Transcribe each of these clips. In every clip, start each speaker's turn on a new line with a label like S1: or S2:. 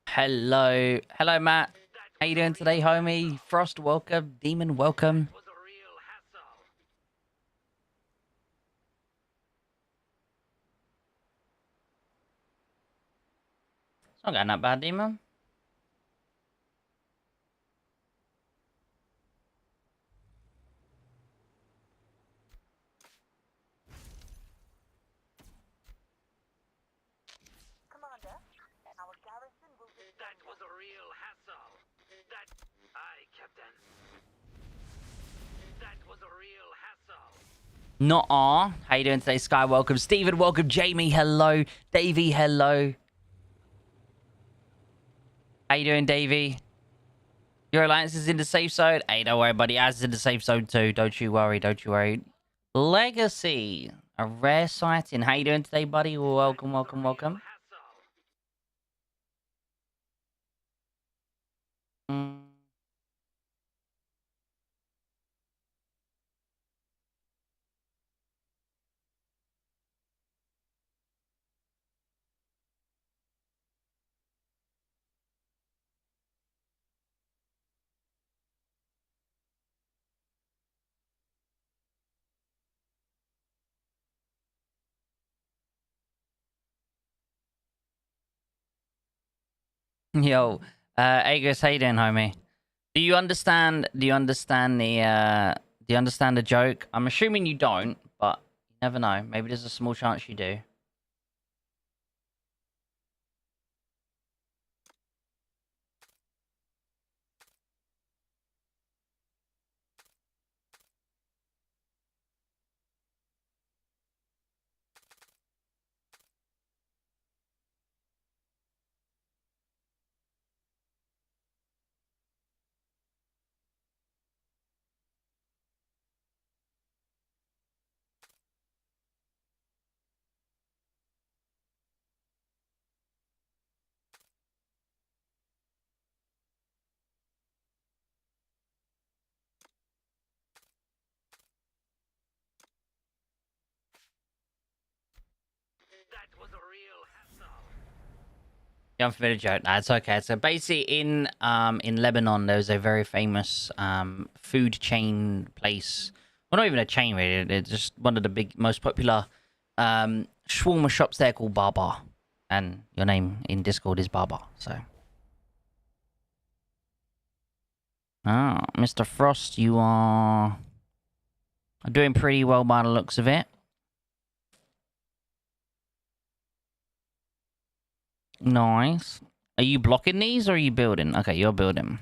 S1: Hello. Hello, Matt. How you doing today, homie? Frost, welcome. Demon, welcome. It's not going that bad, Demon. Not R. How you doing today, Sky? Welcome. Steven, welcome. Jamie, hello. Davey, hello. How you doing, Davey? Your alliance is in the safe zone. Hey, don't worry, buddy. Az is in the safe zone too. Don't you worry. Don't you worry. Legacy. A rare sighting. How you doing today, buddy? Welcome, welcome, welcome. Yo, Agus, how you doing, homie? Do you understand? Do you understand the joke? I'm assuming you don't, but you never know. Maybe there's a small chance you do. Yeah, I'm familiar joke. Nah, it's okay. So basically, in Lebanon, there's a very famous food chain place. Well, not even a chain, really. It's just one of the most popular shawarma shops there called Baba, and your name in Discord is Baba. So, Mr. Frost, you are doing pretty well by the looks of it. Nice. Are you blocking these or are you building? Okay, you're building.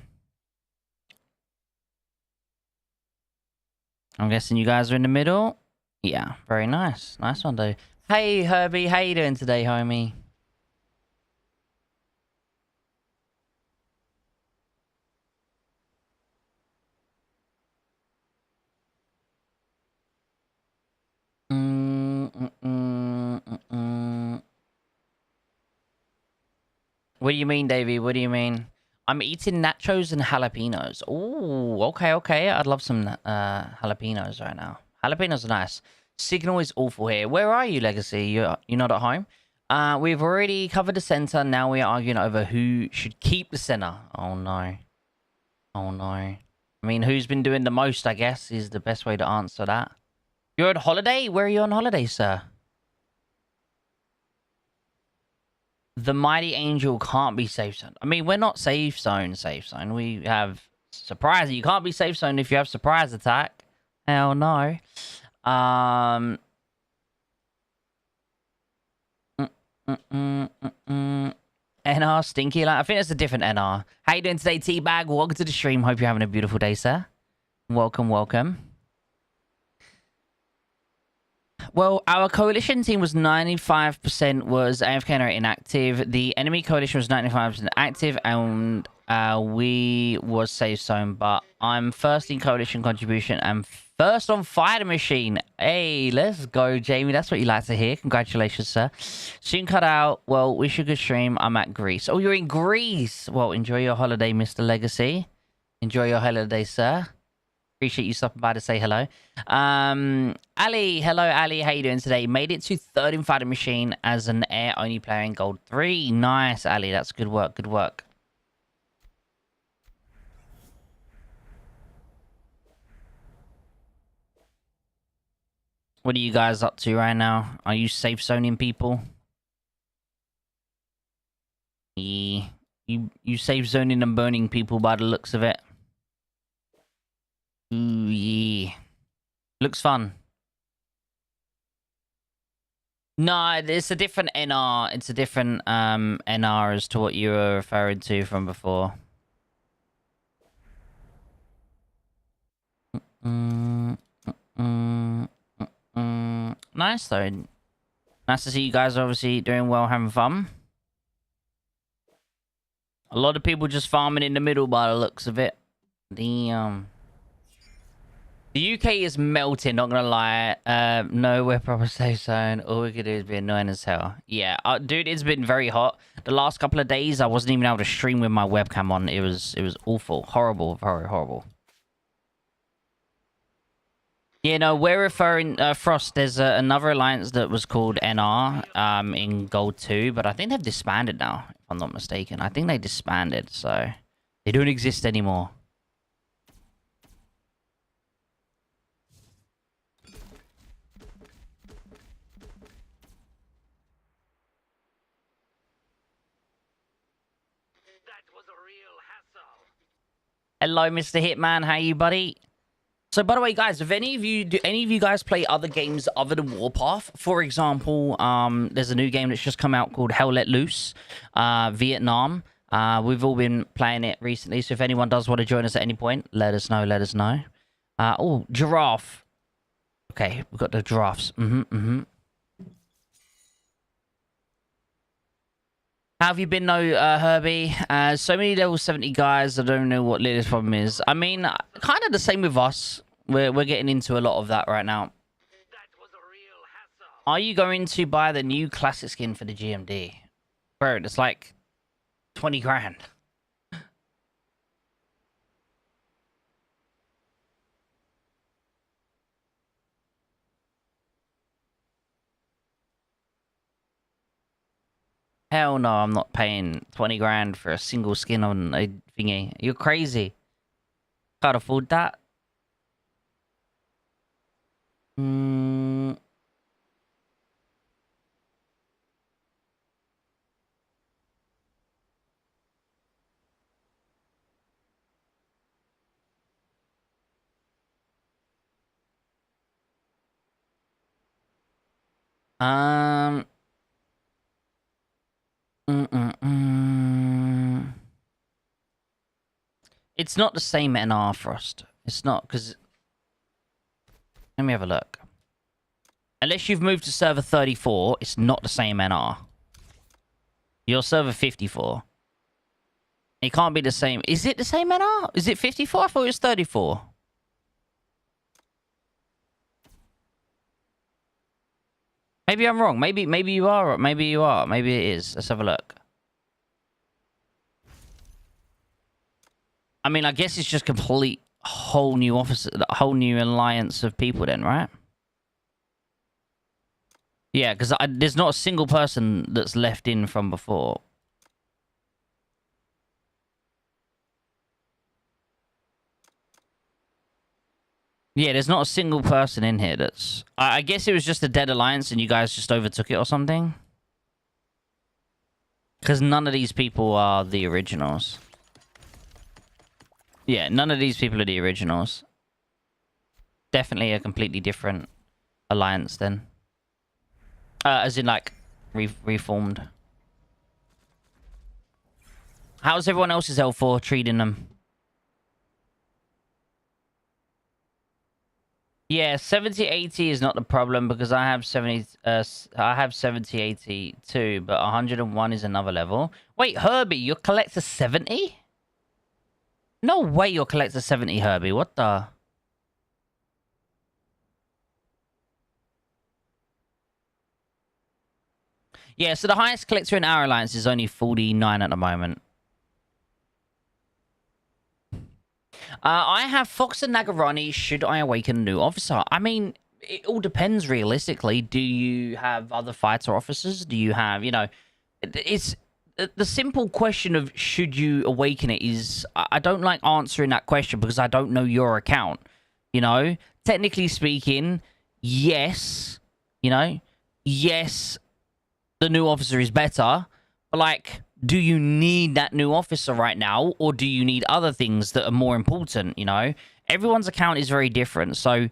S1: I'm guessing you guys are in the middle. Yeah, very nice. Nice one, though. Hey, Herbie. How you doing today, homie? What do you mean, Davey? What do you mean? I'm eating nachos and jalapenos. Oh, okay, okay. I'd love some jalapenos right now. Jalapenos are nice. Signal is awful here. Where are you, Legacy? You're not at home? We've already covered the center. Now we are arguing over who should keep the center. Oh no. Oh no. I mean, who's been doing the most, I guess, is the best way to answer that. You're on holiday? Where are you on holiday, sir? The mighty angel can't be safe zone. I mean, we're not safe zone, safe zone. We have surprise. You can't be safe zone if you have surprise attack. Hell no. NR Stinky. Like, I think that's a different NR. How you doing today, Teabag? Welcome to the stream. Hope you're having a beautiful day, sir. Welcome, welcome. Well, our coalition team was 95% was AFK or inactive. The enemy coalition was 95% active, and we was safe zone. But I'm first in coalition contribution and first on fighter machine. Hey, let's go, Jamie. That's what you like to hear. Congratulations, sir. Soon cut out. Well, wish you a good stream. I'm at Greece. Oh, you're in Greece. Well, enjoy your holiday, Mr. Legacy. Enjoy your holiday, sir. Appreciate you stopping by to say hello. Ali, hello, Ali. How you doing today? Made it to third in fighter machine as an air-only player in Gold 3. Nice, Ali. That's good work. Good work. What are you guys up to right now? Are you safe zoning people? Yeah. You safe zoning and burning people by the looks of it. Ooh, yeah. Looks fun. No, it's a different NR. It's a different NR as to what you were referring to from before. Nice, though. Nice to see you guys obviously doing well, having fun. A lot of people just farming in the middle by the looks of it. Damn. The UK is melting, not gonna lie. No, we're proper safe zone. All we could do is be annoying as hell. Yeah, dude, it's been very hot. The last couple of days, I wasn't even able to stream with my webcam on. It was awful. Horrible. Very horrible. Yeah, no, we're referring... Frost, there's another alliance that was called NR in Gold 2, but I think they've disbanded now, if I'm not mistaken. I think they disbanded, so... They don't exist anymore. Hello, Mr. Hitman. How you, buddy? So, by the way, guys, if any of you guys play other games other than Warpath? For example, there's a new game that's just come out called Hell Let Loose, Vietnam. We've all been playing it recently, so if anyone does want to join us at any point, let us know. Let us know. Oh, giraffe. Okay, we've got the giraffes. How have you been, though, Herbie? So many level 70 guys, I don't know what Lily's problem is. I mean, kind of the same with us. We're getting into a lot of that right now. Are you going to buy the new classic skin for the GMD? Bro, it's like 20 grand. Hell no, I'm not paying 20 grand for a single skin on a thingy. You're crazy. Can't afford that. It's not the same NR, Frost. It's not, because... Let me have a look. Unless you've moved to server 34, it's not the same NR. You're server 54. It can't be the same. Is it the same NR? Is it 54? I thought it was 34. Maybe I'm wrong. Maybe you are. Maybe you are. Maybe it is. Let's have a look. I mean, I guess it's just complete whole new office, whole new alliance of people then, right? Yeah, because there's not a single person that's left in from before. Yeah, there's not a single person in here that's... I guess it was just a dead alliance and you guys just overtook it or something. Because none of these people are the originals. Yeah, none of these people are the originals. Definitely a completely different alliance then. As in, like, reformed. How's everyone else's L4 treating them? Yeah, 7080 is not the problem because I have 7080 too, but 101 is another level. Wait, Herbie, your collector 70? No way your collector 70, Herbie. What the? Yeah, so the highest collector in our alliance is only 49 at the moment. I have Fox and Nagarani. Should I awaken a new officer? I mean, it all depends realistically. Do you have other fighter officers? Do you have, you know, it's the simple question of should you awaken it is I don't like answering that question because I don't know your account. You know, technically speaking, yes, you know, yes, the new officer is better, but like, do you need that new officer right now, or do you need other things that are more important? You know, everyone's account is very different, so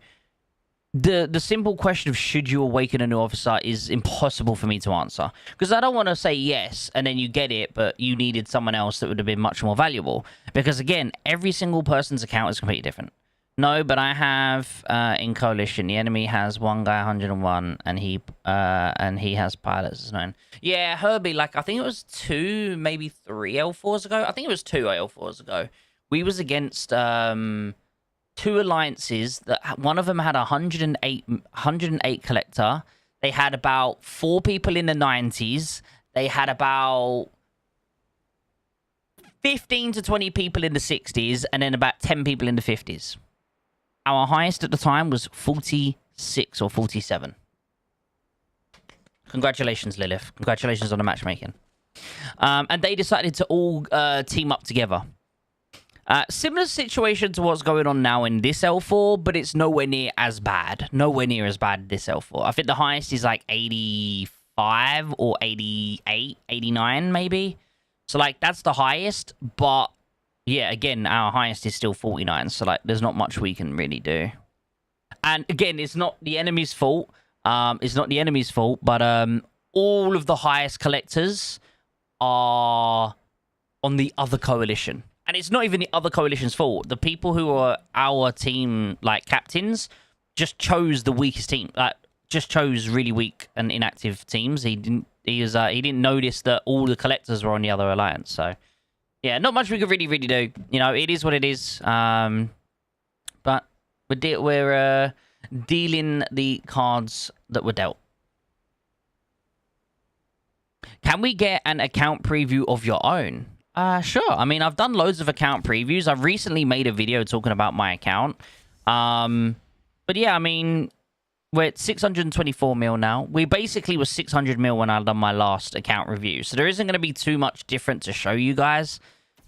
S1: the simple question of should you awaken a new officer is impossible for me to answer because I don't want to say yes and then you get it, but you needed someone else that would have been much more valuable. Because again, every single person's account is completely different. No, but I have in coalition. The enemy has one guy 101, and he has pilots 9. Yeah, Herbie. Like I think it was 2, maybe 3 L4s ago. I think it was 2 L4s ago. We was against 2 alliances that one of them had 108 collector. They had about 4 people in the 90s. They had about 15 to 20 people in the 60s, and then about 10 people in the 50s. Our highest at the time was 46 or 47. Congratulations, Lilith. Congratulations on the matchmaking. And they decided to all team up together. Similar situation to what's going on now in this L4, but it's nowhere near as bad. Nowhere near as bad this L4. I think the highest is like 85 or 88, 89 maybe. So like that's the highest, but yeah, again, our highest is still 49, so like there's not much we can really do. And again, it's not the enemy's fault. It's not the enemy's fault, but all of the highest collectors are on the other coalition. And it's not even the other coalition's fault. The people who are our team, like captains, just chose the weakest team. Just chose really weak and inactive teams. He didn't notice that all the collectors were on the other alliance, so... Yeah, not much we could really do. You know, it is what it is. But we're dealing the cards that were dealt. Can we get an account preview of your own? Sure. I mean, I've done loads of account previews. I've recently made a video talking about my account. But yeah, I mean, we're at 624 mil now. We basically were 600 mil when I done my last account review. So there isn't going to be too much different to show you guys.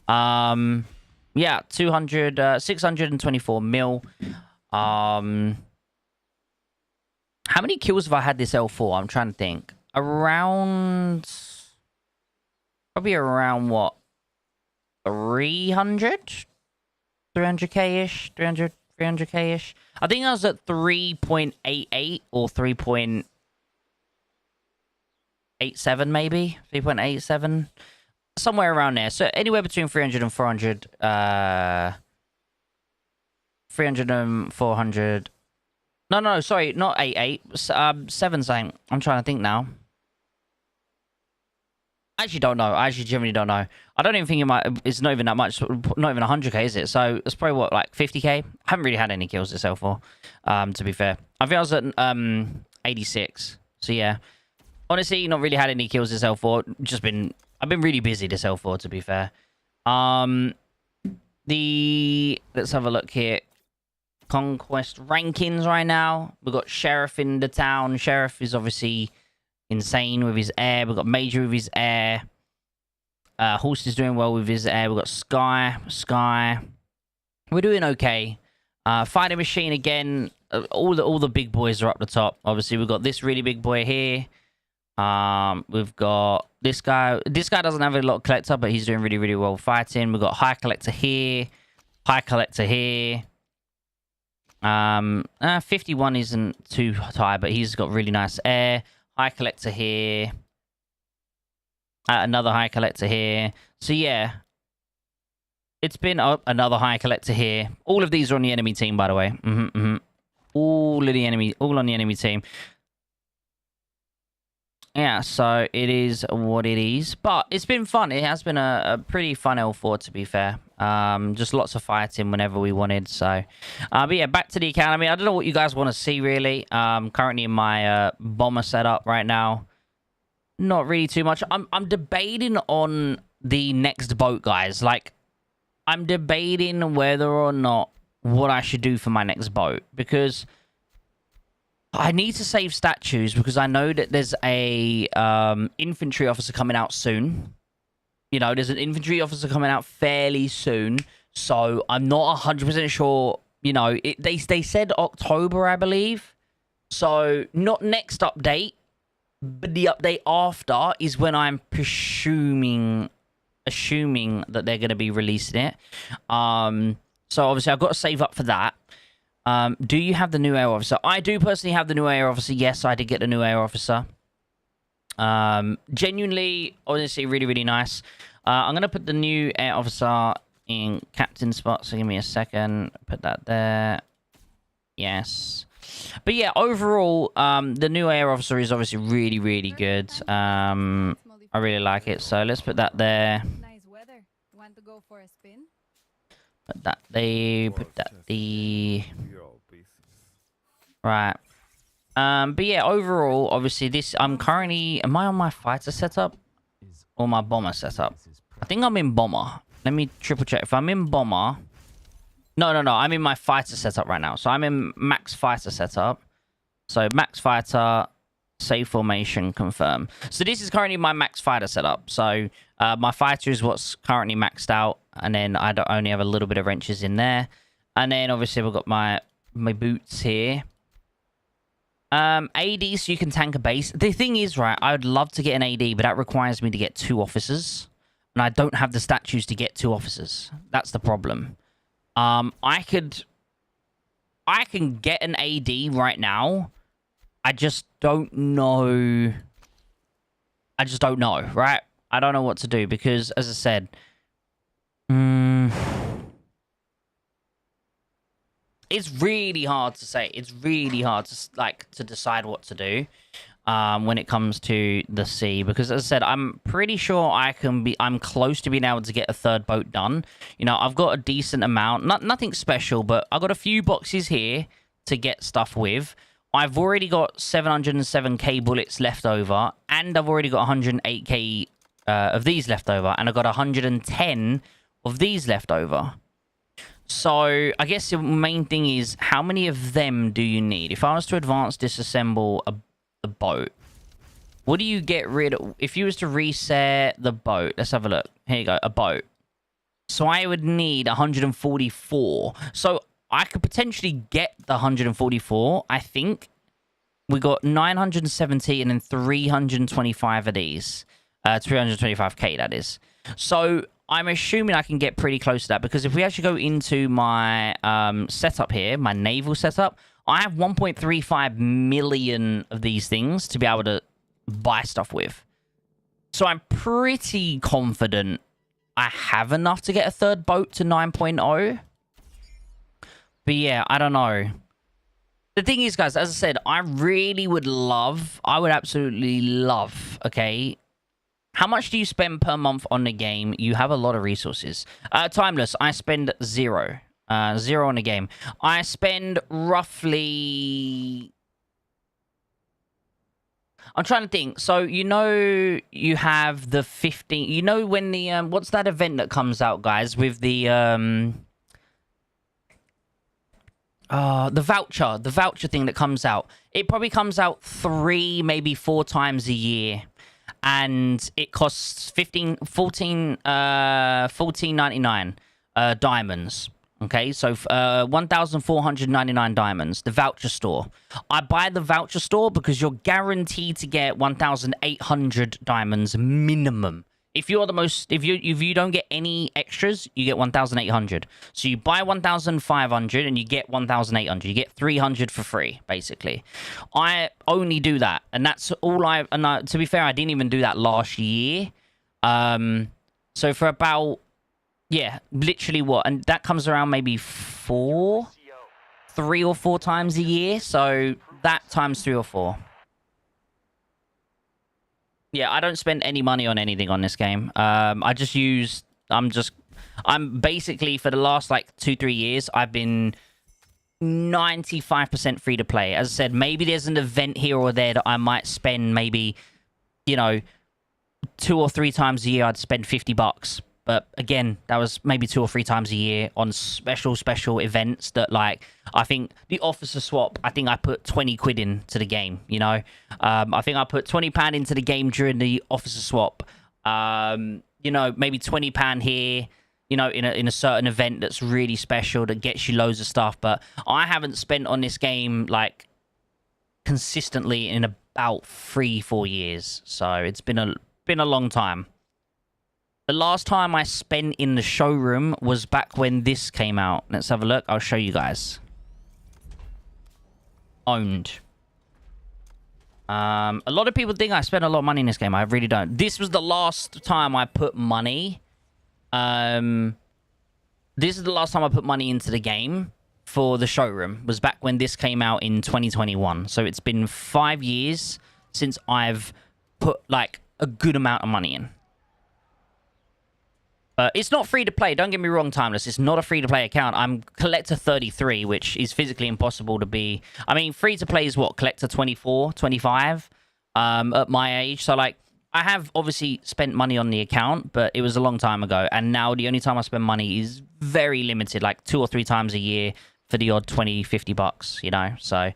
S1: Yeah, 624 mil. How many kills have I had this L4? I'm trying to think. Probably around what? 300k-ish? 300k-ish? I think I was at 3.88 or 3.87 maybe? 3.87? Somewhere around there. So anywhere between 300 and 400. 300 and 400. No, sorry, not 88. 7 something. I'm trying to think now. I actually don't know. I actually genuinely don't know. I don't even think it's not even that much. Not even 100k, is it? So it's probably, what, like 50k? I haven't really had any kills this L4, to be fair. I think I was at 86. So yeah. Honestly, not really had any kills this L4. I've been really busy this L4, to be fair. Let's have a look here. Conquest rankings right now. We've got Sheriff in the town. Sheriff is obviously insane with his air. We've got Major with his air. Horse is doing well with his air. We've got Sky. We're doing okay. Fighting Machine again. All the big boys are up the top. Obviously, we've got this really big boy here. We've got this guy. This guy doesn't have a lot of collector, but he's doing really, really well fighting. We've got High Collector here. High Collector here. 51 isn't too high, but he's got really nice air. High Collector here. Another High Collector here. So yeah, it's been another High Collector here. All of these are on the enemy team, by the way. All on the enemy team. Yeah, so it is what it is. But it's been fun. It has been a pretty fun L4, to be fair. Just lots of fighting whenever we wanted. So, but yeah, back to the academy. I don't know what you guys want to see, really. Currently in my bomber setup right now. Not really too much. I'm debating on the next boat, guys. Like, I'm debating whether or not what I should do for my next boat. Because I need to save statues because I know that there's a infantry officer coming out soon. You know, there's an infantry officer coming out fairly soon. So I'm not 100% sure. You know, they said October, I believe. So not next update, but the update after is when I'm assuming that they're going to be releasing it. So obviously I've got to save up for that. Do you have the new air officer? I do personally have the new air officer. Yes, I did get the new air officer. Genuinely, honestly, really, really nice. I'm going to put the new air officer in captain spot. So give me a second. Put that there. Yes. But yeah, overall, the new air officer is obviously really, really good. I really like it. So let's put that there.
S2: Nice weather. Want to go for a spin?
S1: Put that there. Put that there. Right. But yeah, overall, obviously this, am I on my fighter setup? Or my bomber setup? I think I'm in bomber. Let me triple check. If I'm in bomber... No. I'm in my fighter setup right now. So I'm in max fighter setup. So max fighter, save formation, confirm. So this is currently my max fighter setup. So my fighter is what's currently maxed out. And then I only have a little bit of wrenches in there. And then obviously we've got my boots here. AD, so you can tank a base. The thing is, right, I would love to get an AD, but that requires me to get 2 officers. And I don't have the statues to get 2 officers. That's the problem. I can get an AD right now. I just don't know. Right? I don't know what to do because, as I said, it's really hard to say. It's really hard to decide what to do when it comes to the sea. Because as I said, I'm pretty sure I'm close to being able to get a 3rd boat done. You know, I've got a decent amount. Nothing special, but I've got a few boxes here to get stuff with. I've already got 707k bullets left over. And I've already got 108k of these left over. And I've got 110 of these left over. So, I guess the main thing is, how many of them do you need? If I was to advance disassemble a boat, what do you get rid of? If you was to reset the boat, let's have a look. Here you go, a boat. So, I would need 144. So, I could potentially get the 144, I think. We got 970 and then 325 of these. 325k, that is. So, I'm assuming I can get pretty close to that because if we actually go into my setup here, my naval setup, I have 1.35 million of these things to be able to buy stuff with. So I'm pretty confident I have enough to get a 3rd boat to 9.0. But yeah, I don't know. The thing is, guys, as I said, I would absolutely love, okay, how much do you spend per month on the game? You have a lot of resources. Timeless, I spend 0. 0 on the game. I spend roughly... I'm trying to think. So, you know, you have the 15... You know when the... what's that event that comes out, guys? With the... the voucher thing that comes out. It probably comes out 3, maybe 4 times a year, and it costs 14.99 diamonds. Okay, so 1,499 diamonds. The voucher store. I buy the voucher store because you're guaranteed to get 1,800 diamonds minimum. If you're the most, if you don't get any extras, you get 1,800. So you buy 1,500 and you get 1,800. You get 300 for free, basically. I only do that, and that's all to be fair, I didn't even do that last year. So for about, yeah, literally what, and that comes around maybe 3 or 4 times a year. So that times 3 or 4. Yeah, I don't spend any money on anything on this game. I'm basically, for the last like 2-3 years, I've been 95% free to play. As I said, maybe there's an event here or there that I might spend maybe, 2 or 3 times a year. I'd spend $50. But again, that was maybe 2 or 3 times a year on special events that, like, I think the officer swap, I think I put 20 quid into the game, I think I put £20 into the game during the officer swap. Maybe £20 here, in a certain event that's really special that gets you loads of stuff. But I haven't spent on this game, like, consistently in about 3-4 years. So it's been a long time. The last time I spent in the showroom was back when this came out. Let's have a look. I'll show you guys. Owned. A lot of people think I spent a lot of money in this game. I really don't. This was the last time I put money. This is the last time I put money into the game for the showroom. Was back when this came out in 2021. So it's been 5 years since I've put, like, a good amount of money in. It's not free to play. Don't get me wrong, Timeless. It's not a free to play account. I'm Collector 33, which is physically impossible to be. I mean, free to play is what? Collector 24, 25 at my age. So, like, I have obviously spent money on the account, but it was a long time ago. And now the only time I spend money is very limited, like 2 or 3 times a year for the odd $20-$50, So,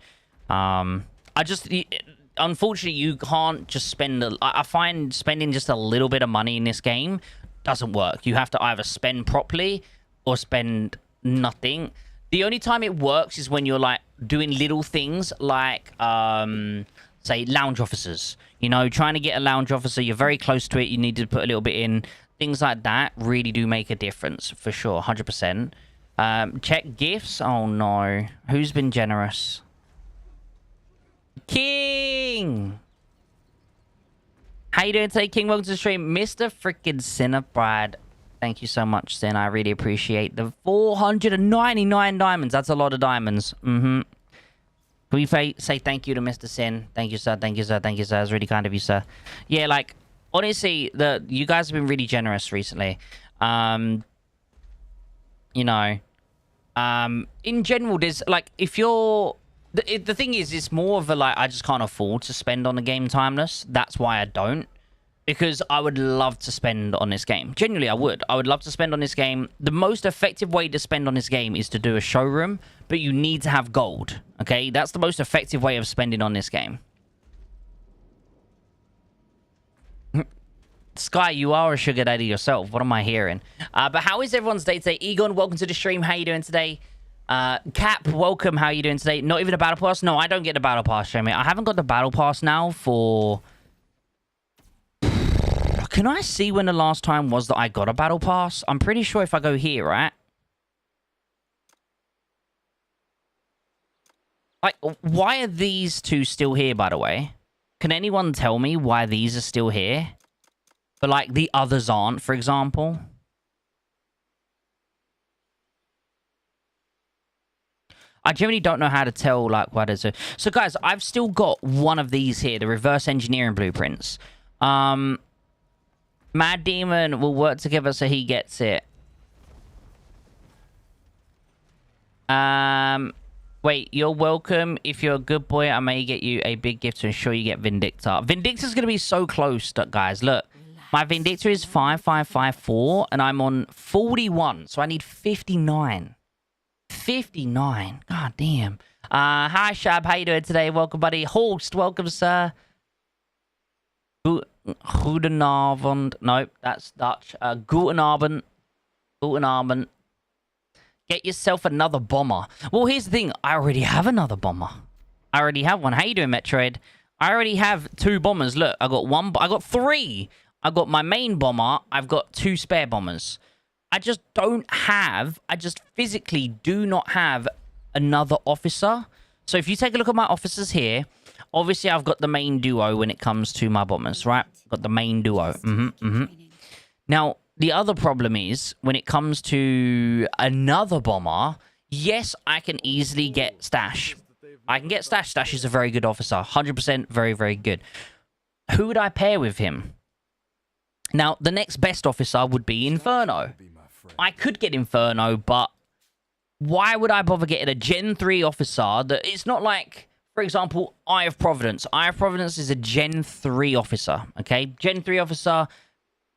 S1: unfortunately, you can't just spend. I find spending just a little bit of money in this game doesn't work. You have to either spend properly or spend nothing. The only time it works is when you're, like, doing little things like, say, lounge officers. Trying to get a lounge officer, you're very close to it, you need to put a little bit in. Things like that really do make a difference, for sure, 100%. Check gifts. Oh, no. Who's been generous? King! How you doing today, King? Welcome to the stream. Mr. Frickin' Cinnabrad. Thank you so much, Sin. I really appreciate the 499 diamonds. That's a lot of diamonds. Can we say thank you to Mr. Sin? Thank you, sir. Thank you, sir. Thank you, sir. It's really kind of you, sir. Yeah, like, honestly, you guys have been really generous recently. In general, there's, like, if you're... The thing is, it's more of a, like, I just can't afford to spend on the game, Timeless. That's why I don't. Because I would love to spend on this game. Genuinely, I would. I would love to spend on this game. The most effective way to spend on this game is to do a showroom, but you need to have gold, okay? That's the most effective way of spending on this game. Sky, you are a sugar daddy yourself. What am I hearing? But how is everyone's day today? Egon, welcome to the stream. How you doing today? Cap, welcome. How are you doing today? Not even a battle pass? No, I don't get the battle pass, Jamie. I haven't got the battle pass now for... Can I see when the last time was that I got a battle pass? I'm pretty sure if I go here, right? Like, why are these two still here, by the way? Can anyone tell me why these are still here? But, like, the others aren't, for example? I generally don't know how to tell, like, what is it. So, guys, I've still got one of these here, the reverse engineering blueprints. Mad Demon will work together so he gets it. Wait, you're welcome. If you're a good boy, I may get you a big gift to ensure you get Vindicta. Vindicta's going to be so close, guys. Look, my Vindicta is 5554, and I'm on 41, so I need 59. 59. God damn. Hi, Shab. How you doing today? Welcome, buddy. Horst, welcome, sir. Goedenavond. Nope, that's Dutch. Goedenavond. Goedenavond. Get yourself another bomber. Well, here's the thing. I already have another bomber. I already have one. How you doing, Metroid? I already have 2 bombers. Look, I got 1. I got 3. I got my main bomber. I've got 2 spare bombers. I just don't have... I just physically do not have another officer. So if you take a look at my officers here... Obviously, I've got the main duo when it comes to my bombers, right? Got the main duo. Now, the other problem is, when it comes to another bomber, yes, I can easily get Stash. I can get Stash. Stash is a very good officer. 100% very, very good. Who would I pair with him? Now, the next best officer would be Inferno. I could get Inferno, but why would I bother getting a Gen 3 officer that it's not like... For example, Eye of Providence. Eye of Providence is a Gen 3 officer, okay? Gen 3 officer,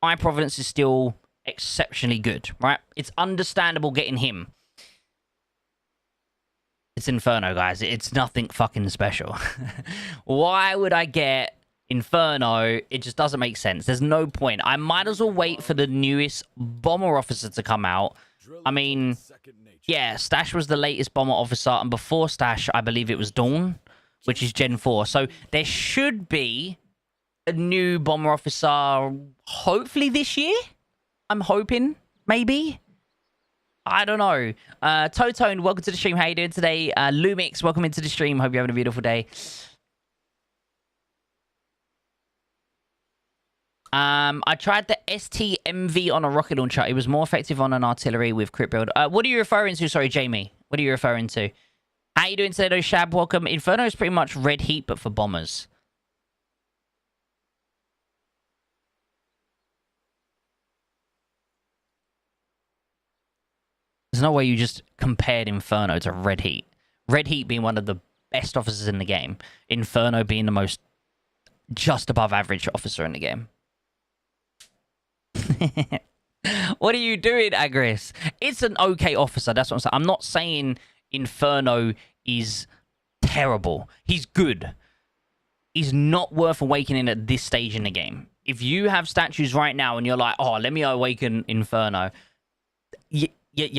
S1: Eye of Providence is still exceptionally good, right? It's understandable getting him. It's Inferno, guys. It's nothing fucking special. Why would I get Inferno? It just doesn't make sense. There's no point. I might as well wait for the newest bomber officer to come out. I mean, yeah, Stash was the latest bomber officer, and before Stash, I believe it was Dawn, which is Gen 4. So there should be a new bomber officer, hopefully this year. I'm hoping, maybe. I don't know. Totone, welcome to the stream. How you doing today? Lumix, welcome into the stream. Hope you're having a beautiful day. I tried the STMV on a rocket launcher. It was more effective on an artillery with crit build. What are you referring to? Sorry, Jamie. What are you referring to? How you doing today, though, Shab? Welcome. Inferno is pretty much red heat, but for bombers. There's no way you just compared Inferno to Red Heat. Red Heat being one of the best officers in the game. Inferno being the most just above average officer in the game. What are you doing, Agris? It's an okay officer. That's what I'm saying. I'm not saying Inferno is terrible. He's good. He's not worth awakening at this stage in the game. If you have statues right now and you're like, oh, let me awaken Inferno, you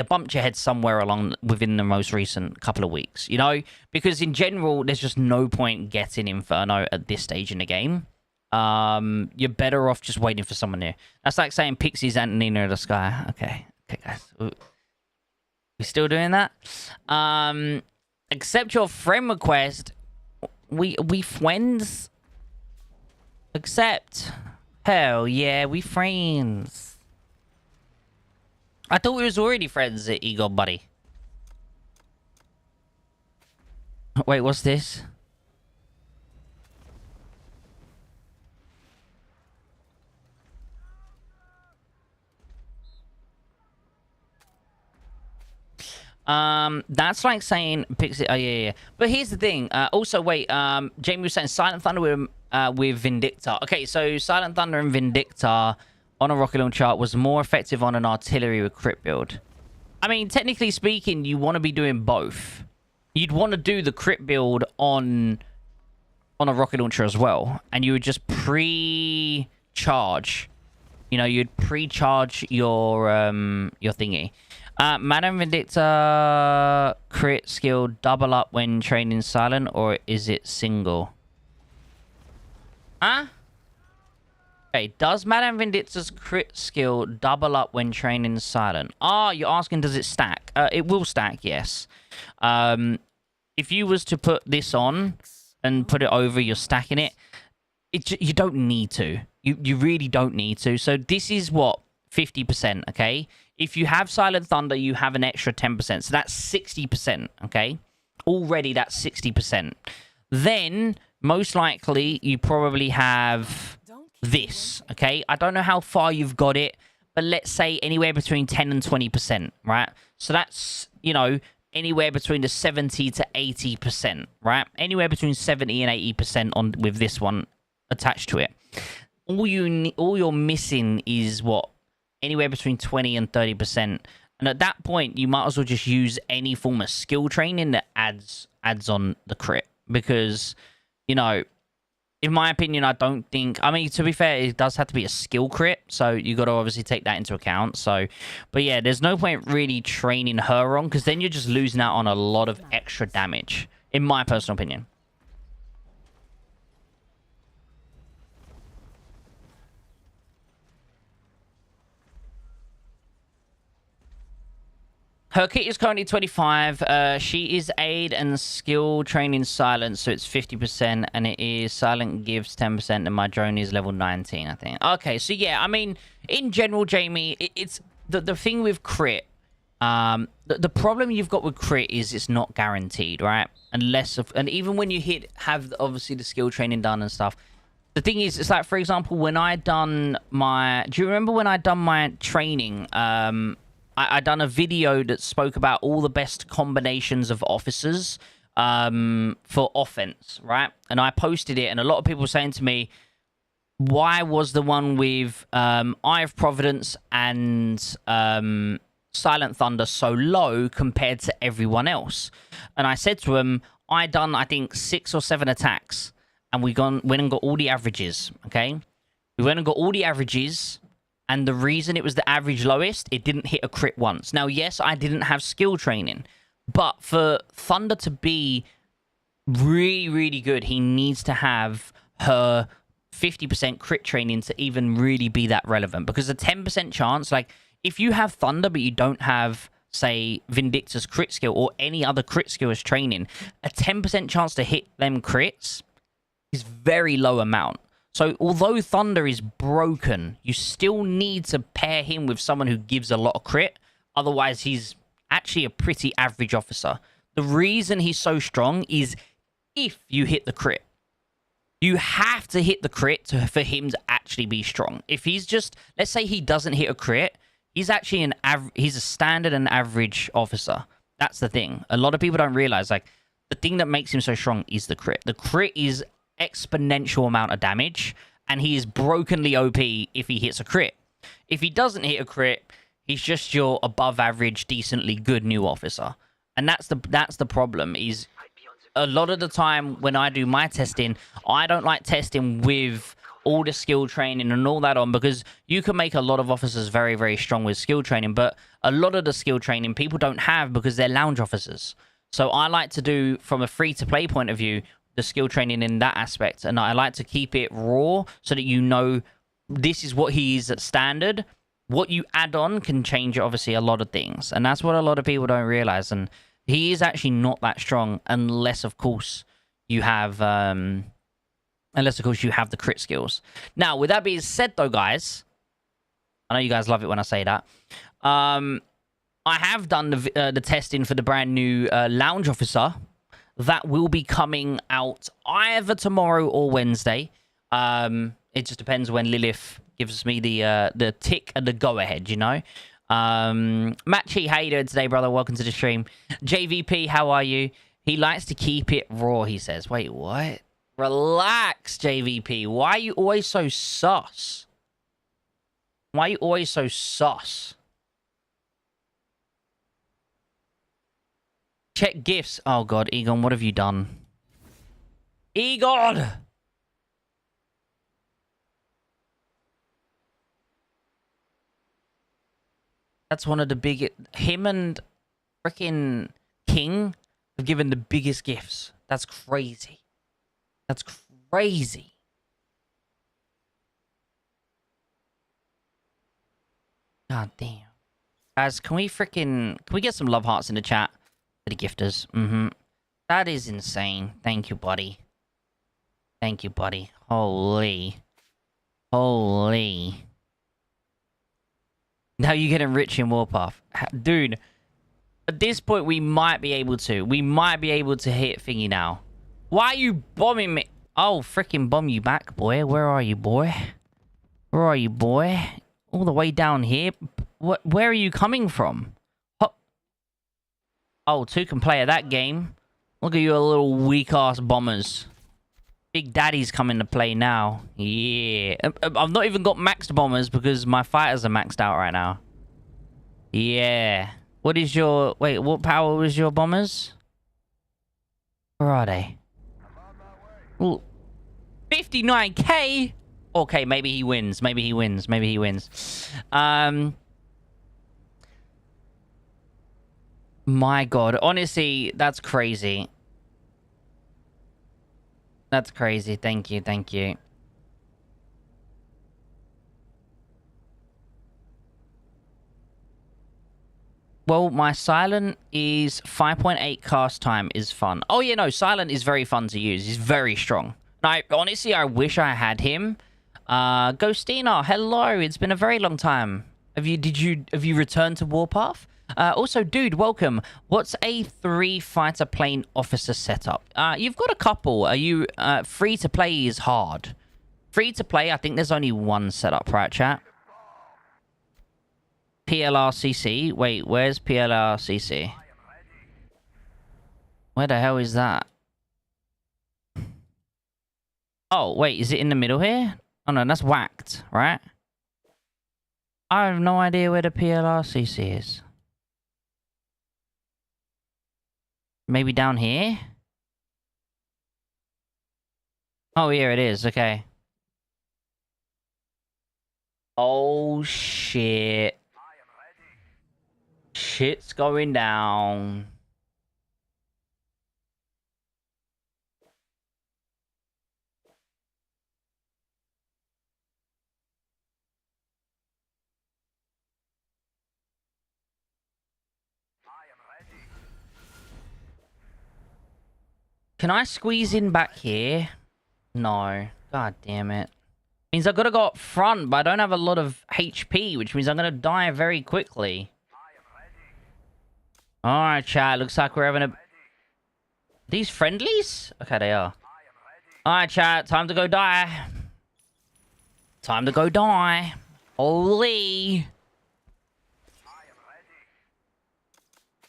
S1: bumped your head somewhere along within the most recent couple of weeks, you know? Because in general, there's just no point getting Inferno at this stage in the game. You're better off just waiting for someone new. That's like saying Pixies Antonina of the Sky. Okay, guys. We still doing that? Accept your friend request. We friends? Accept. Hell yeah, we friends. I thought we was already friends, Eagle buddy. Wait, what's this? That's like saying Pixie. Oh yeah. But here's the thing. Also, wait. Jamie was saying Silent Thunder with Vindicta. Okay, so Silent Thunder and Vindicta on a rocket launcher was more effective on an artillery with crit build. I mean, technically speaking, you want to be doing both. You'd want to do the crit build on a rocket launcher as well, and you would just pre-charge. You know, you'd pre-charge your thingy. Madam Vindicta crit skill double up when training silent, or is it single? Huh? Okay, does Madam Vindicta's crit skill double up when training silent? Ah, you're asking does it stack? It will stack, yes. If you was to put this on and put it over, you're stacking it. You don't need to. You really don't need to. So this is what? 50%, okay? If you have Silent Thunder, you have an extra 10%. So that's 60%, okay? Already that's 60%. Then, most likely, you probably have this, okay? I don't know how far you've got it, but let's say anywhere between 10 and 20%, right? So that's, you know, anywhere between the 70 to 80%, right? Anywhere between 70 and 80% on with this one attached to it. All you're missing is what? Anywhere between 20 and 30%. And at that point, you might as well just use any form of skill training that adds on the crit. Because, you know, in my opinion, I don't think... I mean, to be fair, it does have to be a skill crit, so you got to obviously take that into account. So, but yeah, there's no point really training her wrong, because then you're just losing out on a lot of extra damage, in my personal opinion. Her kit is currently 25. She is aid and skill training silent, so it's 50%, and it is silent gives 10%, and my drone is level 19, I think. Okay, so yeah, I mean, in general, Jamie, it's the thing with crit. The problem you've got with crit is it's not guaranteed, right? And even when you have obviously the skill training done and stuff. The thing is, it's like, for example, when I done my... Do you remember when I done my training? I done a video that spoke about all the best combinations of officers for offense, right? And I posted it, and a lot of people were saying to me, why was the one with Eye of Providence and Silent Thunder so low compared to everyone else? And I said to them, I done, I think, 6 or 7 attacks, and went and got all the averages, okay? We went and got all the averages... And the reason it was the average lowest, it didn't hit a crit once. Now, yes, I didn't have skill training. But for Thunder to be really, really good, he needs to have her 50% crit training to even really be that relevant. Because a 10% chance, like, if you have Thunder but you don't have, say, Vindictus crit skill or any other crit skill as training, a 10% chance to hit them crits is very low amount. So, although Thunder is broken, you still need to pair him with someone who gives a lot of crit. Otherwise, he's actually a pretty average officer. The reason he's so strong is if you hit the crit. You have to hit the crit for him to actually be strong. If he's just... Let's say he doesn't hit a crit, he's actually he's a standard and average officer. That's the thing. A lot of people don't realize, like, the thing that makes him so strong is the crit. The crit is... exponential amount of damage, and he is brokenly OP if he hits a crit. If he doesn't hit a crit, he's just your above average, decently good new officer. And that's the problem, is a lot of the time when I do my testing, I don't like testing with all the skill training and all that on, because you can make a lot of officers very, very strong with skill training, but a lot of the skill training people don't have because they're lounge officers. So I like to do, from a free-to-play point of view, the skill training in that aspect, and I like to keep it raw so that you know this is what he is at standard. What you add on can change, obviously, a lot of things, and that's what a lot of people don't realize. And he is actually not that strong unless, of course, you have the crit skills. Now, with that being said, though, guys, I know you guys love it when I say that. I have done the testing for the brand new lounge officer. That will be coming out either tomorrow or Wednesday. It just depends when Lilith gives me the tick and the go-ahead, you know? Matchy, how you doing today, brother? Welcome to the stream. JVP, how are you? He likes to keep it raw, he says. Wait, what? Relax, JVP. Why are you always so sus? Why are you always so sus? Check gifts. Oh, God. Egon, what have you done? Egon! That's one of the biggest... Him and freaking King have given the biggest gifts. That's crazy. That's crazy. God damn. Guys, can we get some love hearts in the chat? The gifters. That is insane. Thank you, buddy. Thank you, buddy. Holy. Now you get rich in Warpath. Dude, at this point, we might be able to. We might be able to hit thingy now. Why are you bombing me? I'll freaking bomb you back, boy. Where are you, boy? Where are you, boy? All the way down here? Where are you coming from? Oh, 2 can play at that game. Look at you little weak-ass bombers. Big Daddy's coming to play now. Yeah. I've not even got maxed bombers because my fighters are maxed out right now. Yeah. What is your... Wait, what power was your bombers? Where are they? Well, 59k? Okay, maybe he wins. Maybe he wins. Maybe he wins. My god. Honestly, that's crazy. That's crazy. Thank you. Thank you. Well, my silent is 5.8 cast time is fun. Oh, yeah, no, silent is very fun to use. He's very strong. Honestly, I wish I had him. Ghostina, hello. It's been a very long time. Have you returned to Warpath? Also, dude, welcome. What's a 3 fighter plane officer setup? You've got a couple. Are you free to play is hard. Free to play, I think there's only one setup, right, chat? PLRCC. Wait, where's PLRCC? Where the hell is that? Oh, wait, is it in the middle here? Oh, no, that's whacked, right? I have no idea where the PLRCC is. Maybe down here? Oh, here it is. Okay. Oh, shit. Shit's going down. Can I squeeze in back here? No. God damn it. Means I've got to go up front, but I don't have a lot of HP, which means I'm going to die very quickly. Alright, chat. Looks like we're having a... These friendlies? Okay, they are. Alright, chat. Time to go die. Time to go die. Holy.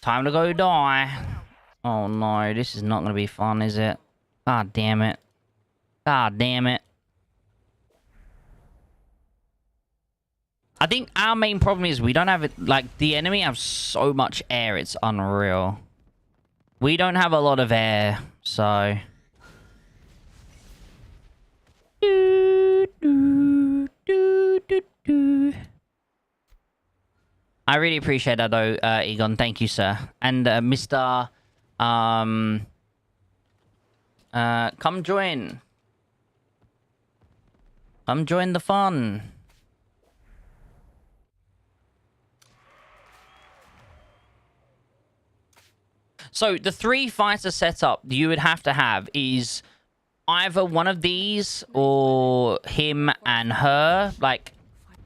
S1: Time to go die. Oh, no. This is not going to be fun, is it? God damn it. God damn it. I think our main problem is we don't have it... Like, the enemy have so much air, it's unreal. We don't have a lot of air, so... I really appreciate that, though, Egon. Thank you, sir. And, Mr... come join. Come join the fun. So, the 3 fighter setup you would have to have is either one of these or him and her. Like,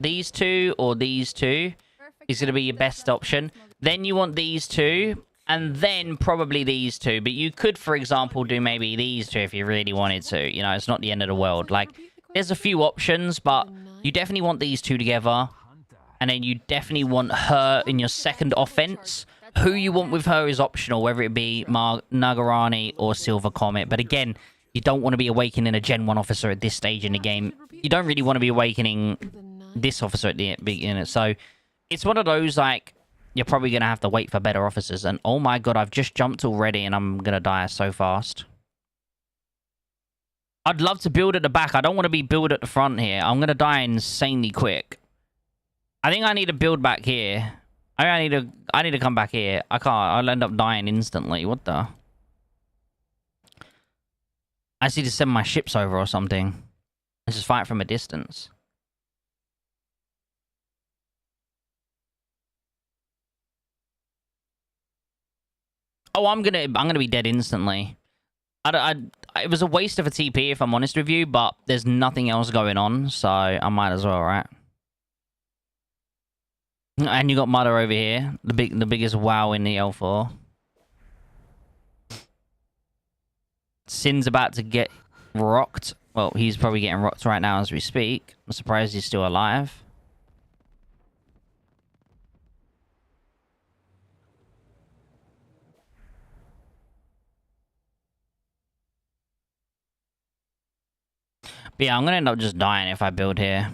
S1: these two or these two is going to be your best option. Then you want these two, and then probably these two. But you could, for example, do maybe these two if you really wanted to. You know, it's not the end of the world. Like, there's a few options, but you definitely want these two together. And then you definitely want her in your second offense. Who you want with her is optional, whether it be Nagarani or Silver Comet. But again, you don't want to be awakening a Gen 1 officer at this stage in the game. You don't really want to be awakening this officer at the beginning. So it's one of those, like, you're probably going to have to wait for better officers. And oh my god, I've just jumped already and I'm going to die so fast. I'd love to build at the back. I don't want to be build at the front here. I'm going to die insanely quick. I think I need to build back here. I need to come back here. I can't. I'll end up dying instantly. What the? I just need to send my ships over or something. And just fight from a distance. Oh, I'm gonna be dead instantly. It was a waste of a TP if I'm honest with you, but there's nothing else going on, so I might as well, right? And you got Mother over here, the biggest WoW in the L4. Sin's about to get rocked. Well, he's probably getting rocked right now as we speak. I'm surprised he's still alive. But yeah, I'm gonna end up just dying if I build here.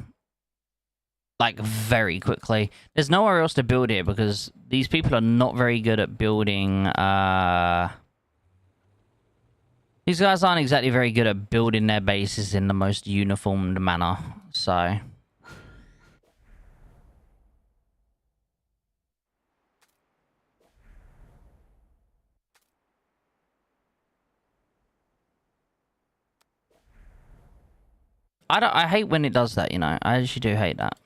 S1: like very quickly. There's nowhere else to build here because these people are not very good at building. These guys aren't exactly very good at building their bases in the most uniformed manner. So. I hate when it does that, you know. I actually do hate that.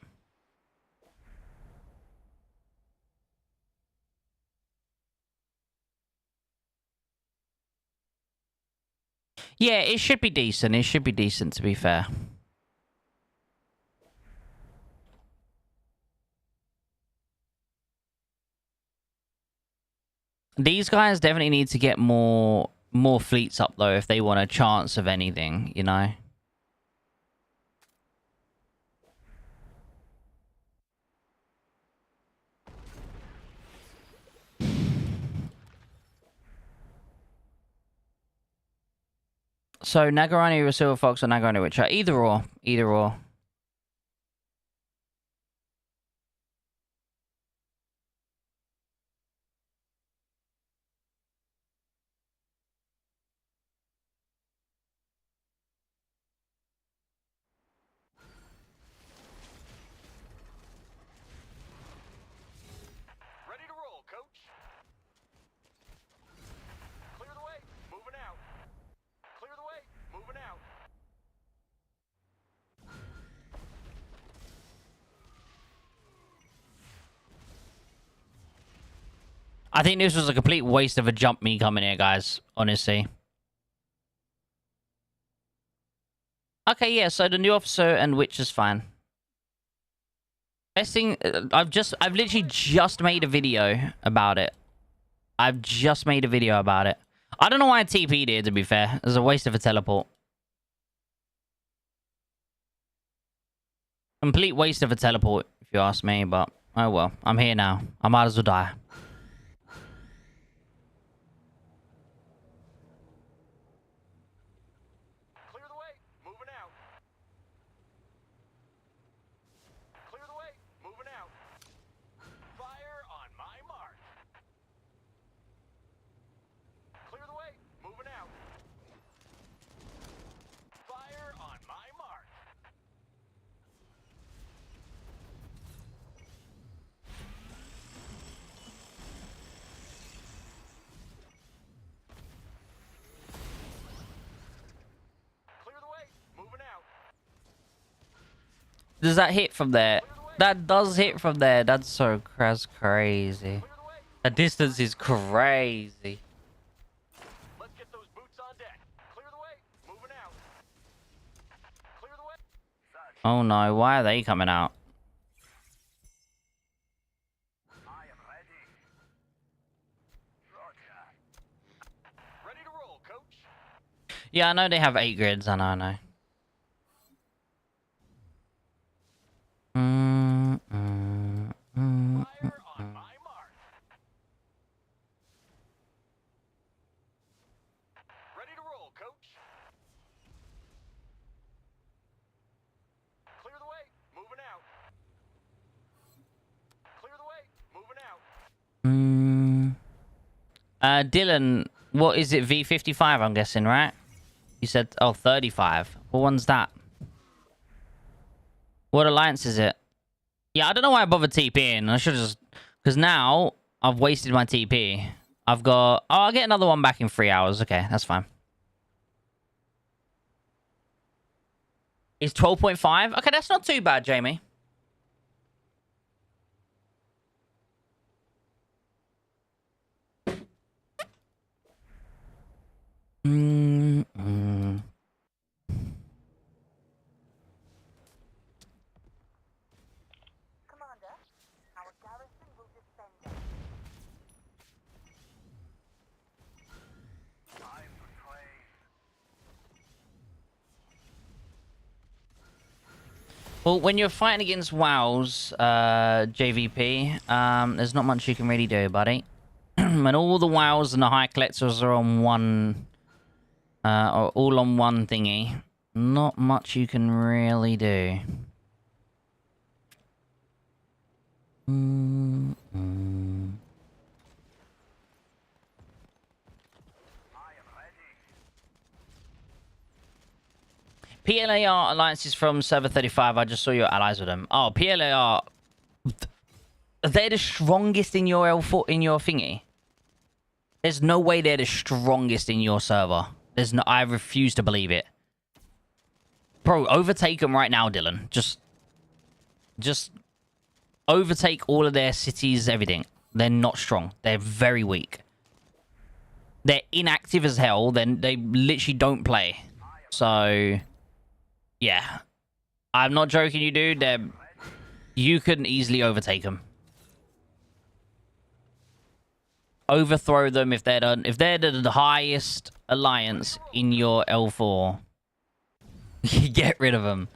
S1: Yeah, it should be decent. It should be decent, to be fair. These guys definitely need to get more fleets up, though, if they want a chance of anything, you know? So, Nagarani or Silver Fox or Nagarani Witcher? Either or. Either or.
S3: Ready to roll, coach. Clear the way. Moving out. Clear the way. Moving out.
S1: I think this was a complete waste of a jump me coming here, guys. Honestly. Okay, yeah, so the new officer and witch is fine. Best thing, I've literally just made a video about it. I've just made a video about it. I don't know why I TP'd here, to be fair. It was a waste of a teleport. Complete waste of a teleport, if you ask me, but oh well. I'm here now. I might as well die.
S3: Clear the way. Moving out. Clear the way. Moving out. Fire on my mark. Clear the way. Moving out. Fire on my mark. Clear the way. Moving out.
S1: Does that hit from there? That does hit from there. That's so crazy.
S3: Clear the way.
S1: The distance is crazy.
S3: Let's get those boots on deck. Clear the way. Moving out. Clear the way.
S1: Oh no, why are they coming out?
S3: I am ready. Roger. Ready to roll, coach.
S1: Yeah, I know they have 8 grids. I know.
S3: Fire on my mark. Ready to roll, coach. Clear the way. Moving out. Clear the way. Moving out.
S1: Dylan, what is it? V55, I'm guessing, right? You said, oh, 35. What one's that? What alliance is it? Yeah, I don't know why I bothered TPing. I should just... Because now, I've wasted my TP. I've got... Oh, I'll get another one back in 3 hours. Okay, that's fine. It's 12.5? Okay, that's not too bad, Jamie.
S4: Commander, our garrison will defend us.
S3: Time to train.
S1: Well, when you're fighting against WoWs, JVP, there's not much you can really do, buddy. When all the WoWs and the high collectors are on one... are all on one thingy, not much you can really do. Mm. PLAR alliances from server 35. I just saw your allies with them. Oh, PLAR. They're the strongest in your L4 in your thingy. There's no way they're the strongest in your server. There's no. I refuse to believe it. Bro, overtake them right now, Dylan. Just overtake all of their cities, everything. They're not strong. They're very weak. They're inactive as hell. Then they literally don't play. So, yeah, I'm not joking, you dude. You couldn't easily overtake them. Overthrow them if they're the highest alliance in your L4. Get rid of them.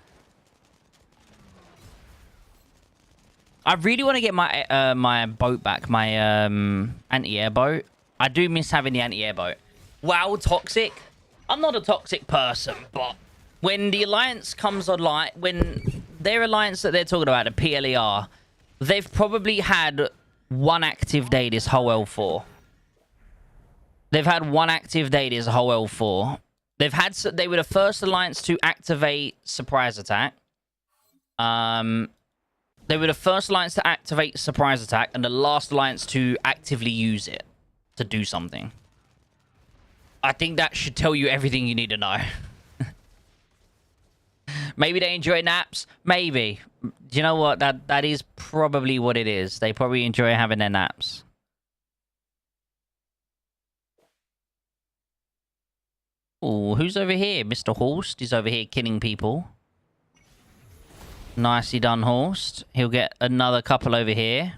S1: I really want to get my my boat back, my anti-air boat. I do miss having the anti-air boat. Wow, toxic. I'm not a toxic person, but when the alliance comes online, when their alliance that they're talking about, the PLER, they've probably had one active day this whole L4. They've had one active day this whole L4. They were the first alliance to activate surprise attack. They were the first alliance to activate surprise attack and the last alliance to actively use it to do something. I think that should tell you everything you need to know. Maybe they enjoy naps. Maybe. Do you know what? That is probably what it is. They probably enjoy having their naps. Oh, who's over here? Mr. Horst is over here killing people. Nicely done, Horst. He'll get another couple over here.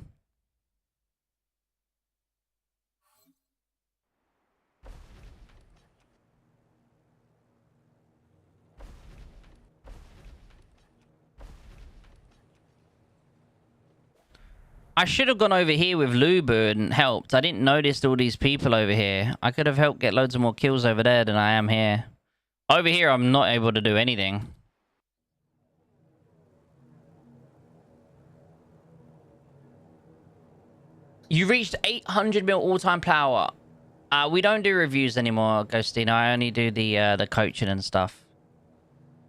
S1: I should have gone over here with Luba and helped. I didn't notice all these people over here. I could have helped get loads of more kills over there than I am here. Over here, I'm not able to do anything. You reached 800 mil all-time power. We don't do reviews anymore, Ghostino. I only do the coaching and stuff.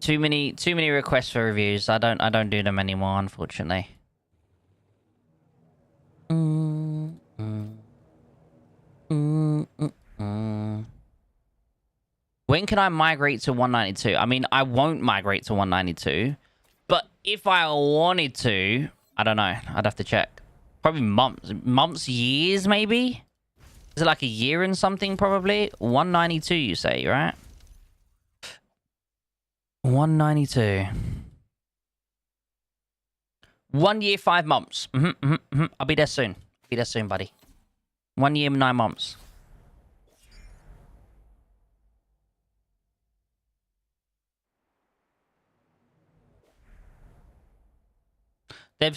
S1: Too many requests for reviews. I don't do them anymore, unfortunately. When can I migrate to 192? I mean, I won't migrate to 192, but if I wanted to, I don't know. I'd have to check. Probably months, years, maybe? Is it like a year and something, probably? 192, you say, right? 192. 1 year, 5 months. I'll be there soon. Be there soon, buddy. 1 year, 9 months. They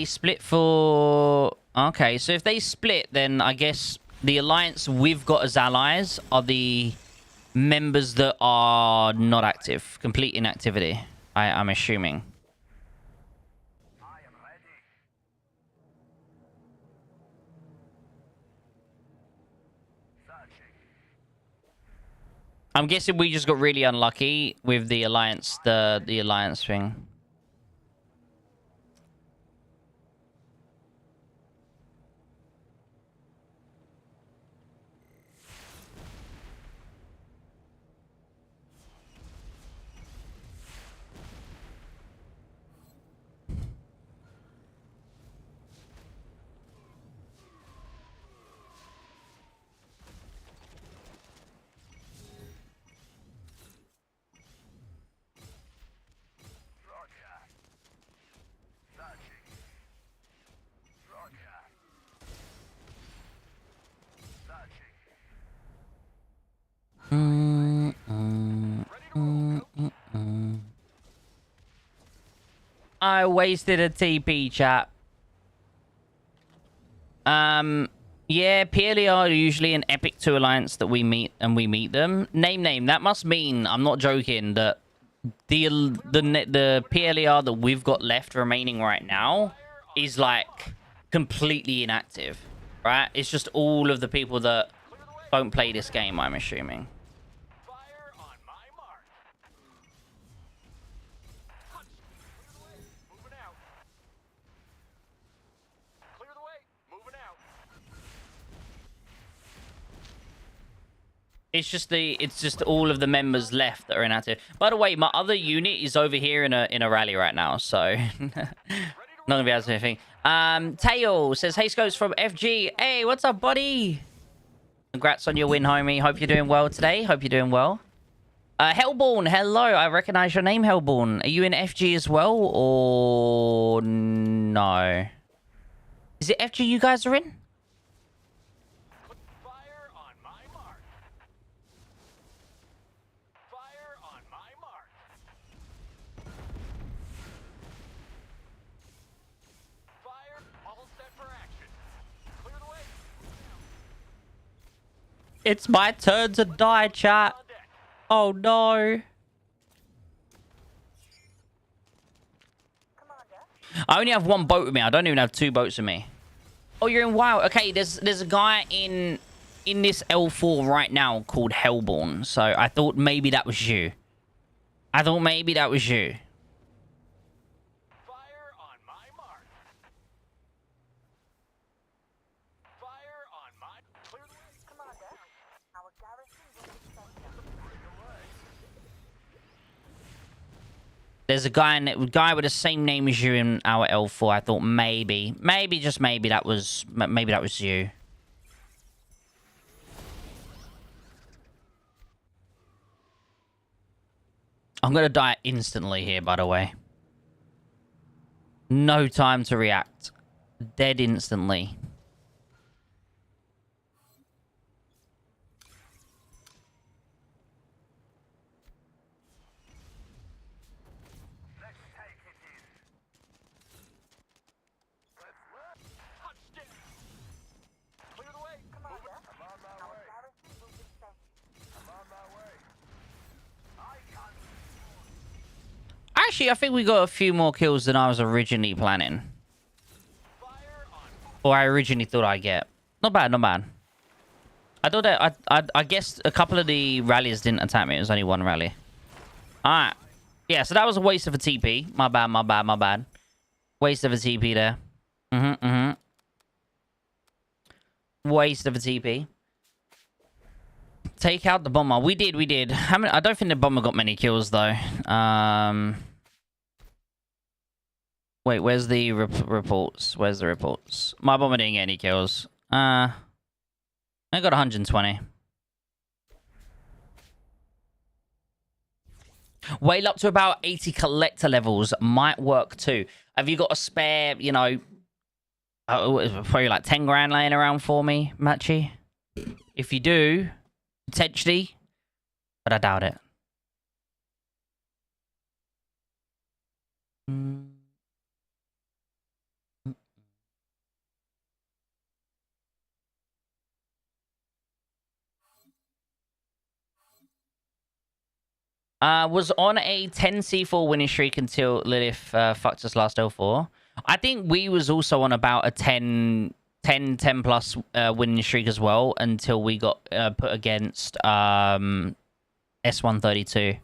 S1: split for... Okay, so if they split, then I guess the alliance we've got as allies are the members that are not active. Complete inactivity, I'm assuming. I'm guessing we just got really unlucky with the alliance, the alliance thing. I wasted a TP, chat. Yeah, PLE are usually an epic 2 alliance that we meet, and we meet them. Name. That must mean, I'm not joking, that the PLER that we've got left remaining right now is like completely inactive, right? It's just all of the people that don't play this game, I'm assuming.
S3: Fire on my mark. Touch. Clear the way. Moving out. Clear the way. Moving out.
S1: It's just all of the members left that are inactive. By the way, my other unit is over here in a rally right now, so not gonna be able to do anything. Tail says, "Hey, Scopes from FG. Hey, what's up, buddy? Congrats on your win, homie. Hope you're doing well today. Hope you're doing well." Hellborn, hello. I recognize your name, Hellborn. Are you in FG as well, or no? Is it FG you guys are in?
S3: Fire on my mark. Fire on my mark. Fire. All set for action. Clear the way.
S1: It's my turn to die, chat.
S3: On deck.
S1: Oh no.
S4: Commander,
S1: I only have one boat with me. I don't even have two boats with me. Oh, you're in WoW. Okay, there's a guy in this L4 right now called Hellborn. So I thought maybe that was you.
S3: Fire on my mark. Fire on my. Clear the way.
S4: Commander, our garrison will defend us.
S1: There's a guy with the same name as you in our L4. I thought maybe just maybe that was you. I'm gonna die instantly here, by the way. No time to react. Dead instantly.
S3: Touchdown. Clear the way.
S4: Commander,
S3: I'm on my
S4: our
S3: way.
S4: garrison will defend you.
S3: I'm on my way. I got.
S1: Actually, I think we got a few more kills than I was originally planning.
S3: Fire on.
S1: Or I originally thought I'd get. Not bad, not bad. I thought that I guess a couple of the rallies didn't attack me. It was only one rally. Alright. Yeah, so that was a waste of a TP. My bad, my bad, my bad. Waste of a TP there. Waste of a TP. Take out the bomber. We did. How many? I don't think the bomber got many kills though. Wait, where's the reports? Where's the reports? My bomber didn't get any kills. I got 120. Whale up to about 80 collector levels might work too. Have you got a spare, you know, probably like 10 grand laying around for me, Matchy? If you do, potentially, but I doubt it. Was on a 10 C4 winning streak until Lilith fucked us last L4. I think we was also on about a 10 plus winning streak as well until we got put against S132.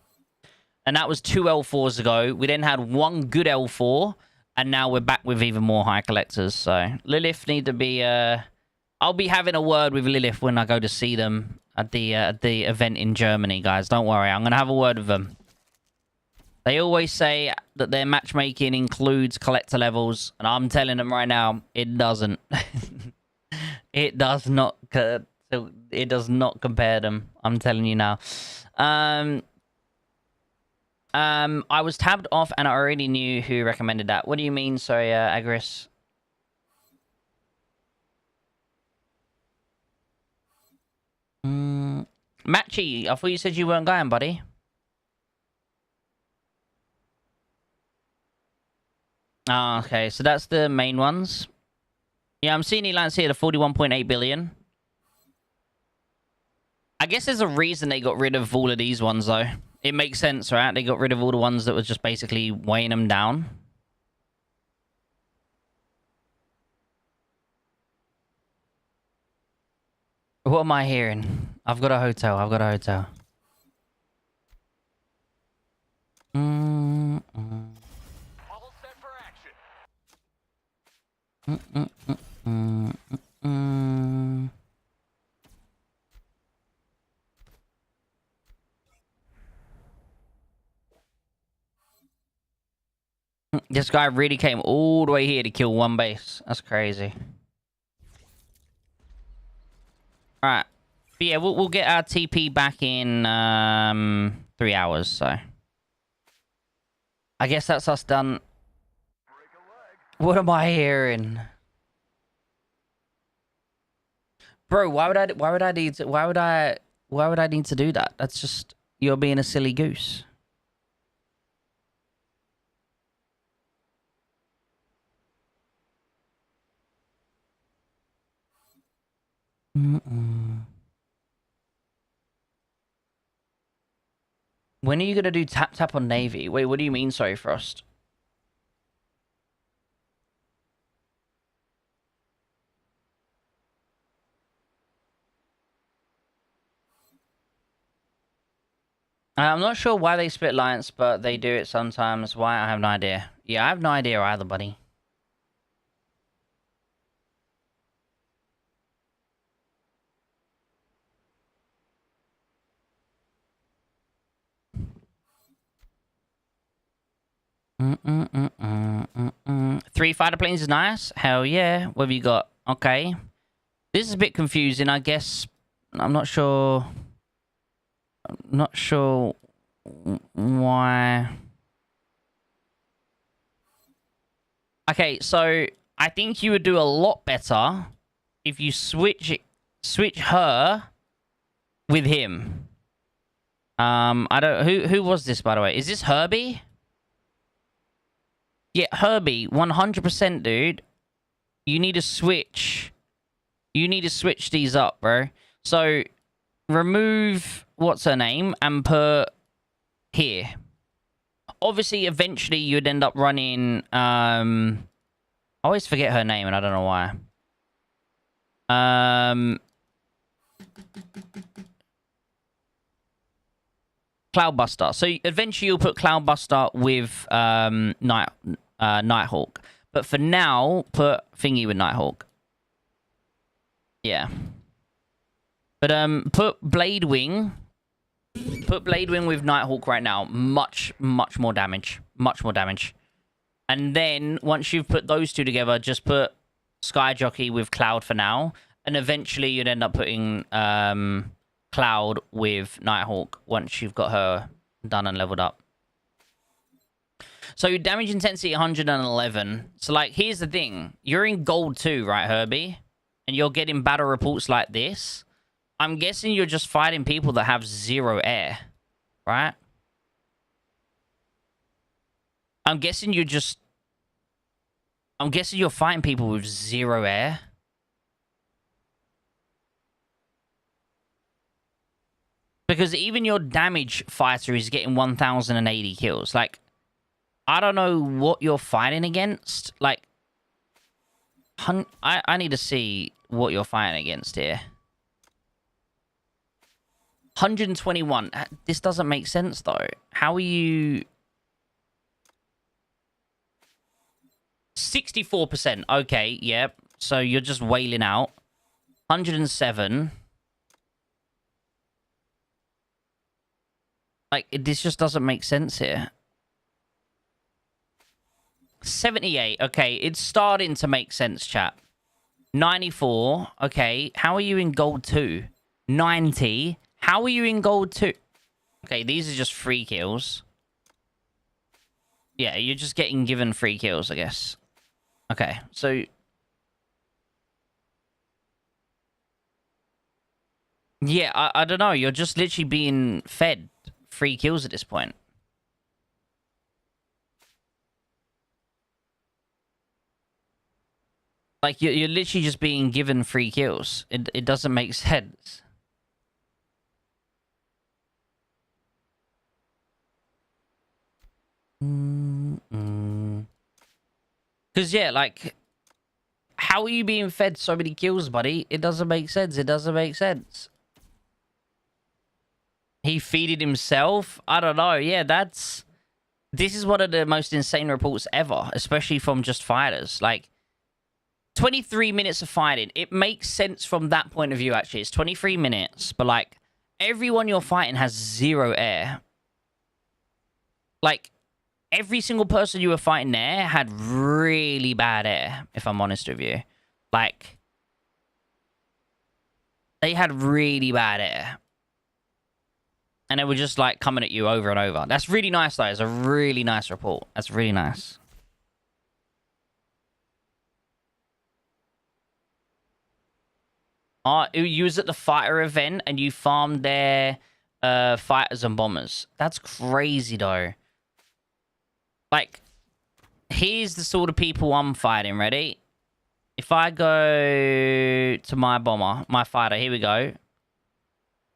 S1: And that was 2 L4s ago. We then had one good L4, and now we're back with even more high collectors. So Lilith need to be... I'll be having a word with Lilith when I go to see them at the event in Germany, guys. Don't worry, I'm going to have a word with them. They always say that their matchmaking includes collector levels, and I'm telling them right now, it doesn't. It does not. It does not compare them. I'm telling you now. I was tabbed off, and I already knew who recommended that. What do you mean? Sorry, Agris. Matchy, I thought you said you weren't going, buddy. Ah, okay, so that's the main ones. Yeah, I'm seeing Elance here, the 41.8 billion. I guess there's a reason they got rid of all of these ones, though. It makes sense, right? They got rid of all the ones that was just basically weighing them down. What am I hearing? I've got a hotel. I've got a hotel.
S3: All set for action.
S1: This guy really came all the way here to kill one base. That's crazy. All right. But yeah, we'll get our TP back in 3 hours. So I guess that's us done. What am I hearing, bro? Why would I need to? Why would I need to do that? That's just you're being a silly goose. When are you gonna do tap on Navy? Wait, what do you mean? Sorry, Frost. I'm not sure why they split alliance, but they do it sometimes. Why? I have no idea. Yeah, I have no idea either, buddy. Three fighter planes is nice. Hell yeah. What have you got? Okay. This is a bit confusing, I guess. I'm not sure. I'm not sure why. Okay, so I think you would do a lot better if you switch her with him. I don't. Who was this, by the way? Is this Herbie? Yeah, Herbie, 100%, dude. You need to switch. You need to switch these up, bro. So, remove what's her name and put here. Obviously, eventually, you'd end up running. I always forget her name, and I don't know why. Cloudbuster. So eventually you'll put Cloudbuster with Nighthawk. But for now, put Thingy with Nighthawk. Yeah. But put Blade Wing. Put Blade Wing with Nighthawk right now. Much more damage. Much more damage. And then once you've put those two together, just put Sky Jockey with Cloud for now. And eventually you'd end up putting Cloud with Nighthawk once you've got her done and leveled up. So damage intensity 111. So like, here's the thing. You're in gold 2, right, Herbie? And you're getting battle reports like this. I'm guessing you're just fighting people that have 0 air, right? I'm guessing you're fighting people with 0 air. Because even your damage fighter is getting 1,080 kills. Like, I don't know what you're fighting against. Like, I need to see what you're fighting against here. 121. This doesn't make sense, though. How are you... 64%. Okay, yep. So you're just wailing out. 107. Like, this just doesn't make sense here. 78. Okay, it's starting to make sense, chat. 94. Okay, how are you in gold 2? 90. How are you in gold 2? Okay, these are just free kills. Yeah, you're just getting given free kills, I guess. Okay, so... yeah, I don't know. You're just literally being fed free kills at this point. Like, you're literally just being given free kills. It doesn't make sense. Because, yeah, like... How are you being fed so many kills, buddy? It doesn't make sense. It doesn't make sense. He feeded himself? I don't know. Yeah, that's... This is one of the most insane reports ever, especially from just fighters. Like, 23 minutes of fighting. It makes sense from that point of view, actually. It's 23 minutes, but, like, everyone you're fighting has 0 air. Like, every single person you were fighting there had really bad air, if I'm honest with you. Like, they had really bad air. And they were just, like, coming at you over and over. That's really nice, though. It's a really nice report. That's really nice. You was at the fighter event and you farmed their fighters and bombers. That's crazy, though. Like, here's the sort of people I'm fighting. Ready? If I go to my bomber, my fighter, here we go.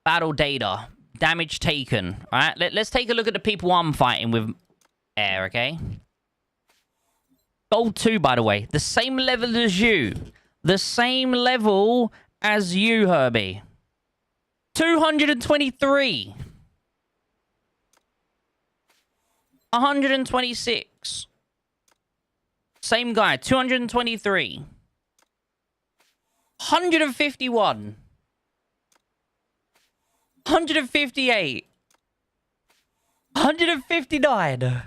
S1: Battle data. Damage taken. Alright, let's take a look at the people I'm fighting with air, okay? Gold 2, by the way. The same level as you. The same level as you, Herbie. 223. 126. Same guy, 223. 151. 158. 159.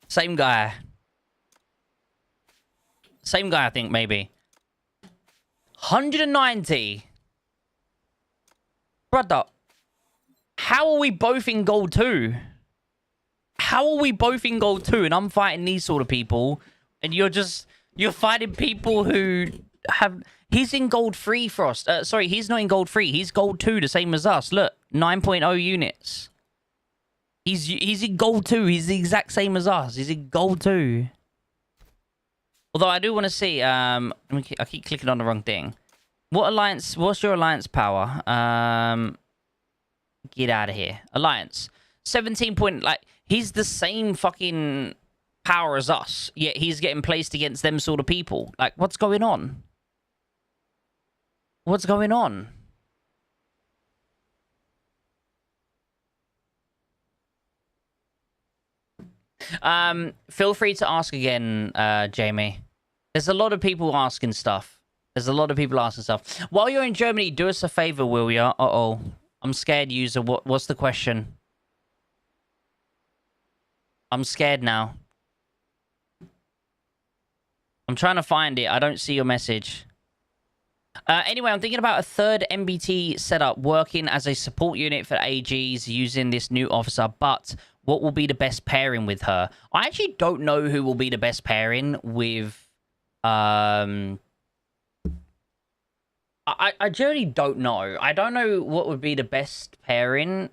S1: Same guy. Same guy, I think, maybe. 190. Brother, how are we both in gold 2? How are we both in gold 2 and I'm fighting these sort of people and you're fighting people who have... He's in gold 3, Frost. Sorry, he's not in gold 3. He's gold 2, the same as us. Look, 9.0 units. He's in gold 2. He's the exact same as us. He's in gold 2. Although I do want to see... I keep clicking on the wrong thing. What alliance... What's your alliance power? Get out of here. Alliance. 17 point... Like, he's the same fucking power as us. Yet he's getting placed against them sort of people. Like, what's going on? What's going on? Feel free to ask again, Jamie. There's a lot of people asking stuff. While you're in Germany, do us a favor, will ya? Uh-oh. I'm scared, user. What's the question? I'm scared now. I'm trying to find it. I don't see your message. Anyway, I'm thinking about a third MBT setup working as a support unit for AGs using this new officer, but what will be the best pairing with her? I actually don't know who will be the best pairing with... I generally don't know. I don't know what would be the best pairing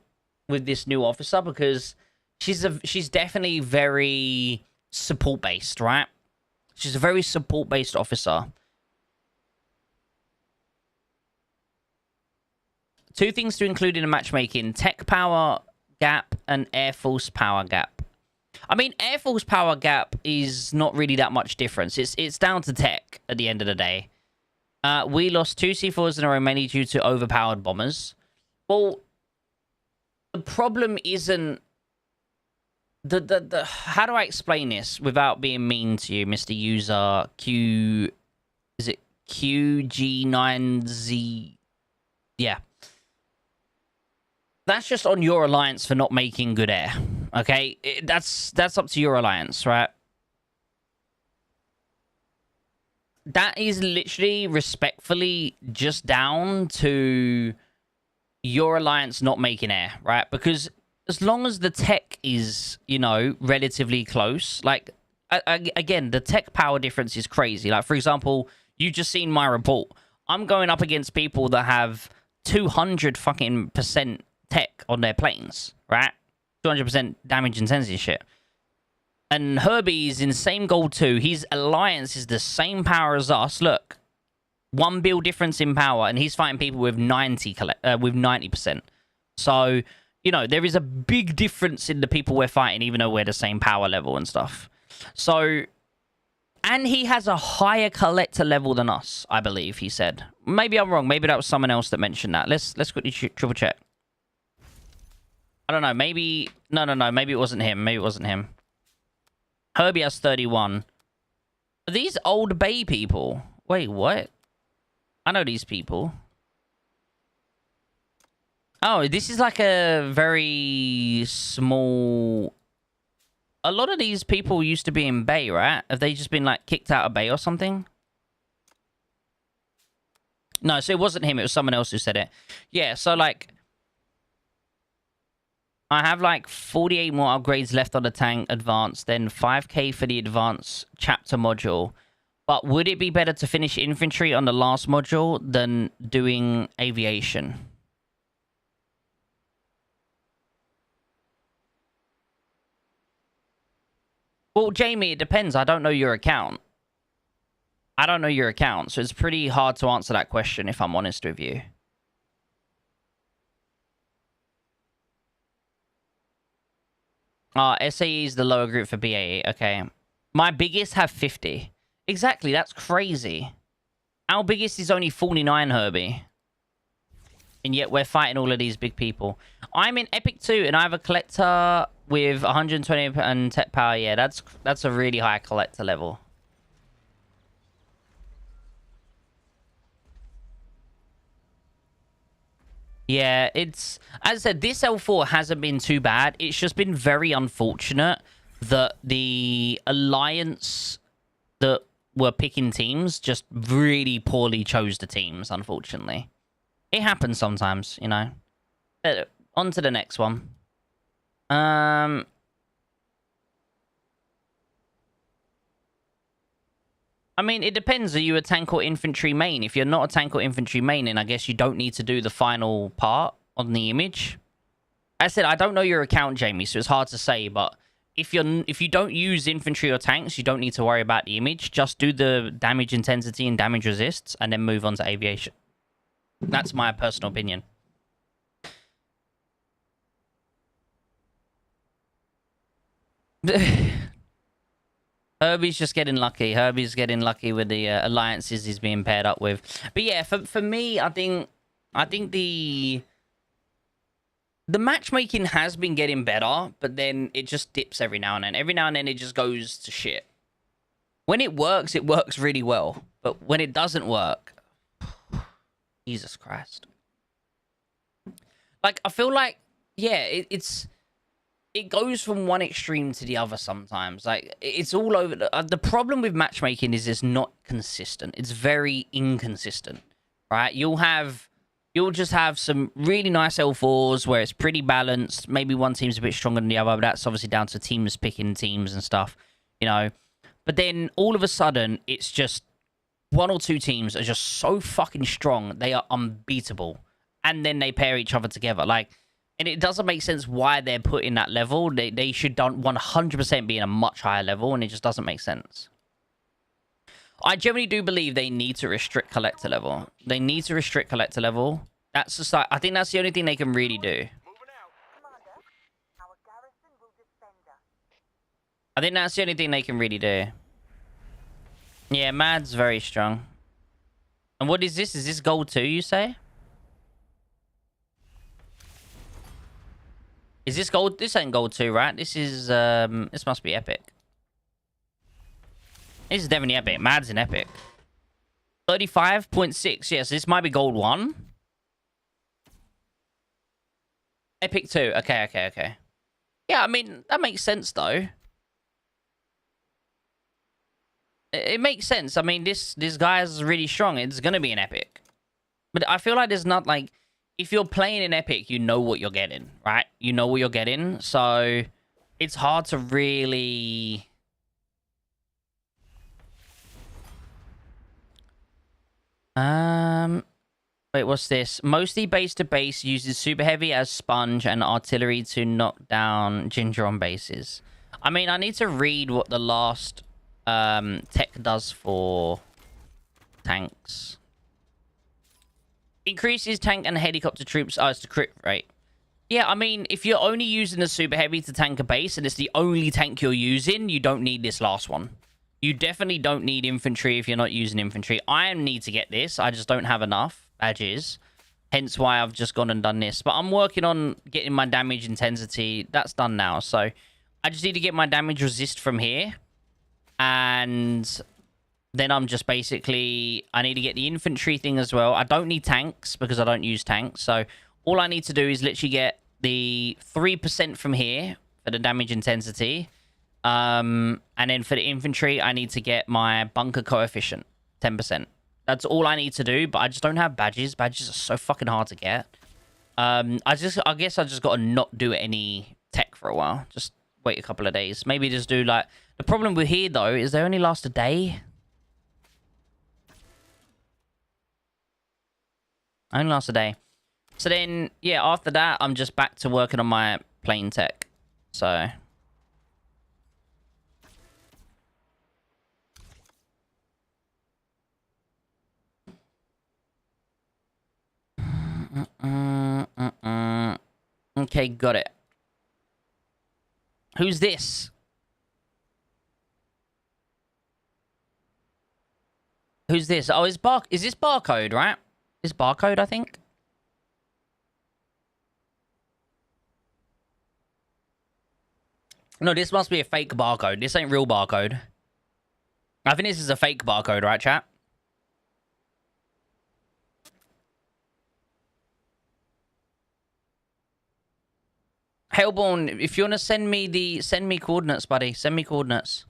S1: with this new officer because she's definitely very support-based, right? She's a very support-based officer. 2 things to include in a matchmaking. Tech power gap and Air Force power gap. I mean, Air Force power gap is not really that much difference. It's down to tech at the end of the day. We lost 2 C4s in a row, mainly due to overpowered bombers. Well, the problem isn't... How do I explain this without being mean to you, Mr. User Q... Is it QG9Z? Yeah. That's just on your alliance for not making good air, okay? That's up to your alliance, right? That is literally, respectfully, just down to your alliance not making air, right? Because as long as the tech is, you know, relatively close, like, again, the tech power difference is crazy. Like, for example, you just seen my report. I'm going up against people that have 200 fucking % tech on their planes, right? 200% damage intensity shit. And Herbie's in the same gold too. His alliance is the same power as us. Look, 1 bill difference in power, and he's fighting people with 90%. So, you know, there is a big difference in the people we're fighting, even though we're the same power level and stuff. So, And he has a higher collector level than us, I believe, he said. Maybe I'm wrong. Maybe that was someone else that mentioned that. Let's quickly triple check. I don't know. Maybe... No. Maybe it wasn't him. Maybe it wasn't him. Herbie has 31. Are these old Bay people? Wait, what? I know these people. Oh, this is like a very small... A lot of these people used to be in Bay, right? Have they just been, like, kicked out of Bay or something? No, so it wasn't him. It was someone else who said it. Yeah, so, like... I have, like, 48 more upgrades left on the tank advanced, then 5k for the advanced chapter module. But would it be better to finish infantry on the last module than doing aviation? Well, Jamie, it depends. I don't know your account. So it's pretty hard to answer that question, if I'm honest with you. SAE is the lower group for BAE. Okay. My biggest have 50. Exactly, that's crazy. Our biggest is only 49, Herbie. And yet we're fighting all of these big people. I'm in Epic 2, and I have a collector with 120 and tech power. Yeah, that's a really high collector level. Yeah, it's... As I said, this L4 hasn't been too bad. It's just been very unfortunate that the Alliance that were picking teams just really poorly chose the teams, unfortunately. It happens sometimes, you know. On to the next one. I mean, it depends. Are you a tank or infantry main? If you're not a tank or infantry main, then I guess you don't need to do the final part on the image. As I said, I don't know your account, Jamie, so it's hard to say, but if you don't use infantry or tanks, you don't need to worry about the image. Just do the damage intensity and damage resists, and then move on to aviation. That's my personal opinion. Herbie's just getting lucky. Herbie's getting lucky with the alliances he's being paired up with. But yeah, for me, I think the matchmaking has been getting better, but then it just dips every now and then. Every now and then it just goes to shit. When it works really well. But when it doesn't work, Jesus Christ. Like, I feel like, yeah, it goes from one extreme to the other sometimes. Like, it's all over. The problem with matchmaking is it's not consistent. It's very inconsistent, right? You'll just have some really nice L4s where it's pretty balanced. Maybe one team's a bit stronger than the other, but that's obviously down to teams picking teams and stuff, you know. But then all of a sudden, it's just one or two teams are just so fucking strong, they are unbeatable. And then they pair each other together. Like, and it doesn't make sense why they're put in that level. They should 100% be in a much higher level, and it just doesn't make sense. I generally do believe they need to restrict collector level. They need to restrict collector level. That's just like, I think that's the only thing they can really do.
S4: Commander, our garrison will defend us.
S1: I think that's the only thing they can really do. Yeah, Mad's very strong. And what is this? Is this gold 2, you say? Is this gold? This ain't gold 2, right? This is, this must be epic. This is definitely epic. Mad's in epic. 35.6. Yes, this might be gold 1. Epic 2. Okay. Yeah, I mean, that makes sense, though. It makes sense. I mean, this guy is really strong. It's going to be an epic. But I feel like there's not, like... If you're playing an epic, you know what you're getting, right? You know what you're getting. So, it's hard to really... Wait, what's this? Mostly base to base uses super heavy as sponge and artillery to knock down ginger on bases. I mean, I need to read what the last tech does for tanks. Increases tank and helicopter troops as to crit rate. Yeah, I mean, if you're only using the super heavy to tank a base and it's the only tank you're using, you don't need this last one. You definitely don't need infantry if you're not using infantry. I need to get this. I just don't have enough badges. Hence why I've just gone and done this. But I'm working on getting my damage intensity. That's done now. So I just need to get my damage resist from here. And then I'm just basically... I need to get the infantry thing as well. I don't need tanks because I don't use tanks. So all I need to do is literally get the 3% from here for the damage intensity. And then for the infantry, I need to get my bunker coefficient, 10%. That's all I need to do, but I just don't have badges. Badges are so fucking hard to get. I guess I just got to not do any tech for a while. Just wait a couple of days. Maybe just do like... The problem with here, though, is they only last a day. Only last a day. So then, yeah, after that, I'm just back to working on my plane tech. So... Okay, got it. Who's this? Who's this? Oh, is this barcode, right? Is barcode, I think? No, this must be a fake barcode. This ain't real barcode. I think this is a fake barcode, right, chat? Hellborn, if you want to send me coordinates, buddy. Send me coordinates.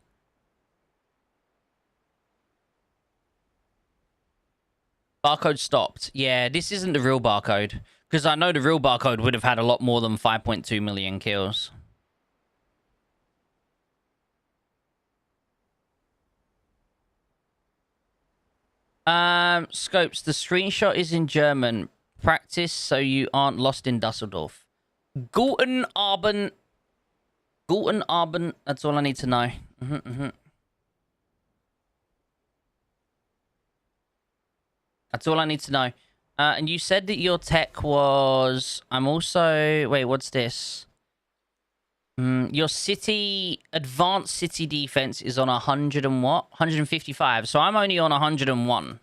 S1: Barcode stopped. Yeah, this isn't the real barcode. Because I know the real barcode would have had a lot more than 5.2 million kills. Scopes, the screenshot is in German. Practice so you aren't lost in Dusseldorf. Guten Abend. Guten Abend. That's all I need to know. That's all I need to know. And you said that your tech was... I'm also... Wait, what's this? Your city... Advanced city defense is on 100 and what? 155. So I'm only on 101.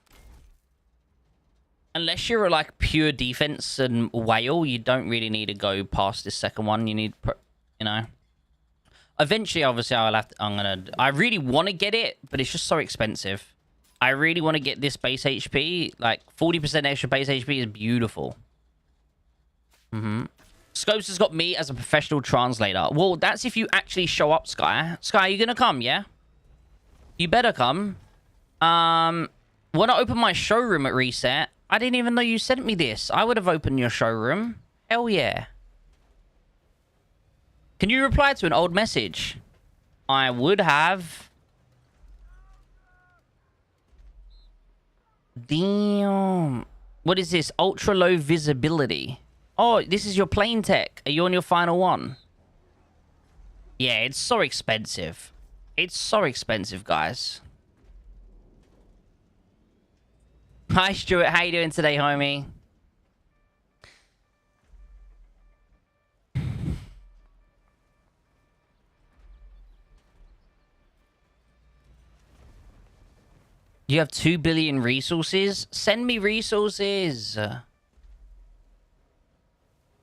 S1: Unless you're like pure defense and whale, you don't really need to go past this second one. You need, you know. Eventually, obviously, I really want to get it, but it's just so expensive. I really want to get this base HP. Like 40% extra base HP is beautiful. Scopes has got me as a professional translator. Well, that's if you actually show up, Sky. Sky, you gonna come? Yeah. You better come. When I open my showroom at reset. I didn't even know you sent me this. I would have opened your showroom. Hell yeah. Can you reply to an old message? I would have. Damn. What is this? Ultra low visibility. Oh, this is your plane tech. Are you on your final one? Yeah, it's so expensive. It's so expensive, guys. Hi, Stuart. How you doing today, homie? You have 2 billion resources? Send me resources.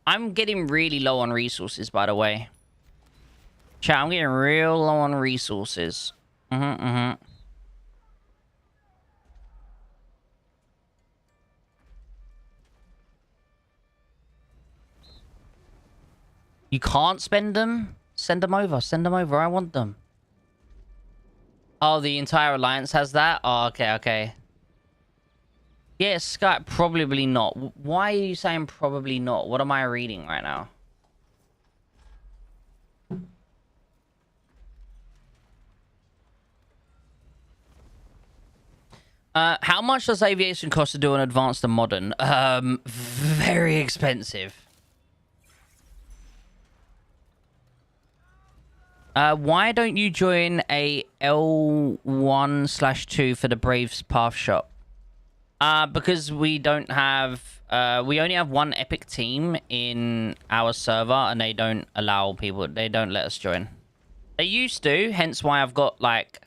S1: I'm getting really low on resources, by the way. Chat, I'm getting real low on resources. You can't spend them? Send them over. Send them over. I want them. Oh, the entire alliance has that? Oh, okay, okay. Yeah, Skype, probably not. Why are you saying probably not? What am I reading right now? How much does aviation cost to do an advanced and modern? Very expensive. Why don't you join a L1/2 for the Braves Path shop? Because we don't have... we only have one Epic team in our server, and they don't allow people... They don't let us join. They used to, hence why I've got, like...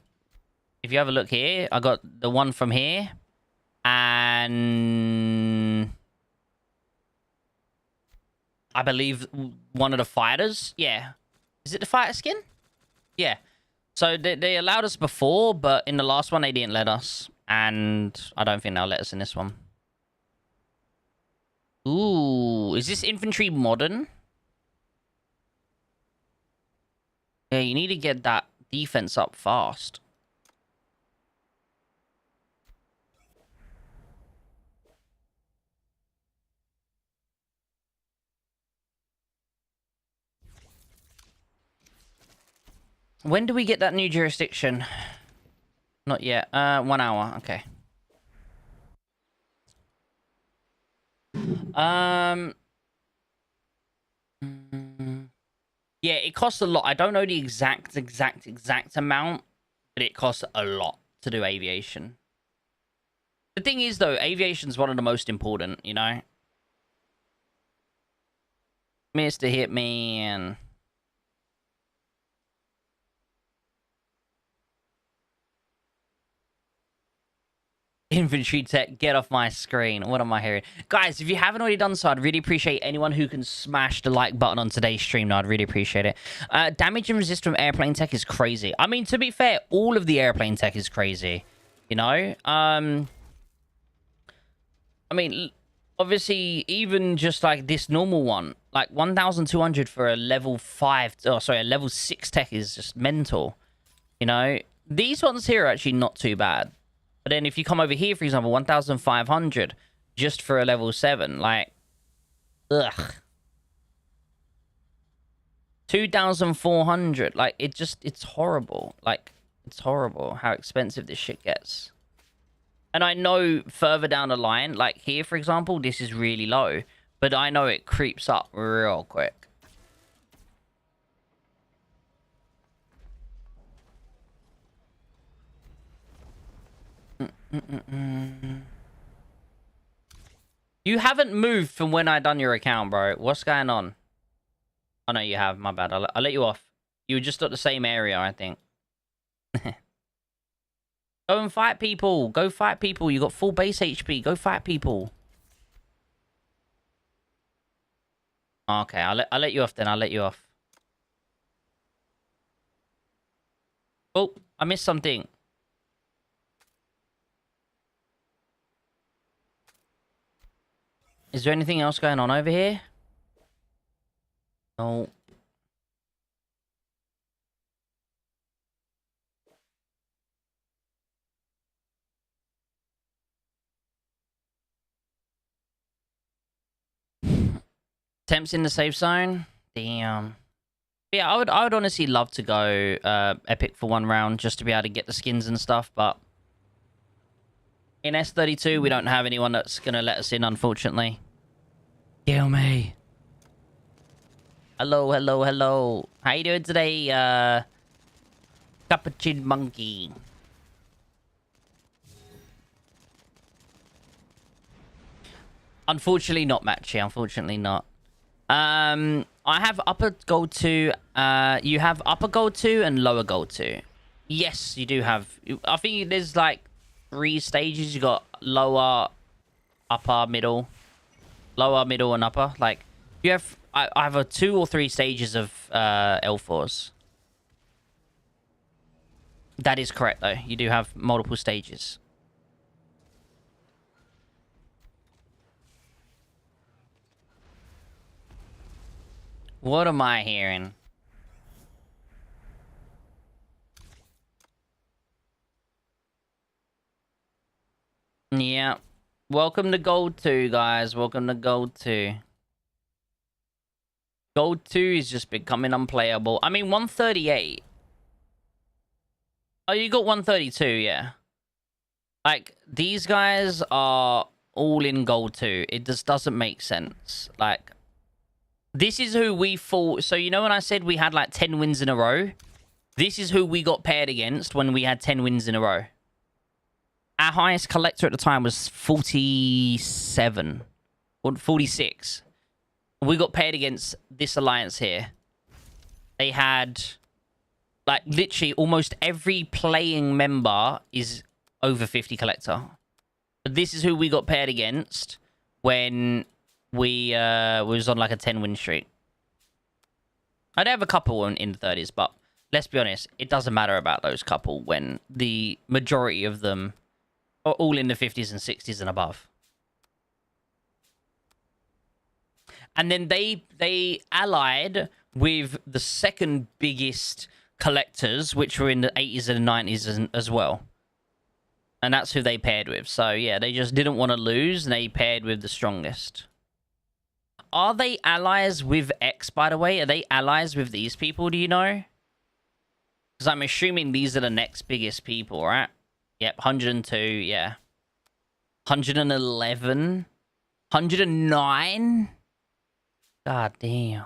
S1: if you have a look here, I got the one from here. And I believe one of the fighters. Yeah. Is it the fighter skin? Yeah. So they allowed us before, but in the last one, they didn't let us. And I don't think they'll let us in this one. Ooh, is this infantry modern? Yeah, you need to get that defense up fast. When do we get that new jurisdiction? Not yet. 1 hour. Okay. Yeah, it costs a lot. I don't know the exact amount, but it costs a lot to do aviation. The thing is, though, aviation's one of the most important, you know? Mr. Hitman. Infantry tech, get off my screen. What am I hearing? Guys, if you haven't already done so, I'd really appreciate anyone who can smash the like button on today's stream. No, I'd really appreciate it. Damage and resist from airplane tech is crazy. I mean, to be fair, all of the airplane tech is crazy. You know? I mean, obviously, even just like this normal one, like 1,200 for a level 5... Oh, sorry, a level 6 tech is just mental. You know? These ones here are actually not too bad. But then if you come over here, for example, 1,500 just for a level 7, like, ugh. 2,400, like, it's horrible. Like, it's horrible how expensive this shit gets. And I know further down the line, like here, for example, this is really low. But I know it creeps up real quick. You haven't moved from when I done your account, bro. What's going on? Oh, no, you have. My bad. I'll let you off. You were just at the same area, I think. Go and fight people. Go fight people. You got full base HP. Go fight people. Okay, I'll let you off then. I'll let you off. Oh, I missed something. Is there anything else going on over here? No. Temps in the safe zone? Damn. Yeah, I would honestly love to go epic for one round just to be able to get the skins and stuff, but in S32 we don't have anyone that's gonna let us in, unfortunately. Kill me. Hello, hello, hello. How you doing today, Cappuccino Monkey? Unfortunately not, Matchy. Unfortunately not. I have upper gold 2. You have upper gold 2 and lower gold 2. Yes, you do have. I think there's like 3 stages. You got lower, upper, middle. Lower, middle, and upper. Like, you have... I have a 2 or 3 stages of L4s. That is correct, though. You do have multiple stages. What am I hearing? Yeah. Welcome to Gold 2, guys. Welcome to Gold 2. Gold 2 is just becoming unplayable. I mean, 138. Oh, you got 132, yeah. Like, these guys are all in Gold 2. It just doesn't make sense. Like, this is who we fought. So, you know when I said we had, like, 10 wins in a row? This is who we got paired against when we had 10 wins in a row. Our highest collector at the time was 47. Or 46. We got paired against this alliance here. They had Like, literally, almost every playing member is over 50 collector. But this is who we got paired against when we was on like a 10-win streak. I'd have a couple in the 30s, but let's be honest, it doesn't matter about those couple when the majority of them are all in the 50s and 60s and above. And then they allied with the second biggest collectors, which were in the 80s and 90s as well. And that's who they paired with. So, yeah, they just didn't want to lose, and they paired with the strongest. Are they allies with X, by the way? Are they allies with these people, do you know? Because I'm assuming these are the next biggest people, right? Yep, 102, yeah. 111? 109? God damn.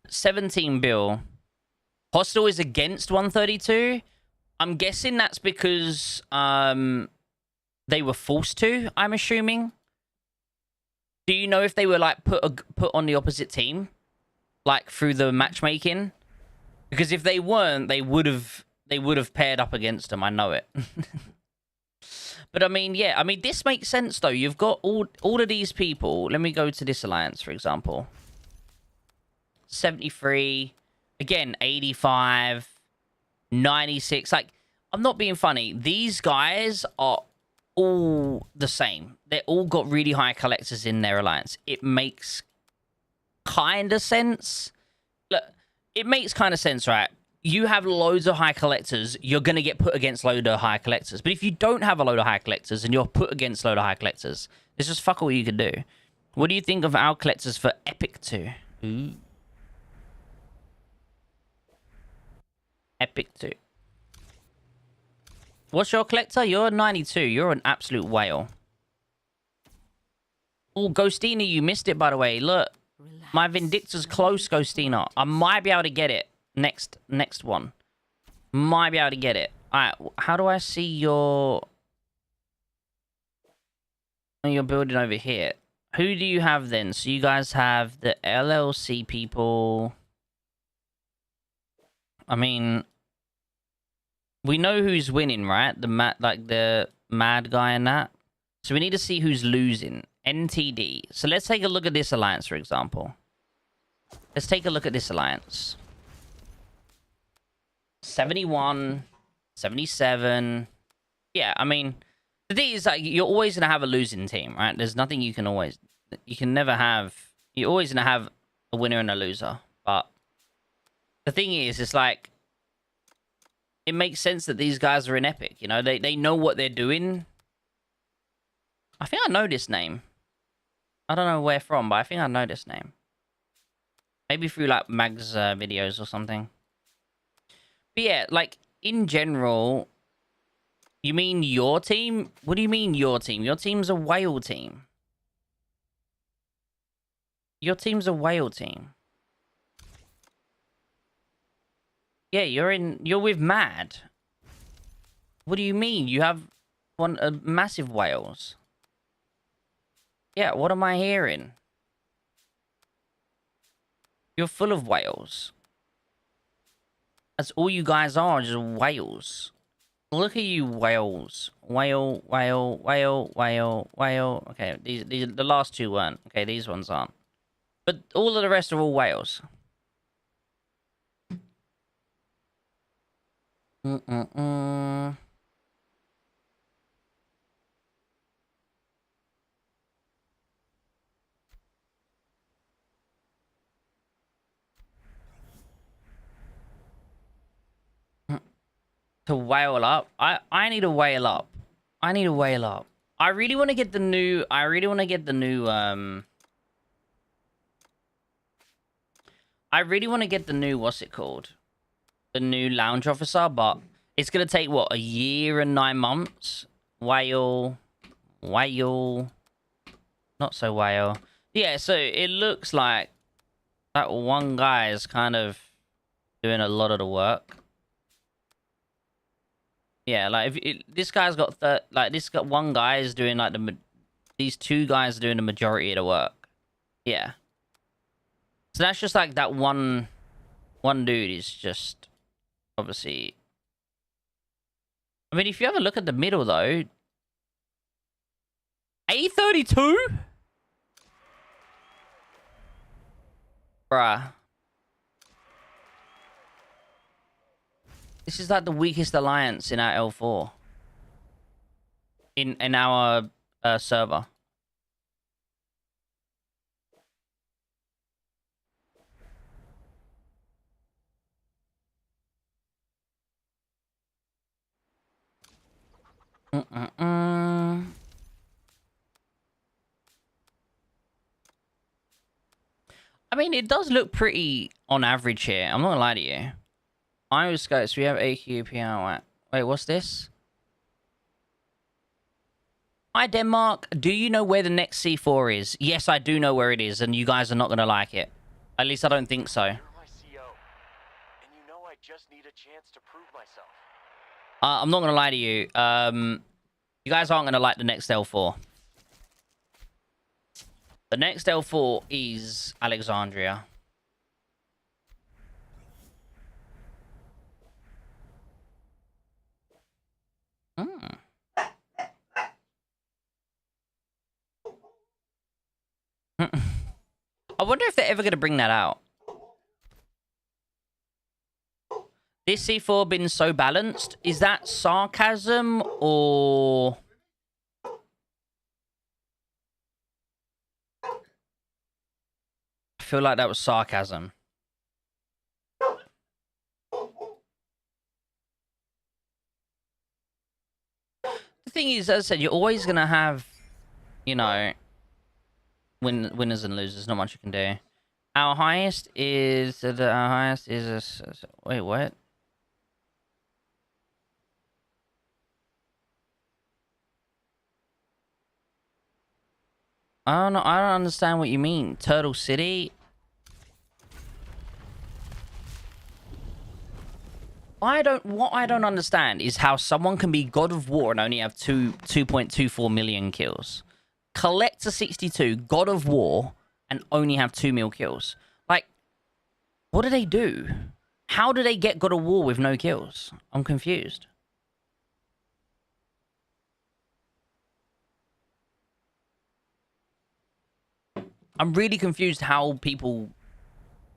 S1: $17 bill. Hostile is against 132. I'm guessing that's because they were forced to, I'm assuming. Do you know if they were like put on the opposite team, like through the matchmaking? Because if they weren't, they would have paired up against them. I know it. But I mean, yeah, I mean, this makes sense though. You've got all of these people. Let me go to this alliance, for example. 73, again, 85, 96. Like, I'm not being funny. These guys are all the same. They all got really high collectors in their alliance. It makes kind of sense. Look, it makes kind of sense, right? You have loads of high collectors, you're going to get put against load of high collectors. But if you don't have a load of high collectors and you're put against load of high collectors, there's just fuck all you can do. What do you think of our collectors for Epic 2? Ooh. Epic 2. What's your collector? You're a 92. You're an absolute whale. Oh, Ghostina, you missed it, by the way. Look, my Vindicta's close, Ghostina. I might be able to get it. Next one. Might be able to get it. Alright, how do I see your building over here? Who do you have then? So you guys have the LLC people. I mean, we know who's winning, right? The mad guy and that. So we need to see who's losing. NTD. So let's take a look at this alliance, for example. Let's take a look at this alliance. 71, 77. Yeah, I mean, the thing is, like, you're always going to have a losing team, right? There's nothing you can always... You can never have... You're always going to have a winner and a loser. But the thing is, it's like... It makes sense that these guys are in Epic, you know? They know what they're doing. I think I know this name. I don't know where from, but I think I know this name. Maybe through, like, Mag's videos or something. But yeah, like, in general, you mean your team? What do you mean your team? Your team's a whale team. Your team's a whale team. Yeah, you're with Mad. What do you mean? You have massive whales. Yeah, what am I hearing? You're full of whales. That's all you guys are, just whales. Look at you, whales. Whale, whale, whale, whale, whale. Okay, these the last two weren't. Okay, these ones aren't. But all of the rest are all whales. To whale up. I need to whale up. I need to whale up. I really want to get the new I really want to get the new what's it called? The new lounge officer, but it's gonna take what, a year and 9 months? Whale. Not so whale. Yeah, so it looks like that one guy is kind of doing a lot of the work. Yeah, like this guy's got one guy is doing like these two guys are doing the majority of the work. Yeah, So that's just like that one dude is just obviously. I mean, if you have a look at the middle though, A32, bruh. This is like the weakest alliance in our L4. In our server. I mean, it does look pretty on average here. I'm not gonna lie to you. Scopes, we have AQ, PR. Wait, what's this? Hi, Denmark. Do you know where the next C4 is? Yes, I do know where it is, and you guys are not gonna like it. At least I don't think so.
S3: You're my CO, and you know I just need a chance to prove myself.
S1: I'm not gonna lie to you. You guys aren't gonna like the next L4. The next L4 is Alexandria. I wonder if they're ever going to bring that out. This C4 been so balanced. Is that sarcasm or... I feel like that was sarcasm. The thing is, as I said, you're always going to have, you know, winners and losers. Not much you can do. Our highest is... Wait, what? I don't know. I don't understand what you mean. Turtle City? What I don't understand is how someone can be God of War and only have 2.24 million kills. Collector 62, God of War, and only have 2 mil kills. Like, what do they do? How do they get God of War with no kills? I'm confused. I'm really confused how people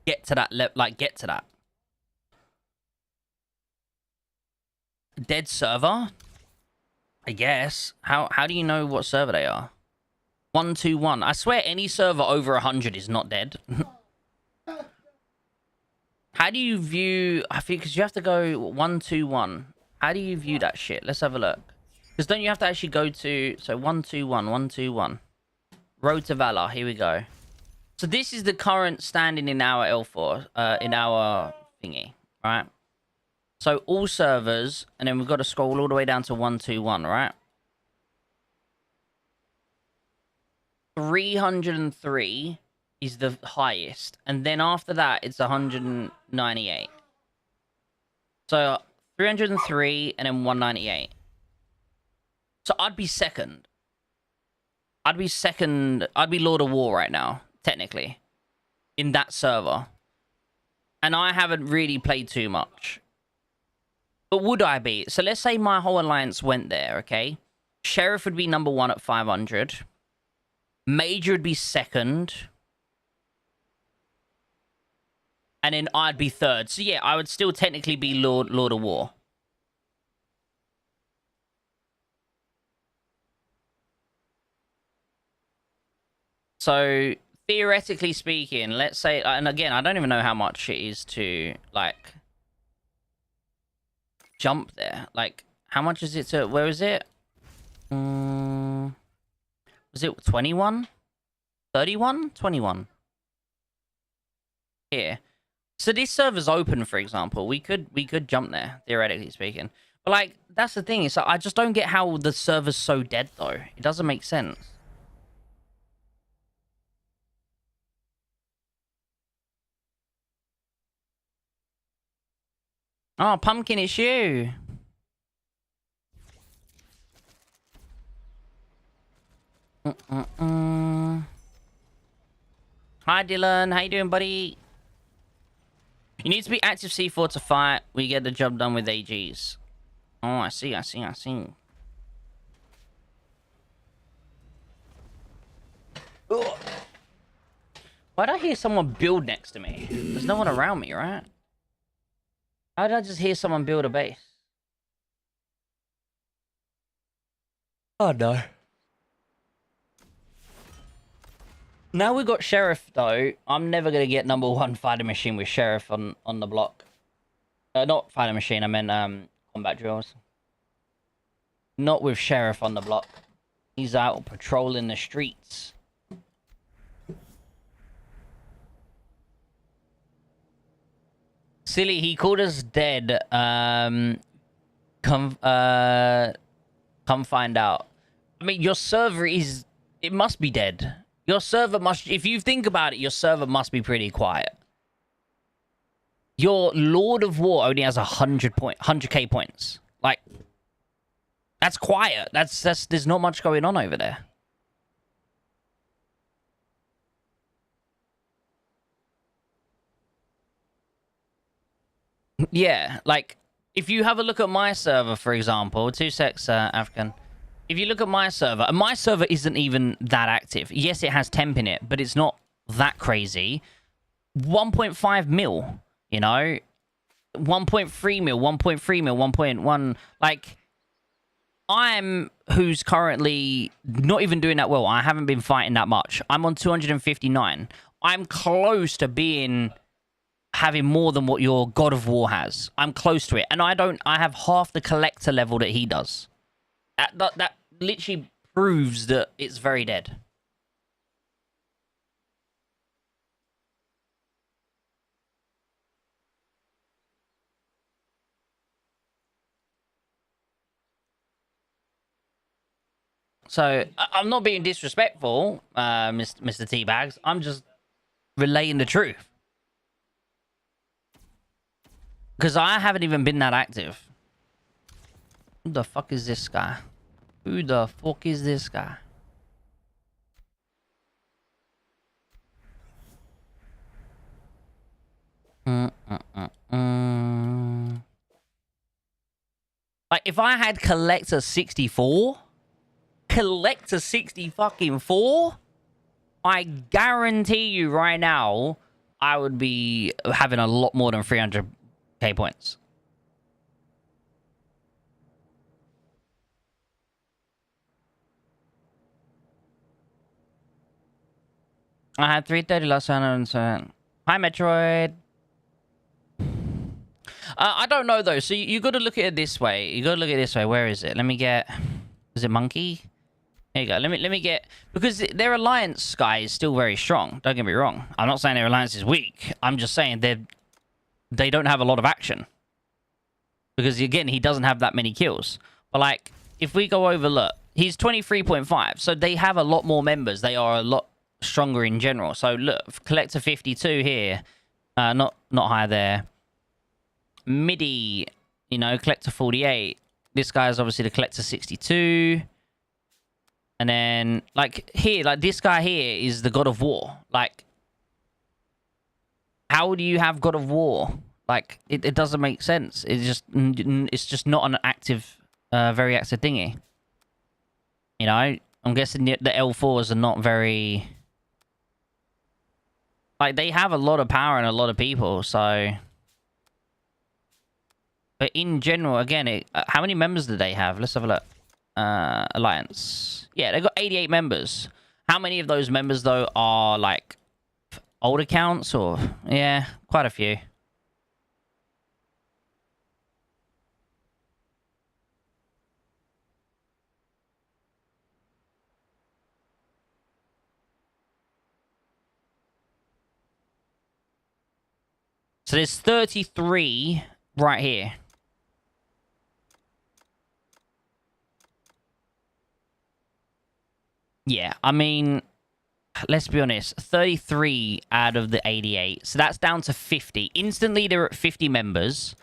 S1: get to that get to that. Dead server? I guess. How do you know what server they are? 121. I swear any server over 100 is not dead. How do you view... I think because you have to go 121. How do you view that shit? Let's have a look. Because don't you have to actually go to... So 121, 121. Road to Valor. Here we go. So this is the current standing in our L4. In our thingy. Right? So all servers. And then we've got to scroll all the way down to 121, right? 303 is the highest. And then after that, it's 198. So 303 and then 198. So I'd be second. I'd be Lord of War right now, technically. In that server. And I haven't really played too much. But would I be? So let's say my whole alliance went there, okay? Sheriff would be number 1 at 500. Major would be second. And then I'd be third. So yeah, I would still technically be Lord of War. So theoretically speaking, let's say, and again, I don't even know how much it is to like jump there. Like, how much is it to, where is it? Was it 21? 31? 21. Here. So this server's open, for example. We could jump there, theoretically speaking. But like, that's the thing. So I just don't get how the server's so dead though. It doesn't make sense. Oh, Pumpkin, it's you. Hi, Dylan. How you doing, buddy? You need to be active C4 to fight. We get the job done with AGs. Oh, I see. Ugh. Why did I hear someone build next to me? There's no one around me, right? How did I just hear someone build a base? Oh, no. Now we got Sheriff, though. I'm never going to get #1 fighting machine with Sheriff on the block. Not fighting machine, I meant combat drills. Not with Sheriff on the block. He's out patrolling the streets. Silly, he called us dead. Come find out. I mean, your server is... It must be dead. Your server must... If you think about it, your server must be pretty quiet. Your Lord of War only has 100k points. Like, that's quiet. That's there's not much going on over there. Yeah, like, if you have a look at my server, for example, 2 secs, African. If you look at my server, and my server isn't even that active. Yes, it has temp in it, but it's not that crazy. 1.5 mil, you know? 1.3 mil, 1.3 mil, 1.1... Like, I'm... Who's currently not even doing that well. I haven't been fighting that much. I'm on 259. I'm close to being... having more than what your God of War has. I'm close to it. And I have half the collector level that he does. That literally proves that it's very dead. So, I'm not being disrespectful, Mr. Teabags. I'm just relaying the truth. Because I haven't even been that active. Who the fuck is this guy? Who the fuck is this guy? Like, if I had Collector 64... Collector 60 fucking 4... I guarantee you right now, I would be having a lot more than 300k points. I had 330 last time. Hi, Metroid. I don't know, though. So you got to look at it this way. You got to look at it this way. Where is it? Let me get... Is it Monkey? There you go. Let me get... Because their alliance guy is still very strong. Don't get me wrong. I'm not saying their alliance is weak. I'm just saying they don't have a lot of action. Because, again, he doesn't have that many kills. But, like, if we go over, look, he's 23.5. So they have a lot more members. They are a lot stronger in general. So, look, Collector 52 here. Not higher there. MIDI, you know, Collector 48. This guy is obviously the Collector 62. And then, like, here, like, this guy here is the God of War. Like, how do you have God of War? Like, it doesn't make sense. It's just not an active, very active thingy. You know? I'm guessing the L4s are not very... Like, they have a lot of power and a lot of people, so... But in general, again, how many members do they have? Let's have a look. Alliance. Yeah, they've got 88 members. How many of those members, though, are, like, old accounts? Or, yeah, quite a few. So there's 33 right here. Yeah, I mean, let's be honest. 33 out of the 88. So that's down to 50. Instantly, they're at 50 members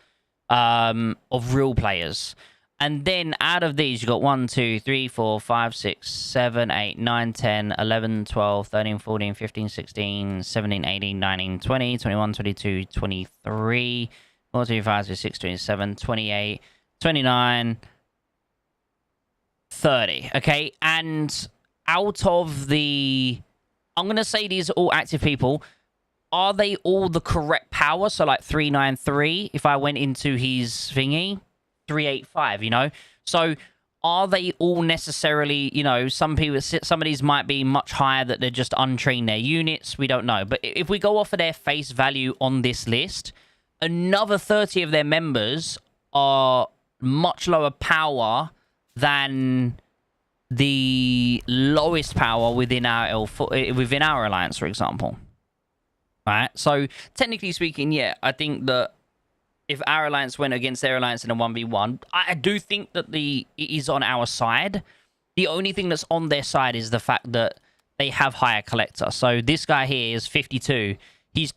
S1: of real players. And then out of these, you got 1, 2, 3, 4, 5, 6, 7, 8, 9, 10, 11, 12, 13, 14, 15, 16, 17, 18, 19, 20, 21, 22, 23, 4, 3, 5, 6, 27, 28, 29, 30. Okay. And out of the, I'm going to say these are all active people. Are they all the correct power? So like 393, if I went into his thingy, 385, you know? So are they all necessarily, you know, some of these might be much higher that they're just untrained their units. We don't know. But if we go off of their face value on this list, another 30 of their members are much lower power than the lowest power within our within our alliance, for example. Right? So technically speaking, yeah, I think that if our alliance went against their alliance in a 1v1, I do think that it is on our side. The only thing that's on their side is the fact that they have higher collector. So this guy here is 52. He's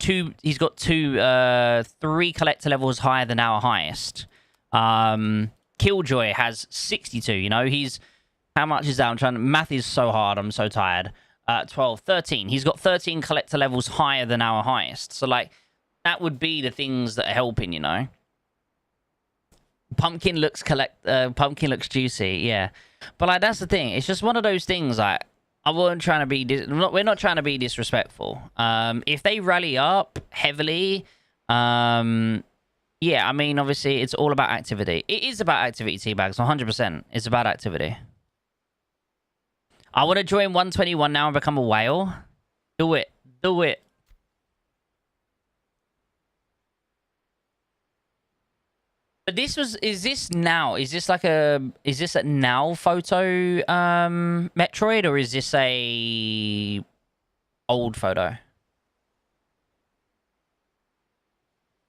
S1: got three collector levels higher than our highest. Killjoy has 62, you know, how much is that? Math is so hard, I'm so tired. 12, 13. He's got 13 collector levels higher than our highest. So, like, that would be the things that are helping, you know? Pumpkin looks juicy, yeah. But, like, that's the thing. It's just one of those things, like, we're not trying to be disrespectful. If they rally up heavily, yeah, I mean, obviously, it's all about activity. It is about activity, Teabags, 100%. It's about activity. I want to join 121 now and become a whale. Do it. Do it. But is this now? Is this a now photo, Metroid, or is this a old photo?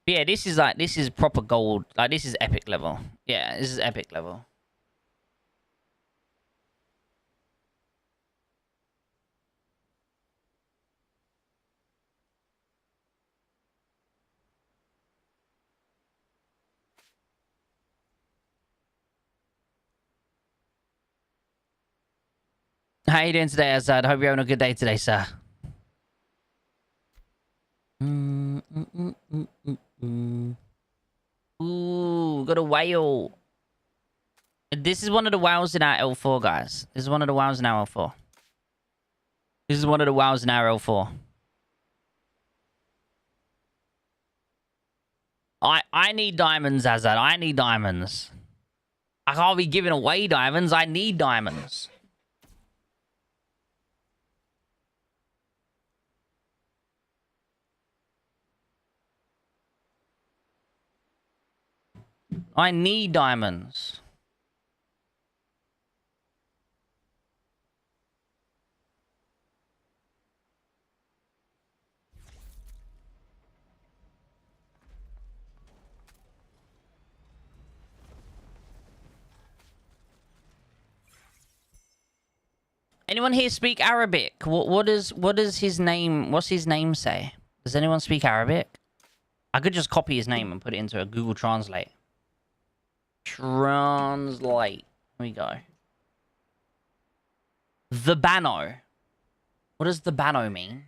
S1: Yeah, this is proper gold. Like, this is epic level. Yeah, this is epic level. How you doing today, Azad? Hope you're having a good day today, sir. Ooh, got a whale. This is one of the whales in our L4, guys. This is one of the whales in our L4. This is one of the whales in our L4. I need diamonds, Azad. I need diamonds. I can't be giving away diamonds. I need diamonds. I need diamonds. Anyone here speak Arabic? What is his name? What's his name say? Does anyone speak Arabic? I could just copy his name and put it into a Google Translate. Translate. Here we go. The Bano. What does the Bano mean?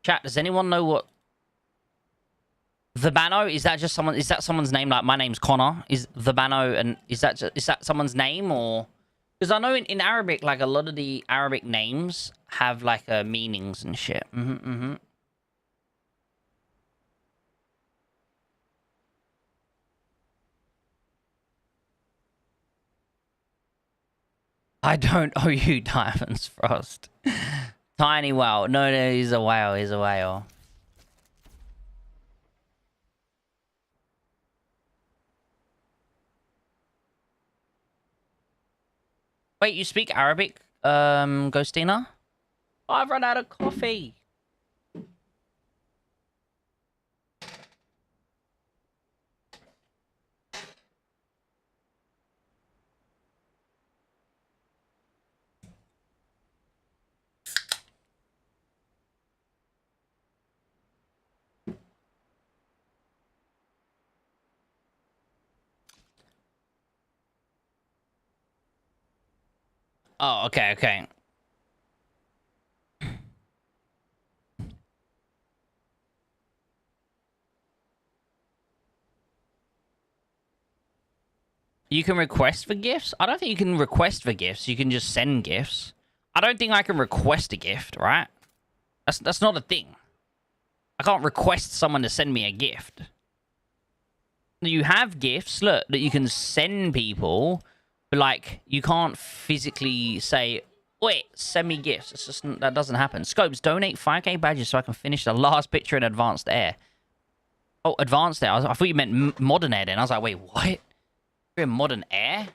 S1: Chat, does anyone know what the Bano, is that just someone, is that someone's name? Like, my name's Connor. Is the Bano, and is that someone's name, or? Because I know in Arabic, like, a lot of the Arabic names have like meanings and shit. I don't owe you diamonds, Frost. Tiny whale. No, he's a whale. He's a whale. Wait, you speak Arabic, Ghostina? Oh, I've run out of coffee. Oh, okay, okay. You can request for gifts? I don't think you can request for gifts. You can just send gifts. I don't think I can request a gift, right? That's not a thing. I can't request someone to send me a gift. You have gifts, look, that you can send people, but, like, you can't physically say, wait, send me gifts. It's just, that doesn't happen. Scopes, donate 5k badges so I can finish the last picture in Advanced Air. Oh, Advanced Air. I thought you meant Modern Air then. I was like, wait, what? You're in Modern Air?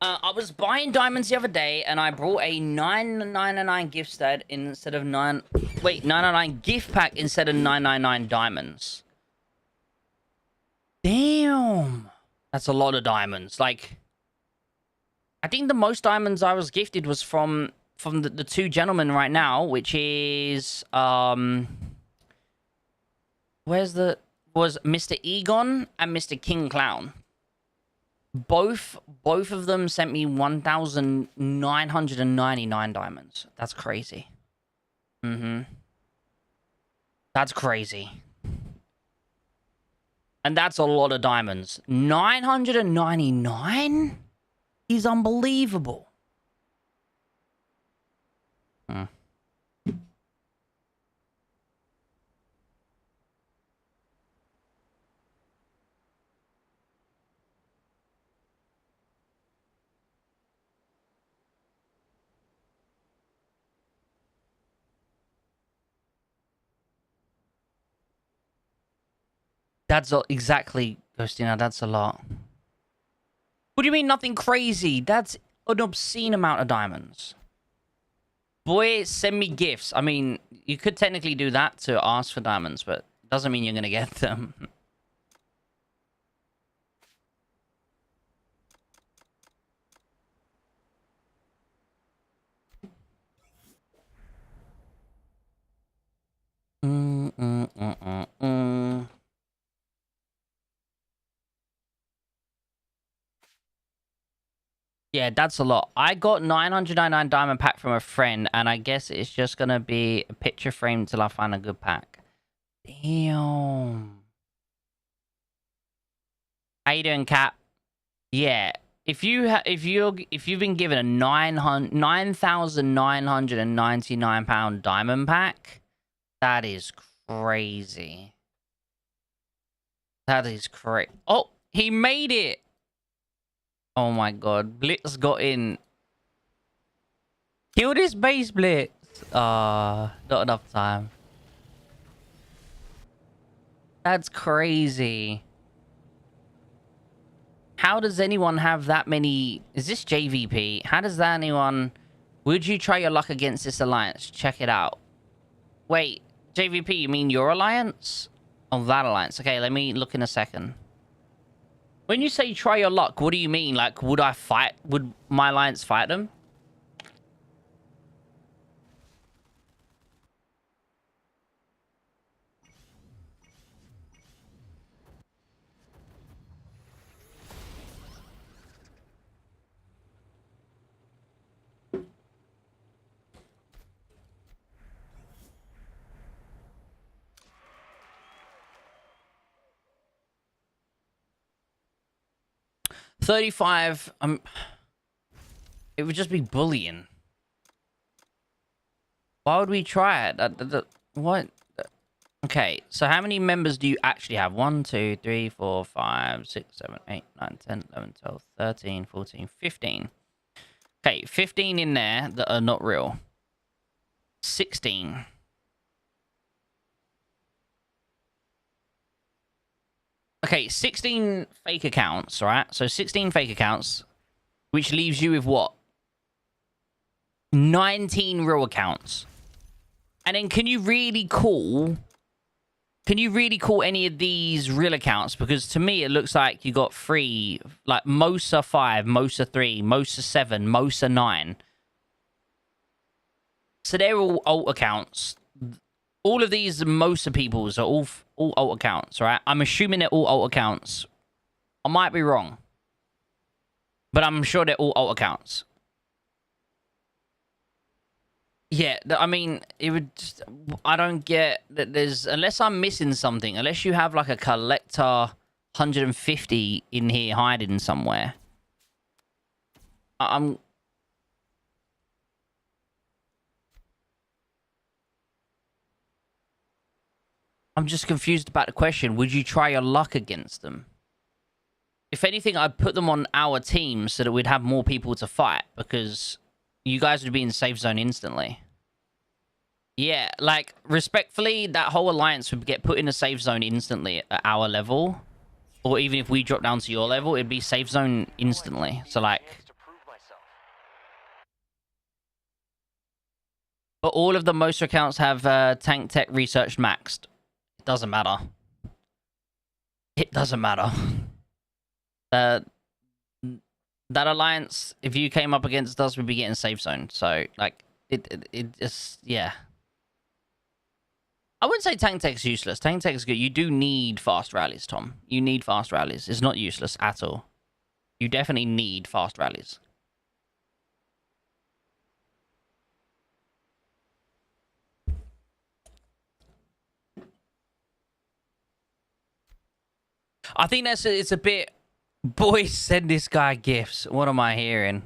S1: I was buying diamonds the other day, and I brought a 999 gift set instead of 999 gift pack instead of 999 diamonds. Damn, that's a lot of diamonds. Like, I think the most diamonds I was gifted was from the two gentlemen right now, which is was Mr. Egon and Mr. King Clown. Both of them sent me 1,999 diamonds. That's crazy. That's crazy. And that's a lot of diamonds. 999 is unbelievable. That's exactly, Ghostina, that's a lot. What do you mean nothing crazy? That's an obscene amount of diamonds. Boy, send me gifts. I mean, you could technically do that to ask for diamonds, but it doesn't mean you're going to get them. Yeah, that's a lot. I got 999 diamond pack from a friend, and I guess it's just gonna be a picture frame till I find a good pack. Damn. How you doing, Cap? Yeah. If you've been given a 9,999 pound diamond pack, that is crazy. That is crazy. Oh, he made it. Oh my god, Blitz got in. Kill this base, Blitz. Not enough time. That's crazy. How does anyone have that many? Is this JVP? How does that anyone? Would you try your luck against this alliance? Check it out. Wait, JVP, you mean your alliance? Oh, that alliance. Okay, let me look in a second. When you say try your luck, what do you mean? Like, would my alliance fight them? $35. It would just be bullying. Why would we try it? What? Okay, so how many members do you actually have? 1, 2, 3, 4, 5, 6, 7, 8, 9, 10, 11, 12, 13, 14, 15. Okay, 15 in there that are not real. 16. Okay, 16 fake accounts, right? So 16 fake accounts, which leaves you with what? 19 real accounts. And then can you really call any of these real accounts? Because to me, it looks like you got 3, like Mosa 5, Mosa 3, Mosa 7, Mosa 9. So they're all alt accounts. All of these, most of people's are all alt accounts, right? I'm assuming they're all alt accounts. I might be wrong, but I'm sure they're all alt accounts. Yeah, I mean, it would just, I don't get that there's, unless I'm missing something, unless you have like a collector 150 in here hiding somewhere. I'm just confused about the question. Would you try your luck against them? If anything, I'd put them on our team so that we'd have more people to fight, because you guys would be in safe zone instantly. Yeah, like, respectfully, that whole alliance would get put in a safe zone instantly at our level. Or even if we drop down to your level, it'd be safe zone instantly. So, like... But all of the most accounts have tank tech research maxed. It doesn't matter. It doesn't matter. That alliance, if you came up against us, we'd be getting safe zone. So, like, it just, yeah. I wouldn't say tank tech's useless. Tank tech's good. You do need fast rallies, Tom. You need fast rallies. It's not useless at all. You definitely need fast rallies. I think it's a bit... Boys, send this guy gifts. What am I hearing?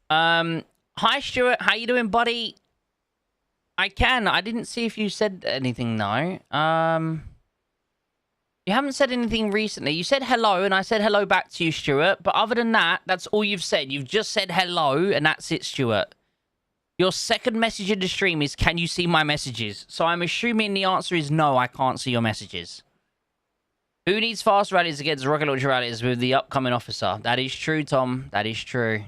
S1: Hi, Stuart. How you doing, buddy? I didn't see if you said anything, though. You haven't said anything recently. You said hello, and I said hello back to you, Stuart. But other than that, that's all you've said. You've just said hello, and that's it, Stuart. Your second message in the stream is, can you see my messages? So I'm assuming the answer is no, I can't see your messages. Who needs fast rallies against rocket launcher rallies with the upcoming officer? That is true, Tom. That is true.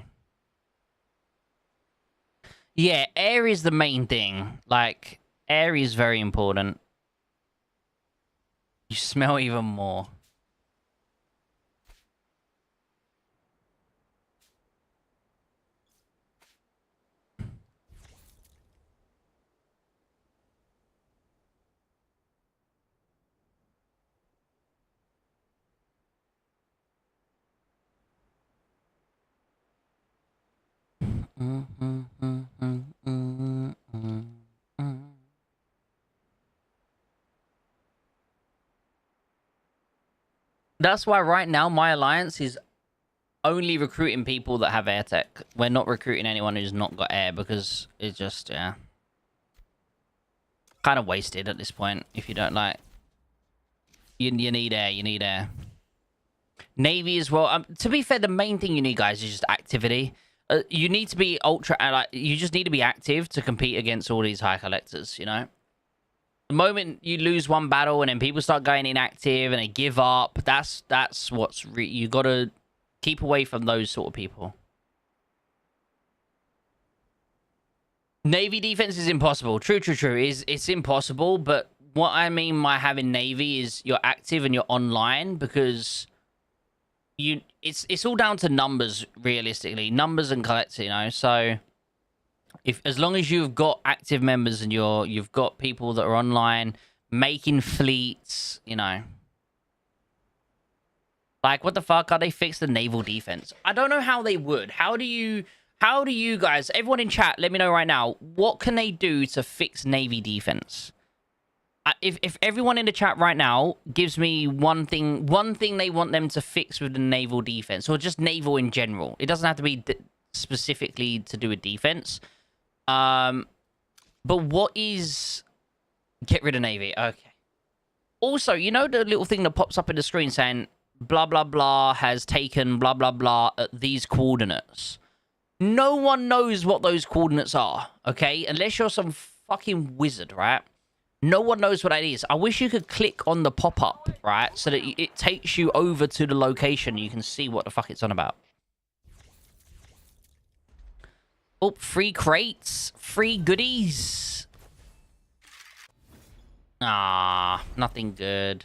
S1: Yeah, air is the main thing. Like, air is very important. You smell even more. That's why right now my alliance is only recruiting people that have air tech. We're not recruiting anyone who's not got air, because it's just, yeah, kind of wasted at this point. If you don't like, you need air. You need air. Navy as well. To be fair, the main thing you need, guys, is just activity. You need to be ultra, like, you just need to be active to compete against all these high collectors, you know? The moment you lose one battle and then people start going inactive and they give up, that's what's... you got to keep away from those sort of people. Navy defense is impossible. True. It's impossible, but what I mean by having Navy is you're active and you're online, because... it's all down to numbers, realistically. Numbers and collecting, you know? So, as long as you've got active members and you've got people that are online making fleets, you know. Like, what the fuck? Are they fix the naval defense? I don't know how they would. How do you guys, everyone in chat, let me know right now, what can they do to fix Navy defense? If everyone in the chat right now gives me one thing they want them to fix with the naval defense, or just naval in general. It doesn't have to be specifically to do with defense. But what is... Get rid of Navy. Okay. Also, you know the little thing that pops up in the screen saying, blah, blah, blah has taken blah, blah, blah at these coordinates. No one knows what those coordinates are, okay? Unless you're some fucking wizard, right? No one knows what that is. I wish you could click on the pop-up, right? So that it takes you over to the location. You can see what the fuck it's on about. Oh, free crates. Free goodies. Ah, nothing good.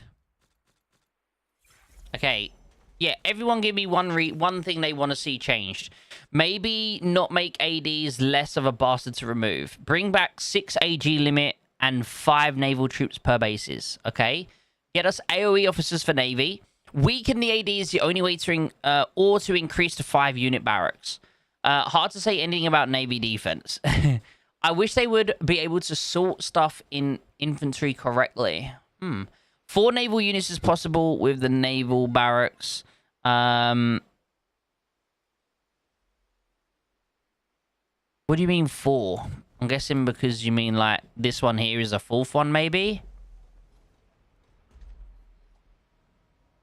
S1: Okay. Yeah, everyone give me one thing they want to see changed. Maybe not make ADs less of a bastard to remove. Bring back 6 AG limit and 5 naval troops per bases, okay? Get us AoE officers for Navy. Weaken the AD is the only way to or to increase to 5 unit barracks. Hard to say anything about Navy defense. I wish they would be able to sort stuff in infantry correctly. 4 naval units is possible with the naval barracks. What do you mean 4? I'm guessing because you mean like this one here is a 4th one, maybe?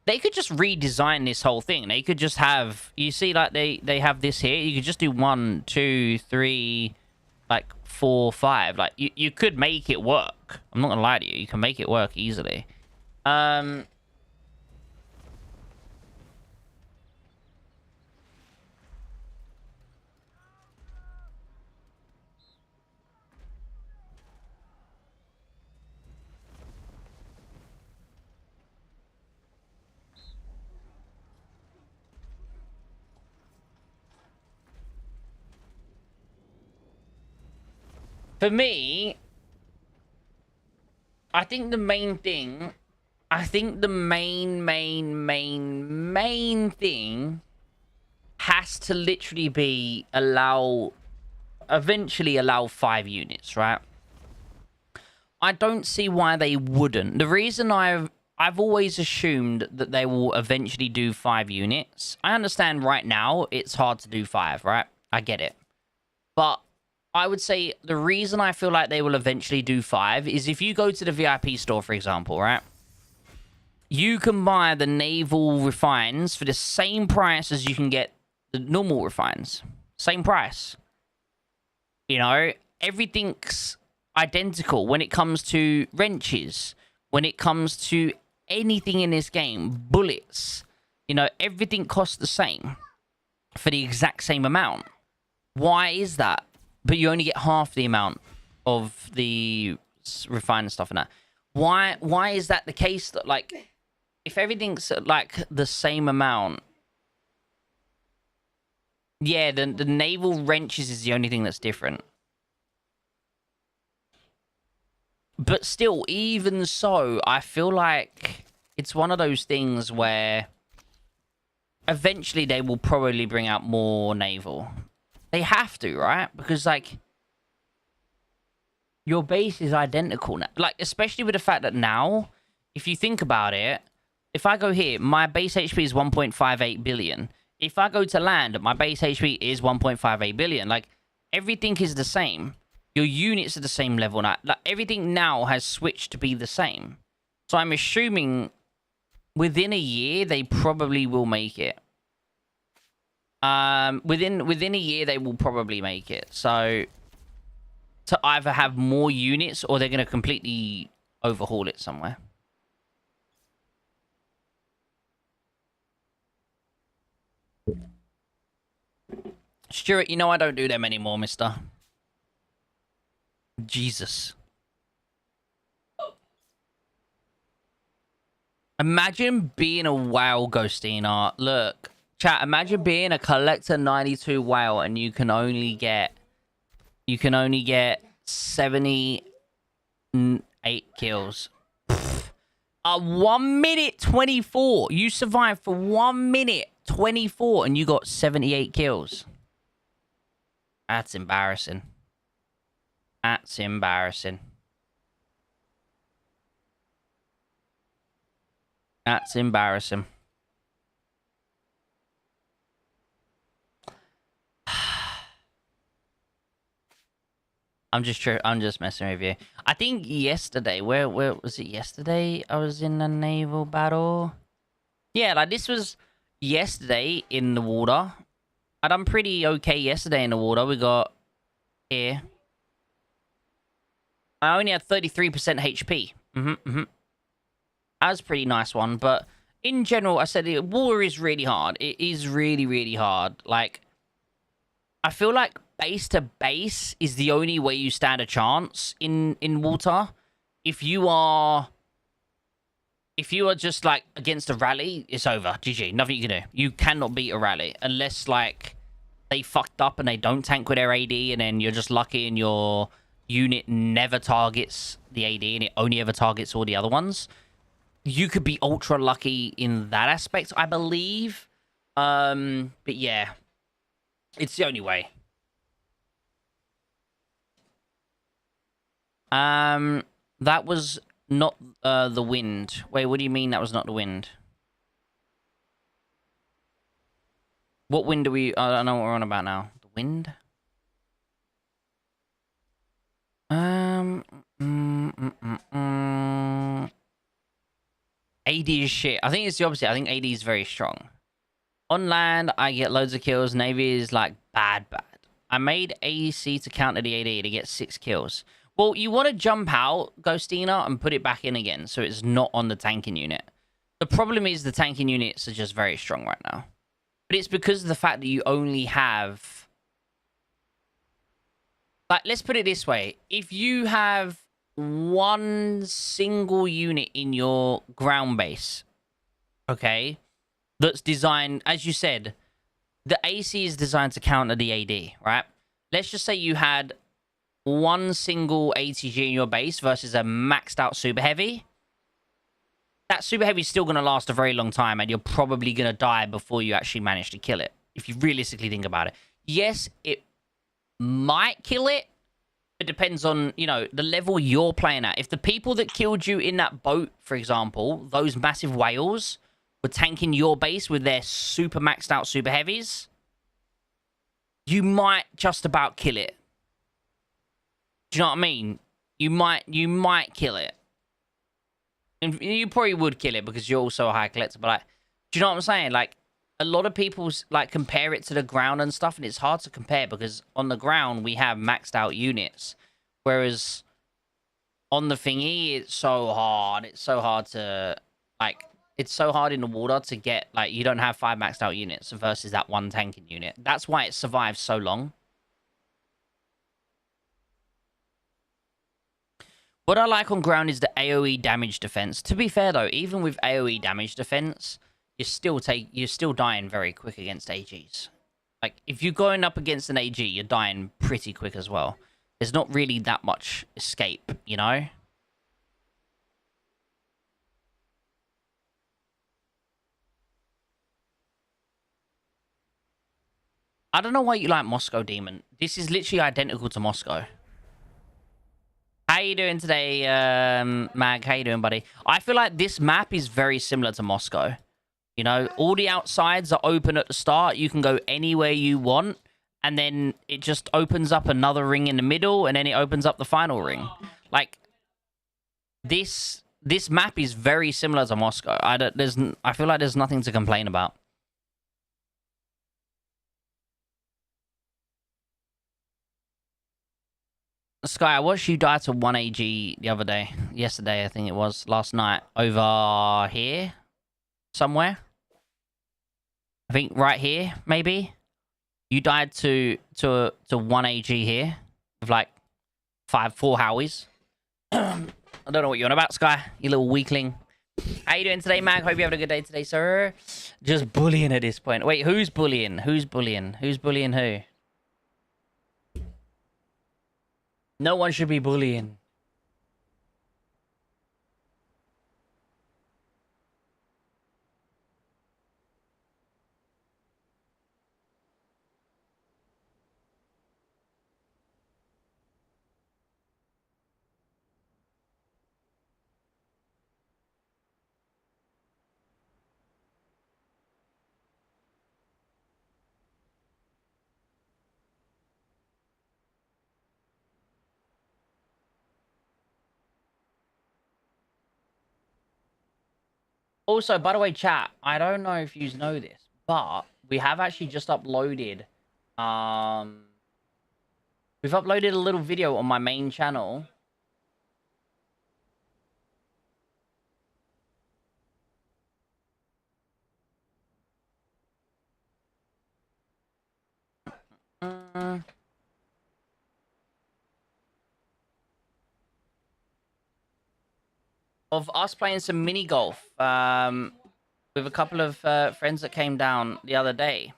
S1: They could just redesign this whole thing. They could just have, you see, like they have this here. You could just do 1, 2, 3, like 4, 5. Like you could make it work. I'm not gonna lie to you. You can make it work easily. For me, I think the main thing, main thing has to literally be eventually allow 5 units, right? I don't see why they wouldn't. The reason I've always assumed that they will eventually do 5 units. I understand right now it's hard to do 5, right? I get it. But I would say the reason I feel like they will eventually do 5 is if you go to the VIP store, for example, right? You can buy the naval refines for the same price as you can get the normal refines. Same price. You know, everything's identical when it comes to wrenches, when it comes to anything in this game, bullets. You know, everything costs the same for the exact same amount. Why is that? But you only get half the amount of the refined stuff and that. Why is that the case? That, like, if everything's like the same amount, yeah, the naval wrenches is the only thing that's different. But still, even so, I feel like it's one of those things where eventually they will probably bring out more naval. They have to, right? Because, like, your base is identical now. Like, especially with the fact that now, if you think about it, if I go here, my base HP is 1.58 billion. If I go to land, my base HP is 1.58 billion. Like, everything is the same. Your units are the same level now. Like, everything now has switched to be the same. So I'm assuming within a year, they probably will make it. Within a year, they will probably make it. So to either have more units or they're going to completely overhaul it somewhere. Stuart, you know I don't do them anymore, mister. Jesus. Imagine being a whale, Ghostina. Look, chat, imagine being a collector 92 whale and you can only get 78 kills. 1 minute 24. You survived for 1 minute 24 and you got 78 kills. That's embarrassing. That's embarrassing. That's embarrassing. I'm just messing with you. I think yesterday, where was it yesterday? I was in a naval battle. Yeah, like this was yesterday in the water. I done pretty okay yesterday in the water. We got here. I only had 33% HP. That was a pretty nice one, but in general, I said water is really hard. It is really, really hard. Like, I feel like base to base is the only way you stand a chance in water. if you are just like against a rally, it's over. GG. Nothing you can do. You cannot beat a rally unless like they fucked up and they don't tank with their AD, and then you're just lucky and your unit never targets the AD and it only ever targets all the other ones. You could be ultra lucky in that aspect, I believe. But yeah, it's the only way. That was not the wind. Wait, what do you mean that was not the wind? What wind do we... I don't know what we're on about now. The wind? AD is shit. I think it's the opposite. I think AD is very strong. On land, I get loads of kills. Navy is like bad. I made AC to counter the AD to get 6 kills. Well, you want to jump out, Ghostina, and put it back in again so it's not on the tanking unit. The problem is the tanking units are just very strong right now. But it's because of the fact that you only have... Like, let's put it this way. If you have one single unit in your ground base, okay, that's designed, as you said, the AC is designed to counter the AD, right? Let's just say you had one single ATG in your base versus a maxed out super heavy. That super heavy is still going to last a very long time, and you're probably going to die before you actually manage to kill it, if you realistically think about it. Yes, it might kill it. It depends on, you know, the level you're playing at. If the people that killed you in that boat, for example, those massive whales, were tanking your base with their super maxed out super heavies, you might just about kill it. Do you know what I mean? You might kill it. And you probably would kill it because you're also a high collector, but like, do you know what I'm saying? Like, a lot of people like compare it to the ground and stuff, and it's hard to compare because on the ground we have maxed out units, whereas on the thingy it's so hard. It's so hard to like. It's so hard in the water to get like you don't have 5 maxed out units versus that one tanking unit. That's why it survives so long. What I like on ground is the AoE damage defense. To be fair though, even with AoE damage defense, you're still dying very quick against AGs. Like if you're going up against an AG, you're dying pretty quick as well. There's not really that much escape, you know? I don't know why you like Moscow Demon. This is literally identical to Moscow. How you doing today, Mag? How you doing, buddy? I feel like this map is very similar to Moscow. You know, all the outsides are open at the start. You can go anywhere you want. And then it just opens up another ring in the middle. And then it opens up the final ring. Like, this map is very similar to Moscow. I feel like there's nothing to complain about. Sky, I watched you die to 1 AG the other day. Yesterday, I think it was. Last night. Over here. Somewhere. I think right here, maybe. You died to 1 AG here. With like 4 Howies. I don't know what you're on about, Sky. You little weakling. How you doing today, Mag? Hope you're having a good day today, sir. Just bullying at this point. Wait, who's bullying? Who's bullying? Who's bullying who? No one should be bullying. Also, by the way, chat, I don't know if you know this, but we have actually just uploaded, we've uploaded a little video on my main channel. of us playing some mini golf with a couple of friends that came down the other day.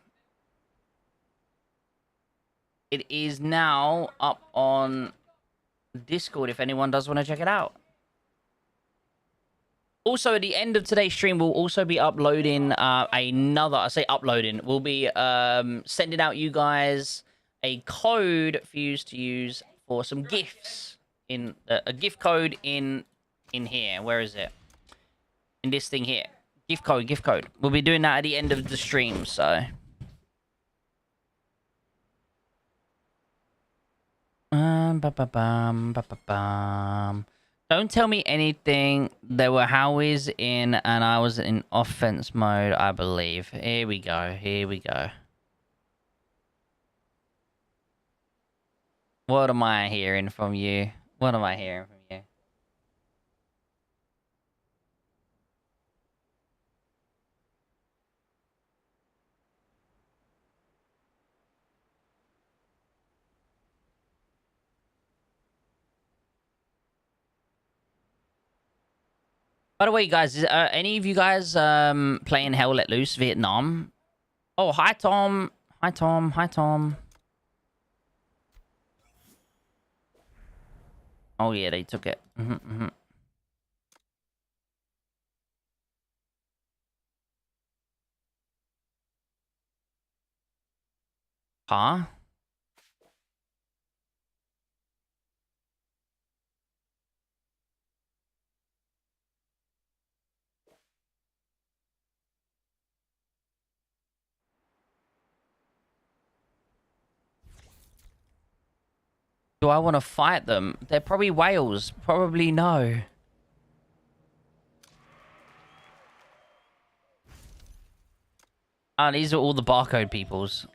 S1: It is now up on Discord if anyone does want to check it out. Also, at the end of today's stream, we'll also be uploading we'll be sending out you guys a code for you to use for some gifts. A gift code in here. Where is it? In this thing here. Gift code. We'll be doing that at the end of the stream, so... Don't tell me anything. There were Howies in, and I was in offense mode, I believe. Here we go. What am I hearing from you? By the way, guys, is any of you guys playing Hell Let Loose Vietnam? Oh, hi, Tom. Oh, yeah, they took it. Huh? Do I want to fight them? They're probably whales. Probably no. Ah, these are all the barcode peoples.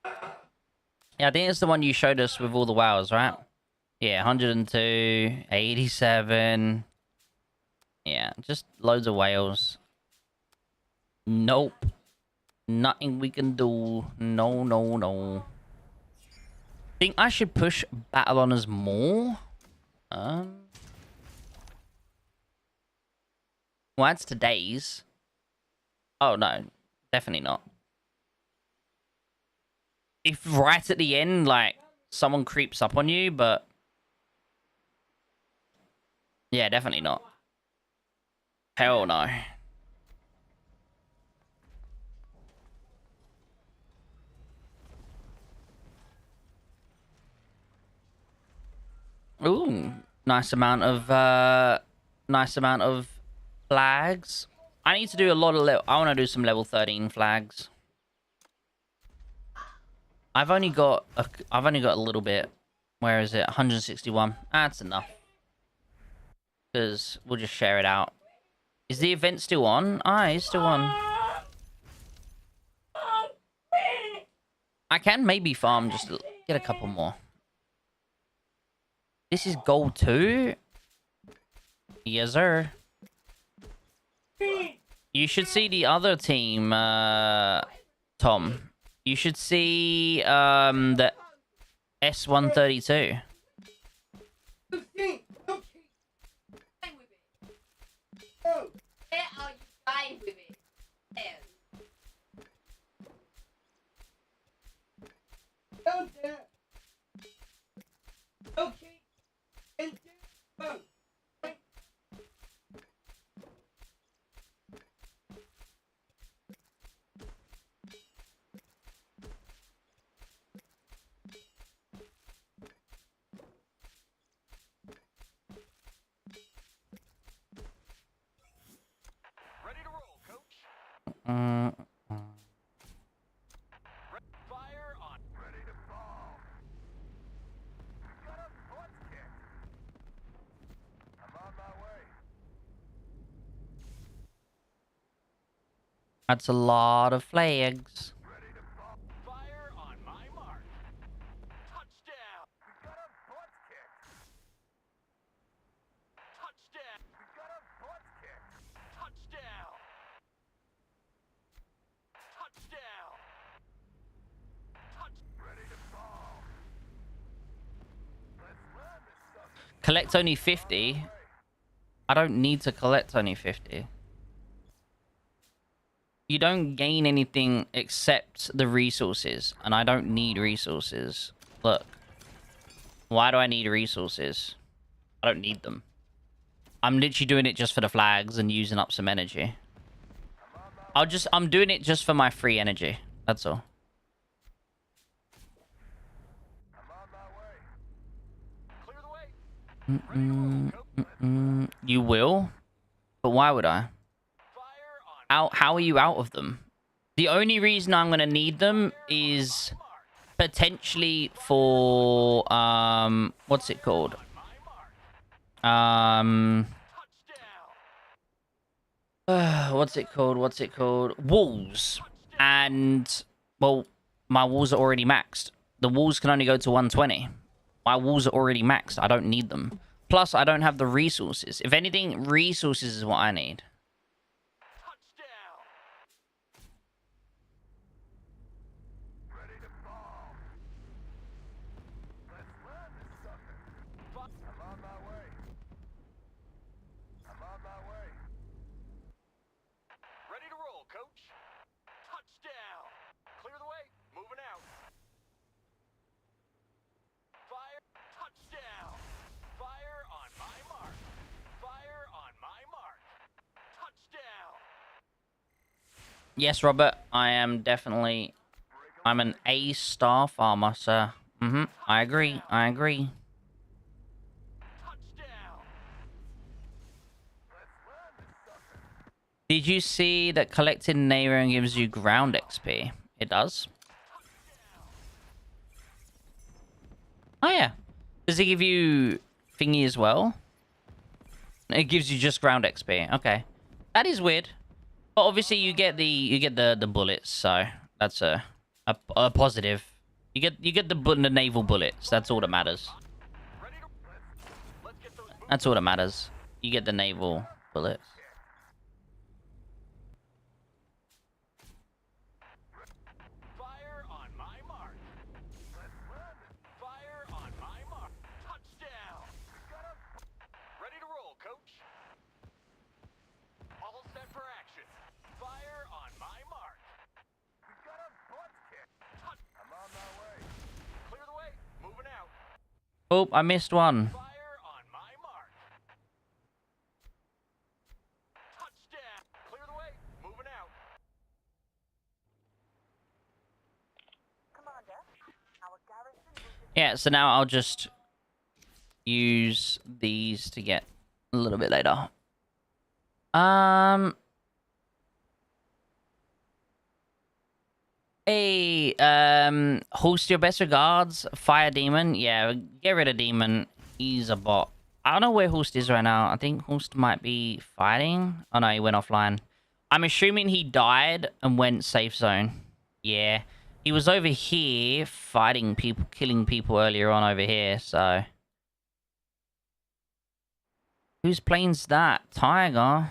S1: Yeah, I think it's the one you showed us with all the wows, right? Yeah, 102, 87. Yeah, just loads of whales. Nope. Nothing we can do. No. Think I should push battle honors more? Well, that's today's. Oh, no. Definitely not. If right at the end, like, someone creeps up on you, but... Yeah, definitely not. Hell no. Ooh, nice amount of flags. I need to do a lot of I want to do some level 13 flags. I've only got a little bit. Where is it? 161. That's enough. Because we'll just share it out. Is the event still on? Ah, it's still on. I can maybe farm just to get a couple more. This is gold 2? Yes, sir. You should see the other team, Tom. You should see the S132.
S5: Where are you going with it? Don't dare. Okay. And do.
S3: Ready to roll, coach. Fire on. Ready to fall. Got a butt kick. I'm on my way.
S1: That's a lot of flags.
S3: Ready to fall. Fire on my mark. Touchdown. We got a butt kick. Touchdown. We got a butt kick. Touchdown. Touchdown. Ready to fall. Let's run this sucker.
S1: Collect only 50. I don't need to collect only 50. You don't gain anything except the resources, and I don't need resources. Look. Why do I need resources? I don't need them. I'm literally doing it just for the flags and using up some energy. I'm doing it just for my free energy. That's all. You will? But why would I? How are you out of them? The only reason I'm gonna need them is potentially for what's it called? What's it called? Walls. And well, my walls are already maxed. The walls can only go to 120. My walls are already maxed. I don't need them. Plus, I don't have the resources. If anything, resources is what I need. Yes, Robert, I'm an A-star farmer, sir. I agree. Did you see that collecting neighboring gives you ground XP? It does. Oh, yeah. Does it give you thingy as well? It gives you just ground XP. Okay. That is weird. But obviously you get the bullets, so that's a positive. You get the naval bullets. That's all that matters. That's all that matters. You get the naval bullets. Oh, I missed one. Yeah, so now I'll just use these to get a little bit later. Hey, host your best regards, Fire Demon. Yeah, get rid of Demon. He's a bot. I don't know where Host is right now. I think Host might be fighting. Oh no, he went offline. I'm assuming he died and went safe zone. Yeah. He was over here fighting people, killing people earlier on over here, so... Whose plane's that? Tiger?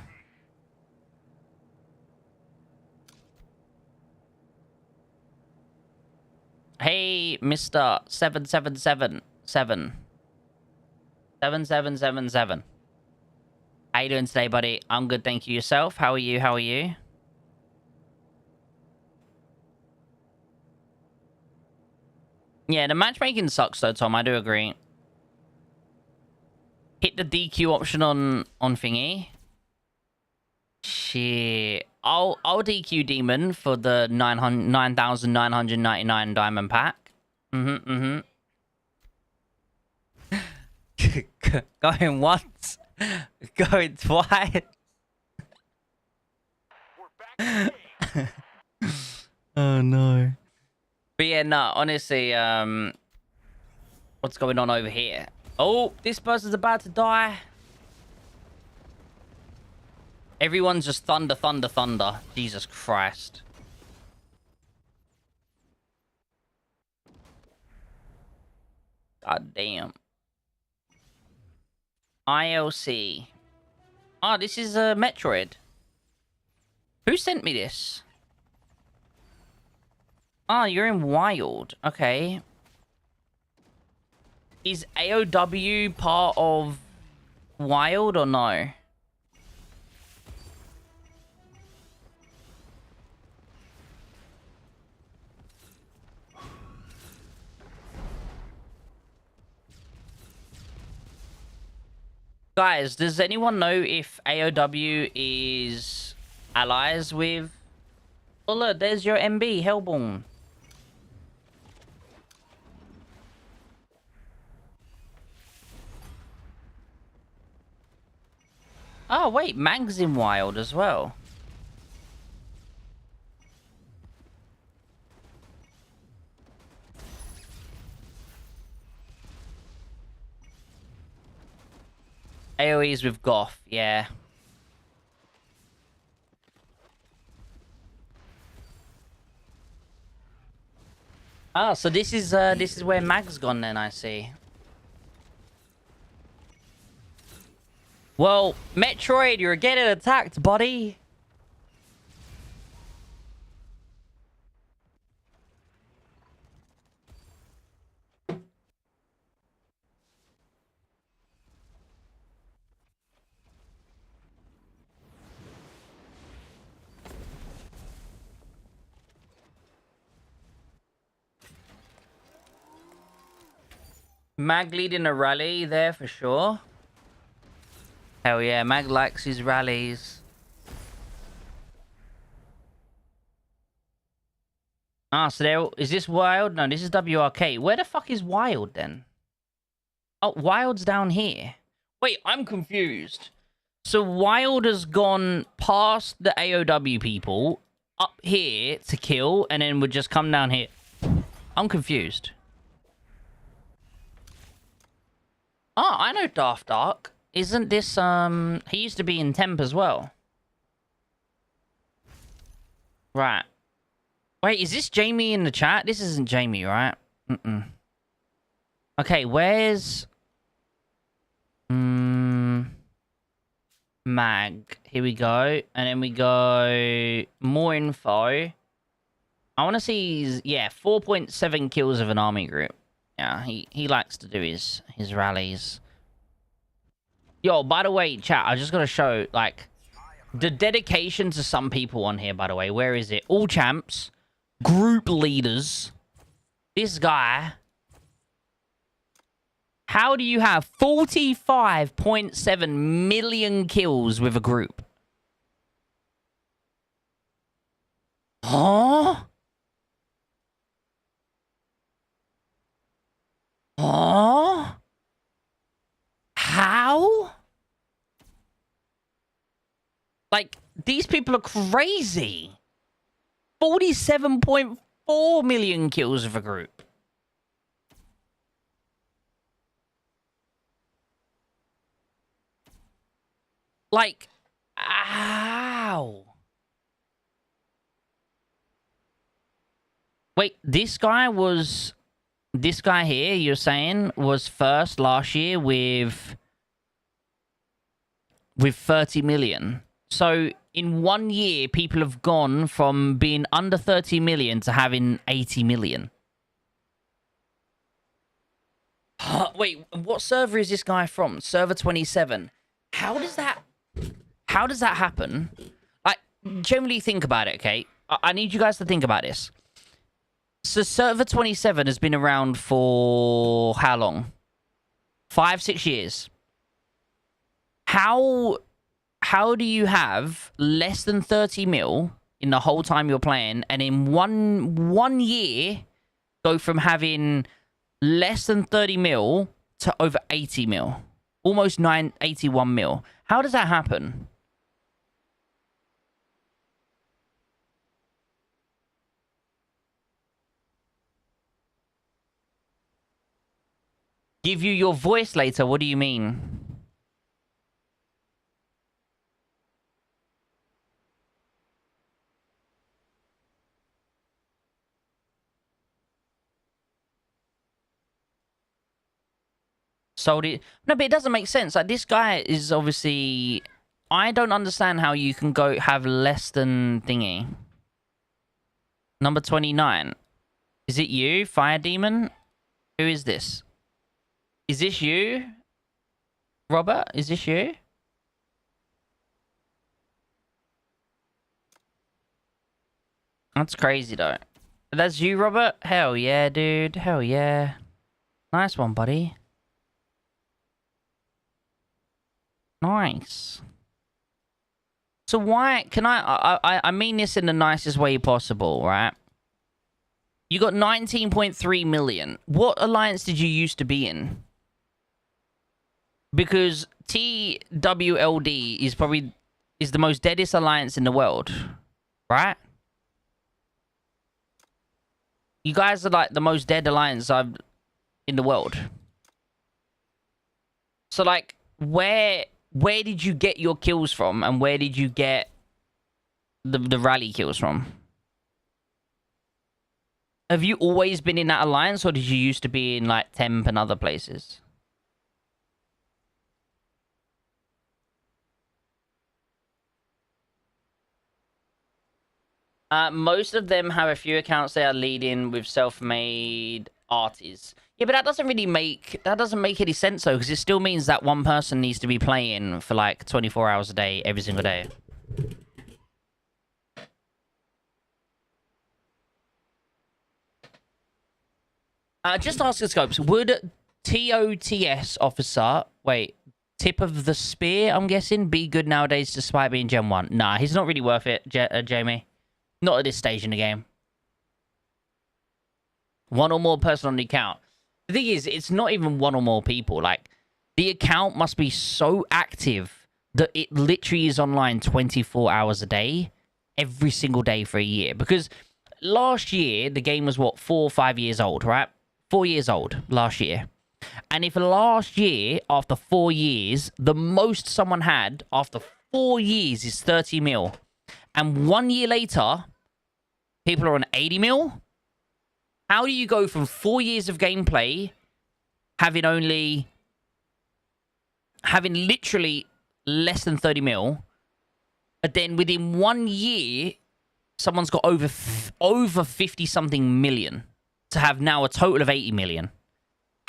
S1: Hey, Mr. 7777. 7777. How you doing today, buddy? I'm good, thank you. Yourself? How are you? Yeah, the matchmaking sucks though, Tom. I do agree. Hit the DQ option on thingy. Shit. I'll DQ Demon for the 9,999 diamond pack. Going once. Going twice. Oh no. But yeah, no, honestly, what's going on over here? Oh, this person's about to die. Everyone's just thunder. Jesus Christ. God damn. ILC. Oh, this is a Metroid. Who sent me this? Oh, you're in Wild. Okay. Is AOW part of Wild or no? Guys, does anyone know if AOW is allies with... Oh, look, there's your MB, Hellborn. Oh, wait, Mag's in Wild as well. AoE's with Goth, yeah. Ah, so this is where Mag's gone then, I see. Well, Metroid, you're getting attacked, buddy. Mag leading a rally there for sure. Hell yeah, Mag likes his rallies. Ah, so there is this Wild? No, this is WRK. Where the fuck is Wild then? Oh, Wild's down here. Wait, I'm confused. So Wild has gone past the AOW people up here to kill, and then would just come down here. I'm confused. Oh, I know Daft Dark. Isn't this, he used to be in Temp as well. Right. Wait, is this Jamie in the chat? This isn't Jamie, right? Mm-mm. Okay, where's... Mag. Here we go. And then we go... More info. I want to see his... Yeah, 4.7 kills of an army group. Yeah, he likes to do his rallies. Yo, by the way, chat, I just got to show, like, the dedication to some people on here, by the way. Where is it? All champs. Group leaders. This guy. How do you have 45.7 million kills with a group? Huh? Huh? How? Like, these people are crazy. 47.4 million kills of a group. Like, ow. Wait, this guy here, you're saying, was first last year with 30 million. So in 1 year, people have gone from being under 30 million to having 80 million. Wait, what server is this guy from? Server 27. How does that happen? Like, generally think about it, okay? I need you guys to think about this. So server 27 has been around for how long? 5-6 years. How do you have less than 30 mil in the whole time you're playing, and in one year go from having less than 30 mil to over 80 mil? Almost 81 mil. How does that happen? Give you your voice later. What do you mean? Sold it. No, but it doesn't make sense. Like, this guy is obviously... I don't understand how you can go have less than thingy. Number 29. Is it you, Fire Demon? Who is this? Is this you? Robert, is this you? That's crazy, though. That's you, Robert? Hell yeah, dude. Hell yeah. Nice one, buddy. Nice. So why can I mean this in the nicest way possible, right? You got 19.3 million. What alliance did you used to be in? Because TWLD is the most deadest alliance in the world, right? You guys are like the most dead alliance in the world. So like, where did you get your kills from, and where did you get the rally kills from? Have you always been in that alliance, or did you used to be in like Temp and other places? Most of them have a few accounts they are leading with self-made artists. Yeah, but that doesn't make any sense though, because it still means that one person needs to be playing for like 24 hours a day, every single day. Just ask the scopes. Would TOTS officer, wait, tip of the spear, I'm guessing, be good nowadays despite being Gen 1? Nah, he's not really worth it, Jamie. Not at this stage in the game. One or more person on the account. The thing is, it's not even one or more people. Like, the account must be so active that it literally is online 24 hours a day, every single day for a year. Because last year, the game was, what, 4 or 5 years old, right? 4 years old last year. And if last year, after 4 years, the most someone had after 4 years is 30 mil, and 1 year later, people are on 80 mil, how do you go from 4 years of gameplay having literally less than 30 mil, but then within 1 year, someone's got over 50 something million to have now a total of 80 million?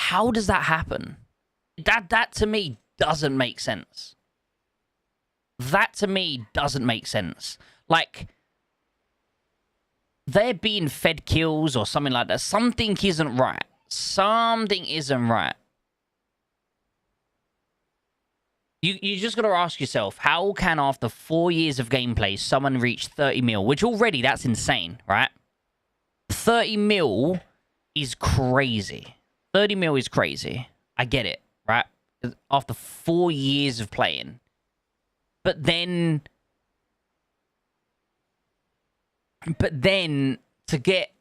S1: How does that happen? That to me doesn't make sense. That to me doesn't make sense. Like, they're being fed kills or something like that. Something isn't right. Something isn't right. You just got to ask yourself, how can after 4 years of gameplay someone reach 30 mil? Which already, that's insane, right? 30 mil is crazy. 30 mil is crazy. I get it, right? After 4 years of playing. But then to get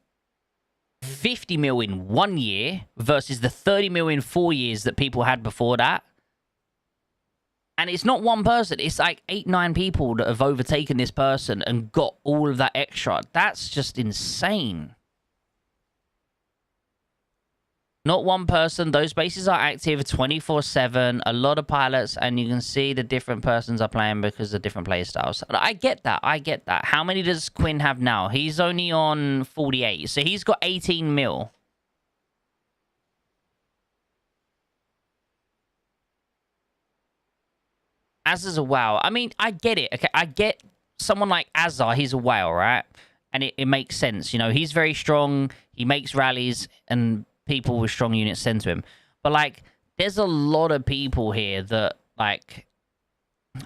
S1: 50 mil in 1 year versus the 30 mil in 4 years that people had before that. And it's not one person. It's like 8, 9 people that have overtaken this person and got all of that extra. That's just insane. Not one person. Those bases are active 24/7. A lot of pilots, and you can see the different persons are playing because of different play styles. I get that. I get that. How many does Quinn have now? He's only on 48, so he's got 18 mil. Azar's a whale. I mean, I get it. Okay, I get someone like Azar. He's a whale, right? And it makes sense. You know, he's very strong. He makes rallies, and people with strong units send to him. But like, there's a lot of people here that like,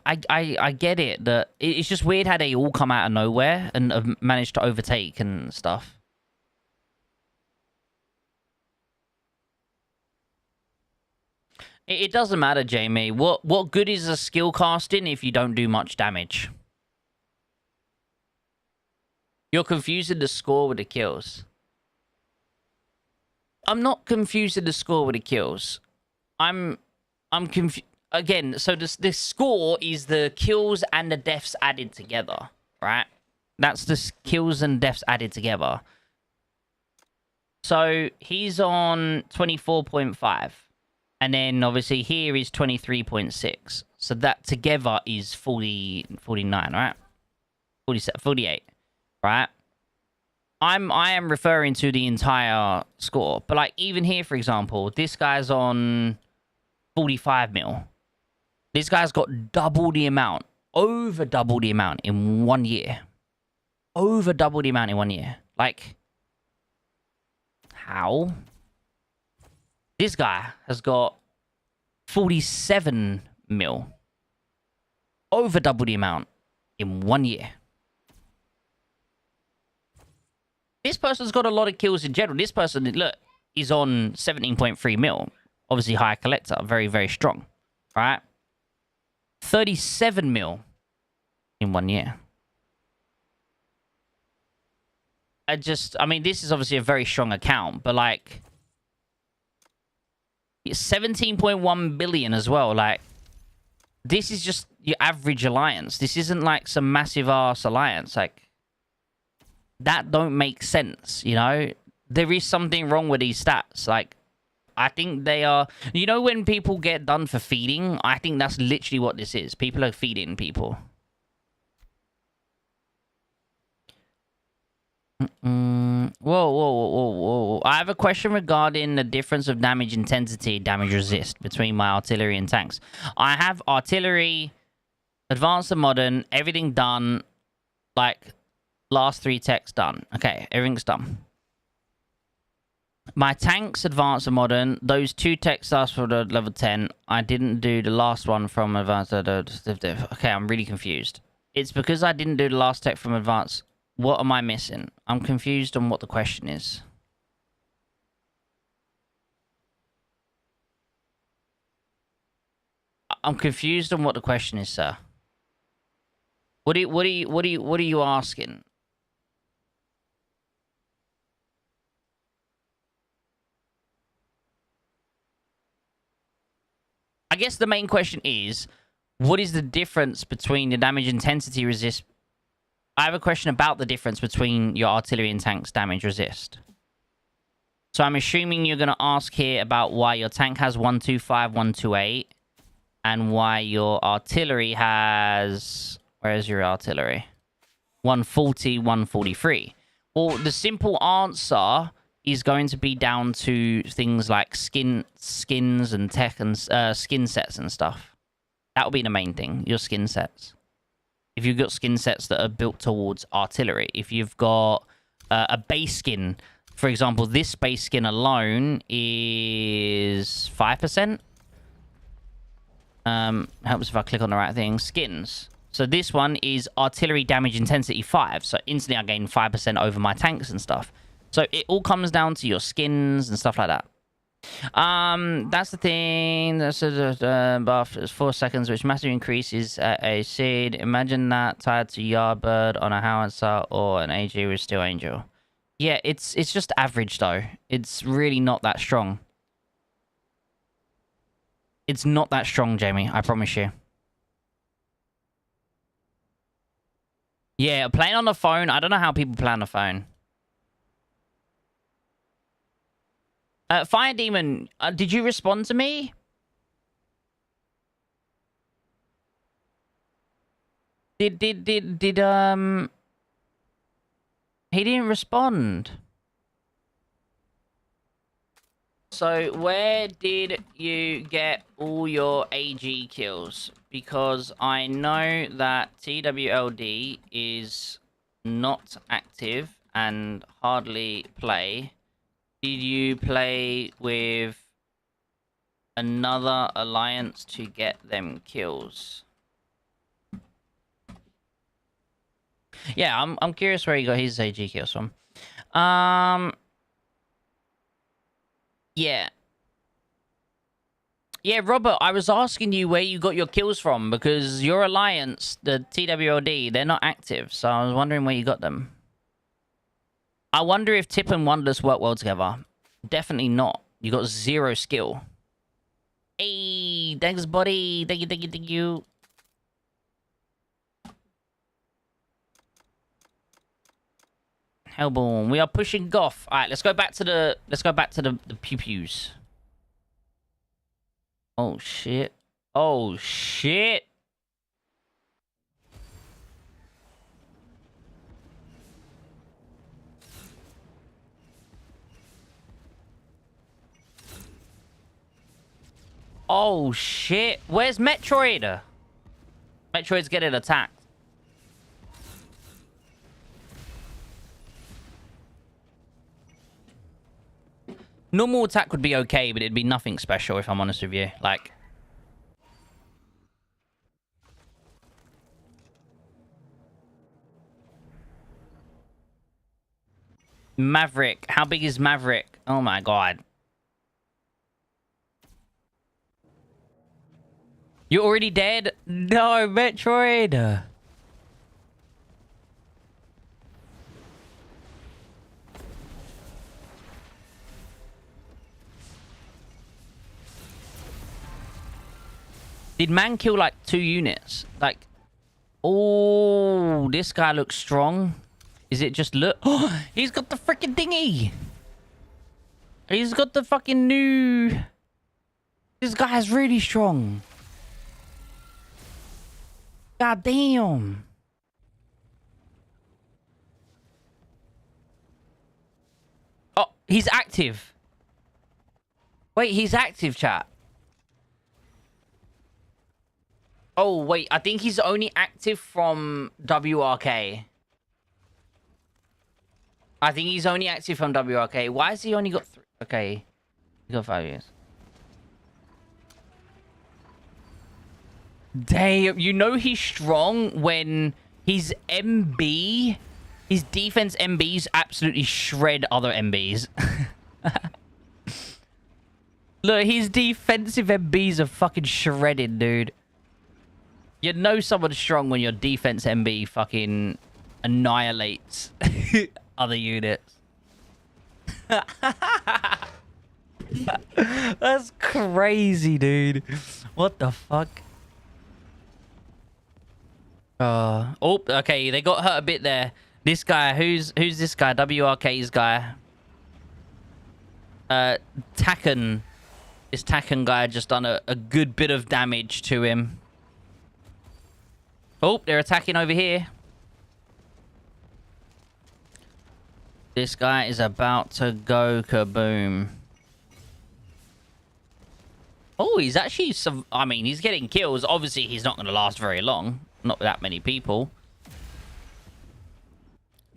S1: I get it. That it's just weird how they all come out of nowhere and have managed to overtake and stuff. It doesn't matter, Jamie. What good is a skill casting if you don't do much damage? You're confusing the score with the kills. I'm not confusing the score with the kills. I'm confused again. So this score is the kills and the deaths added together, right? That's the kills and deaths added together. So he's on 24.5. And then, obviously, here is 23.6. So that together is 49, right? 47, 48, right? I am referring to the entire score. But, like, even here, for example, this guy's on 45 mil. This guy's got double the amount. Over double the amount in 1 year. Over double the amount in 1 year. Like, how? This guy has got 47 mil. over double the amount in 1 year. This person's got a lot of kills in general. This person, look, is on 17.3 mil. Obviously, higher collector. Very, very strong. Right? 37 mil in 1 year. I mean, this is obviously a very strong account, but like, it's 17.1 billion as well. Like, this is just your average alliance. This isn't like some massive ass alliance. Like, that don't make sense, you know? There is something wrong with these stats. Like, I think they are... You know when people get done for feeding? I think that's literally what this is. People are feeding people. Whoa. I have a question regarding the difference of damage intensity, damage resist between my artillery and tanks. I have artillery, advanced and modern, everything done. Like, last 3 techs done. Okay, everything's done. My tanks, advanced and modern, those 2 techs last for the level 10. I didn't do the last one from advanced. Okay, I'm really confused. It's because I didn't do the last tech from advanced. What am I missing? I'm confused on what the question is. I'm confused on what the question is, sir. What are you asking? I guess the main question is, what is the difference between the damage intensity resist? I have a question about the difference between your artillery and tank's damage resist. So I'm assuming you're going to ask here about why your tank has 125, 128, and why your artillery has... Where is your artillery? 140, 143. Well, the simple answer is going to be down to things like skins and tech and skin sets and stuff. That'll be the main thing, your skin sets. If you've got skin sets that are built towards artillery, if you've got a base skin, for example, this base skin alone is 5%. Helps if I click on the right thing. Skins. So this one is artillery damage intensity 5. So instantly I gain 5% over my tanks and stuff. So it all comes down to your skins and stuff like that. That's the thing. That's buff is 4 seconds, which massive increases a seed. Imagine that tied to Yardbird on a howitzer or an AG with Steel Angel. Yeah, it's just average though. It's really not that strong. It's not that strong, Jamie. I promise you. Yeah, playing on the phone. I don't know how people play on the phone. Fire Demon, did you respond to me? He didn't respond. So, where did you get all your AG kills? Because I know that TWLD is not active and hardly play. Did you play with another alliance to get them kills? Yeah, I'm curious where he got his AG kills from. Yeah. Yeah, Robert, I was asking you where you got your kills from because your alliance, the TWLD, they're not active. So I was wondering where you got them. I wonder if Tip and Wonders work well together. Definitely not. You got 0 skill. Hey, thanks, buddy. Thank you. Hellborn. We are pushing Goth. Alright, let's go back to the pew-pews. Oh shit. Oh shit. Oh shit. Where's Metroid? Metroid's getting attacked. Normal attack would be okay, but it'd be nothing special if I'm honest with you. Like, Maverick. How big is Maverick? Oh my god. You're already dead? No, Metroid. Did man kill like 2 units? Like, oh, this guy looks strong. Is it just look? Oh, he's got the freaking dinghy. He's got the fucking new. This guy's really strong. God damn. Oh, he's active. Wait, he's active, chat. Oh, wait. I think he's only active from WRK. I think he's only active from WRK. Why has he only got 3? Okay. He got 5 years. Damn. You know he's strong when his MB... His defense MBs absolutely shred other MBs. Look, his defensive MBs are fucking shredded, dude. You know someone's strong when your defense MB fucking annihilates other units. That's crazy, dude. What the fuck? Oh, okay. They got hurt a bit there. This guy, who's this guy? WRK's guy. Taken. This Taken guy just done a good bit of damage to him. Oh, they're attacking over here. This guy is about to go kaboom. Oh, he's actually some... I mean, he's getting kills. Obviously, he's not going to last very long. Not that many people.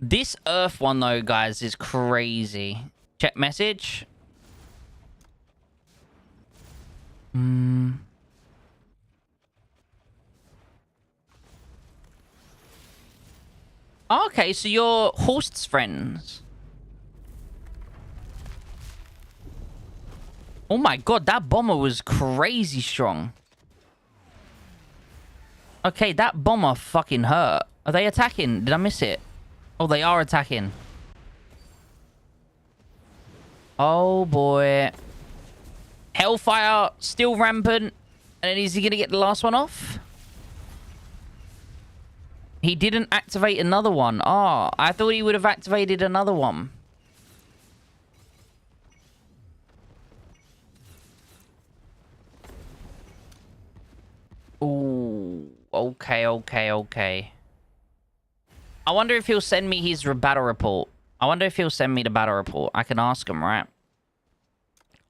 S1: This Earth one, though, guys, is crazy. Check message. Okay, so you're Horst's friends. Oh my god, that bomber was crazy strong. Okay, that bomber fucking hurt. Are they attacking? Did I miss it? Oh, they are attacking. Oh boy. Hellfire still rampant. And then is he going to get the last one off? He didn't activate another one. Oh, I thought he would have activated another one. Ooh, okay. I wonder if he'll send me his battle report. I wonder if he'll send me the battle report. I can ask him, right?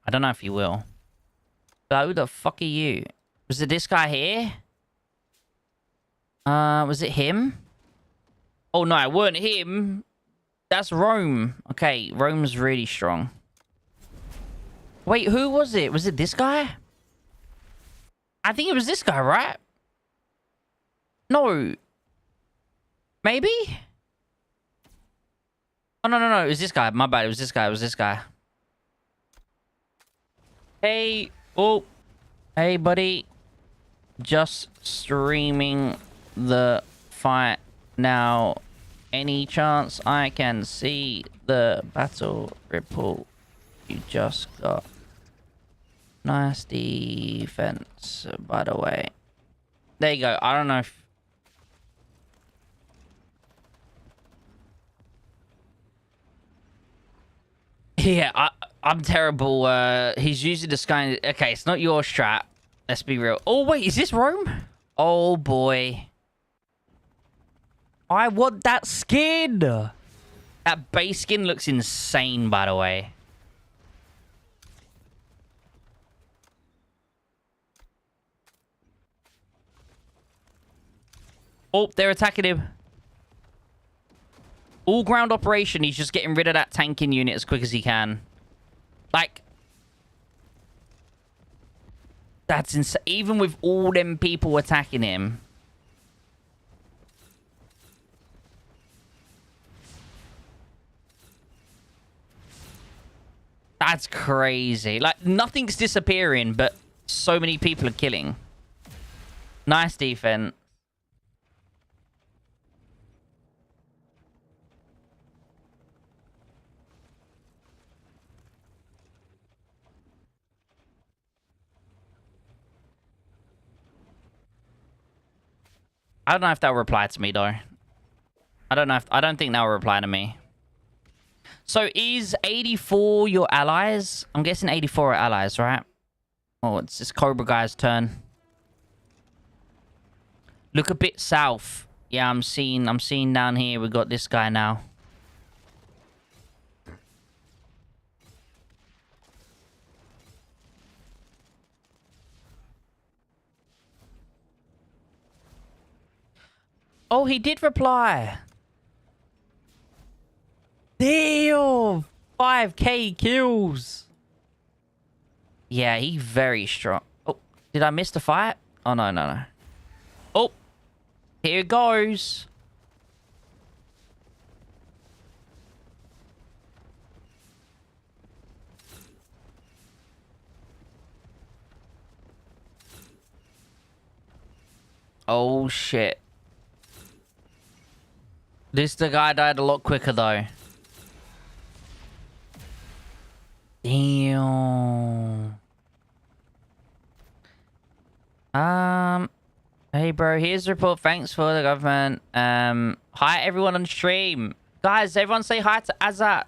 S1: I don't know if he will. But who the fuck are you? Was it this guy here? Was it him? Oh, no, it weren't him. That's Rome. Okay, Rome's really strong. Wait, who was it? Was it this guy? I think it was this guy, right? No. Maybe? Oh, no. It was this guy. My bad. It was this guy. Hey. Oh. Hey, buddy. Just streaming the fight now. Any chance I can see the battle report you just got? Nice defense, by the way. There you go. I don't know if... Yeah, I'm terrible. He's using the sky... Okay, it's not your strat. Let's be real. Oh, wait. Is this Rome? Oh, boy. I want that skin. That base skin looks insane, by the way. Oh, they're attacking him. All ground operation. He's just getting rid of that tanking unit as quick as he can. Like... That's insane. Even with all them people attacking him. That's crazy. Like, nothing's disappearing, but so many people are killing. Nice defense. I don't know if they'll reply to me, though. I don't think they'll reply to me. So is 84 your allies? I'm guessing 84 are allies, right? Oh, it's this Cobra guy's turn. Look a bit south. Yeah, I'm seeing down here. We got this guy now. Oh, he did reply. Damn! 5k kills. Yeah, he's very strong. Oh, did I miss the fight? Oh, no, no, no. Oh, here goes. Oh, shit. The guy died a lot quicker, though. Damn. Hey, bro, here's the report. Thanks for the government. Hi, everyone on stream. Guys, everyone say hi to Azat.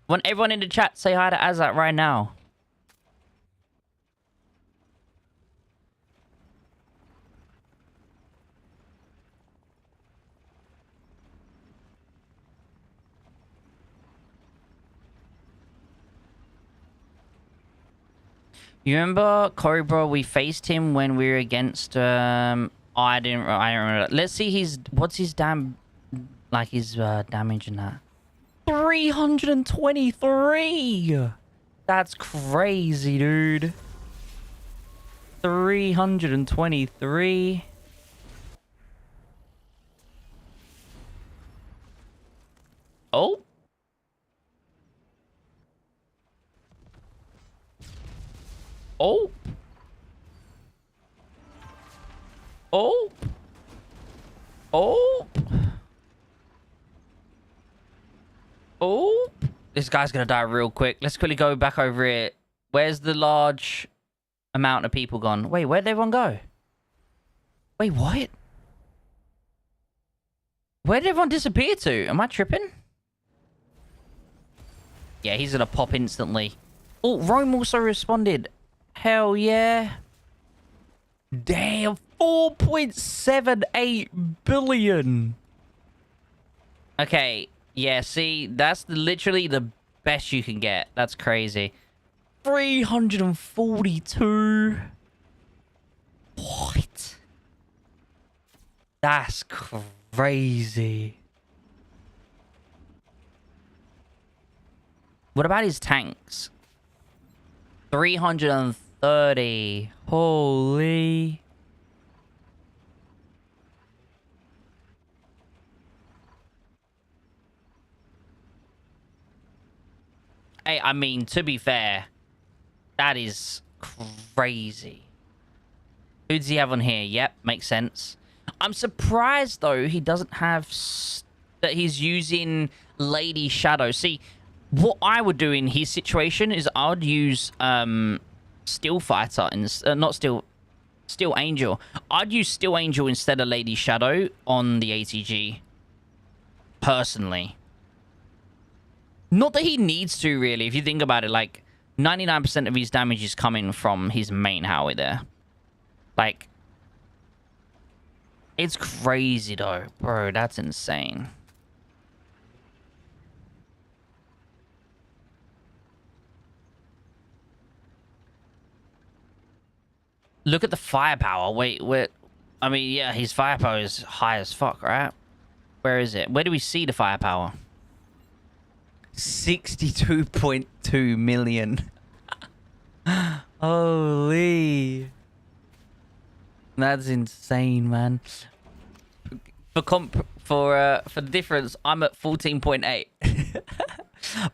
S1: Want everyone in the chat say hi to Azat right now. You remember Cobra? We faced him when we were against. I don't remember. Let's see what's his damage in that. 323. That's crazy, dude. 323. Oh. Oh. Oh. Oh. Oh. This guy's gonna die real quick. Let's quickly go back over it. Where's the large amount of people gone? Wait, where'd everyone go? Wait, what? Where did everyone disappear to? Am I tripping? Yeah, he's gonna pop instantly. Oh, Rome also responded. Hell yeah. Damn, 4.78 billion. Okay, yeah, see, that's literally the best you can get. That's crazy. 342. What? That's crazy. What about his tanks? 330. Holy. Hey, I mean, to be fair, that is crazy. Who does he have on here? Yep, makes sense. I'm surprised, though, he doesn't have... that he's using Lady Shadow. See, what I would do in his situation is I would use Steel Fighter and not Steel Angel. I'd use Steel Angel instead of Lady Shadow on the ATG. Personally. Not that he needs to, really. If you think about it, like 99% of his damage is coming from his main Howie there. Like, it's crazy though, bro. That's insane. Look at the firepower. Wait. I mean, yeah, his firepower is high as fuck, right? Where is it? Where do we see the firepower? 62.2 million. Holy. That's insane, man. For the difference, I'm at 14.8.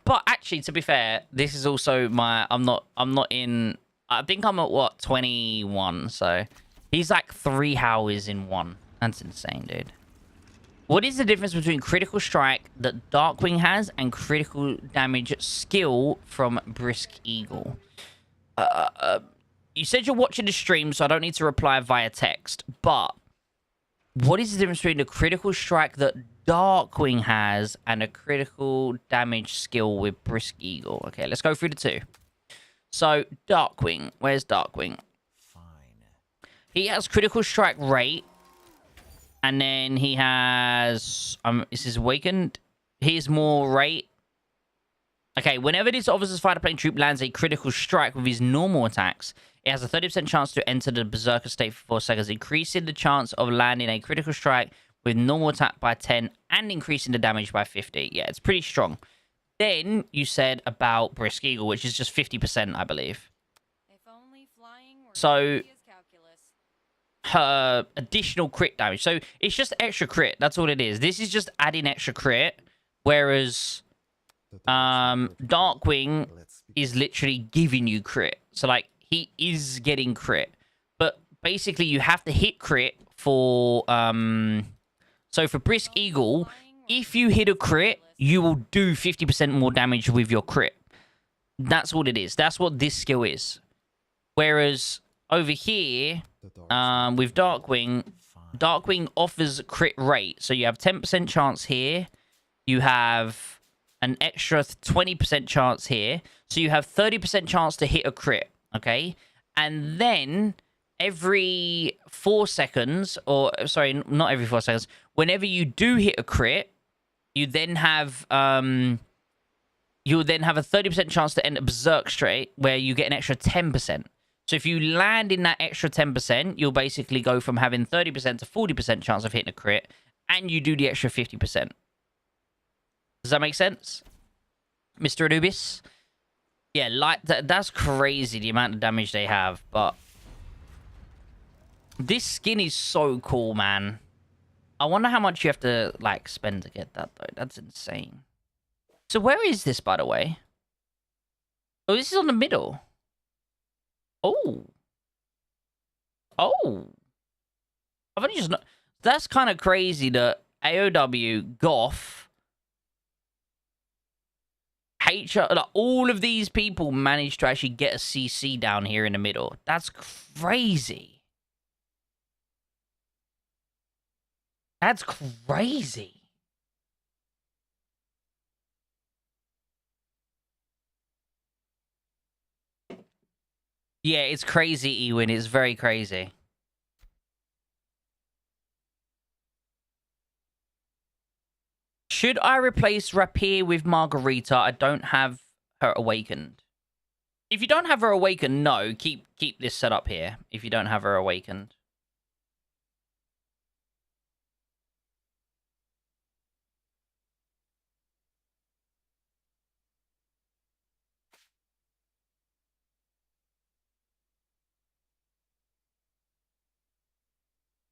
S1: But actually, to be fair, this is also my. I'm not in. I think I'm at what 21. So he's like 3 hours in one. That's insane, dude. What is the difference between critical strike that Darkwing has and critical damage skill from Brisk Eagle? You said you're watching the stream, so I don't need to reply via text. But what is the difference between the critical strike that Darkwing has and a critical damage skill with Brisk Eagle? Okay, let's go through the two. So, Darkwing. Where's Darkwing?
S6: Fine.
S1: He has critical strike rate. And then he has... is his awakened? He has more rate. Okay, whenever this officer's fighter plane troop lands a critical strike with his normal attacks, it has a 30% chance to enter the Berserker state for 4 seconds, increasing the chance of landing a critical strike with normal attack by 10 and increasing the damage by 50. Yeah, it's pretty strong. Then you said about Brisk Eagle, which is just 50%, I believe.
S2: If only flying were
S1: So-
S2: easy as calculus.
S1: Her additional crit damage. So it's just extra crit. That's all it is. This is just adding extra crit. Whereas Darkwing is literally giving you crit. So like he is getting crit. But basically you have to hit crit for so for Brisk Eagle, if you hit a crit, you will do 50% more damage with your crit. That's what it is. That's what this skill is. Whereas over here, with Darkwing, Darkwing offers crit rate. So you have 10% chance here. You have an extra 20% chance here. So you have 30% chance to hit a crit. Okay? And then every 4 seconds, or sorry, not every 4 seconds, whenever you do hit a crit, you then have you'll then have a 30% chance to enter Berserk straight, where you get an extra 10%. So if you land in that extra 10%, you'll basically go from having 30% to 40% chance of hitting a crit, and you do the extra 50%. Does that make sense, Mr. Anubis? Yeah, like that's crazy, the amount of damage they have, but this skin is so cool, man. I wonder how much you have to, like, spend to get that, though. That's insane. So where is this, by the way? Oh, this is on the middle. Oh. Oh. I've only just... That's kind of crazy that AOW, Goth, HR... Like, all of these people managed to actually get a CC down here in the middle. That's crazy. That's crazy. Yeah, it's crazy, Ewan. It's very crazy. Should I replace Rapier with Margarita? I don't have her awakened. If you don't have her awakened, no. Keep this set up here. If you don't have her awakened.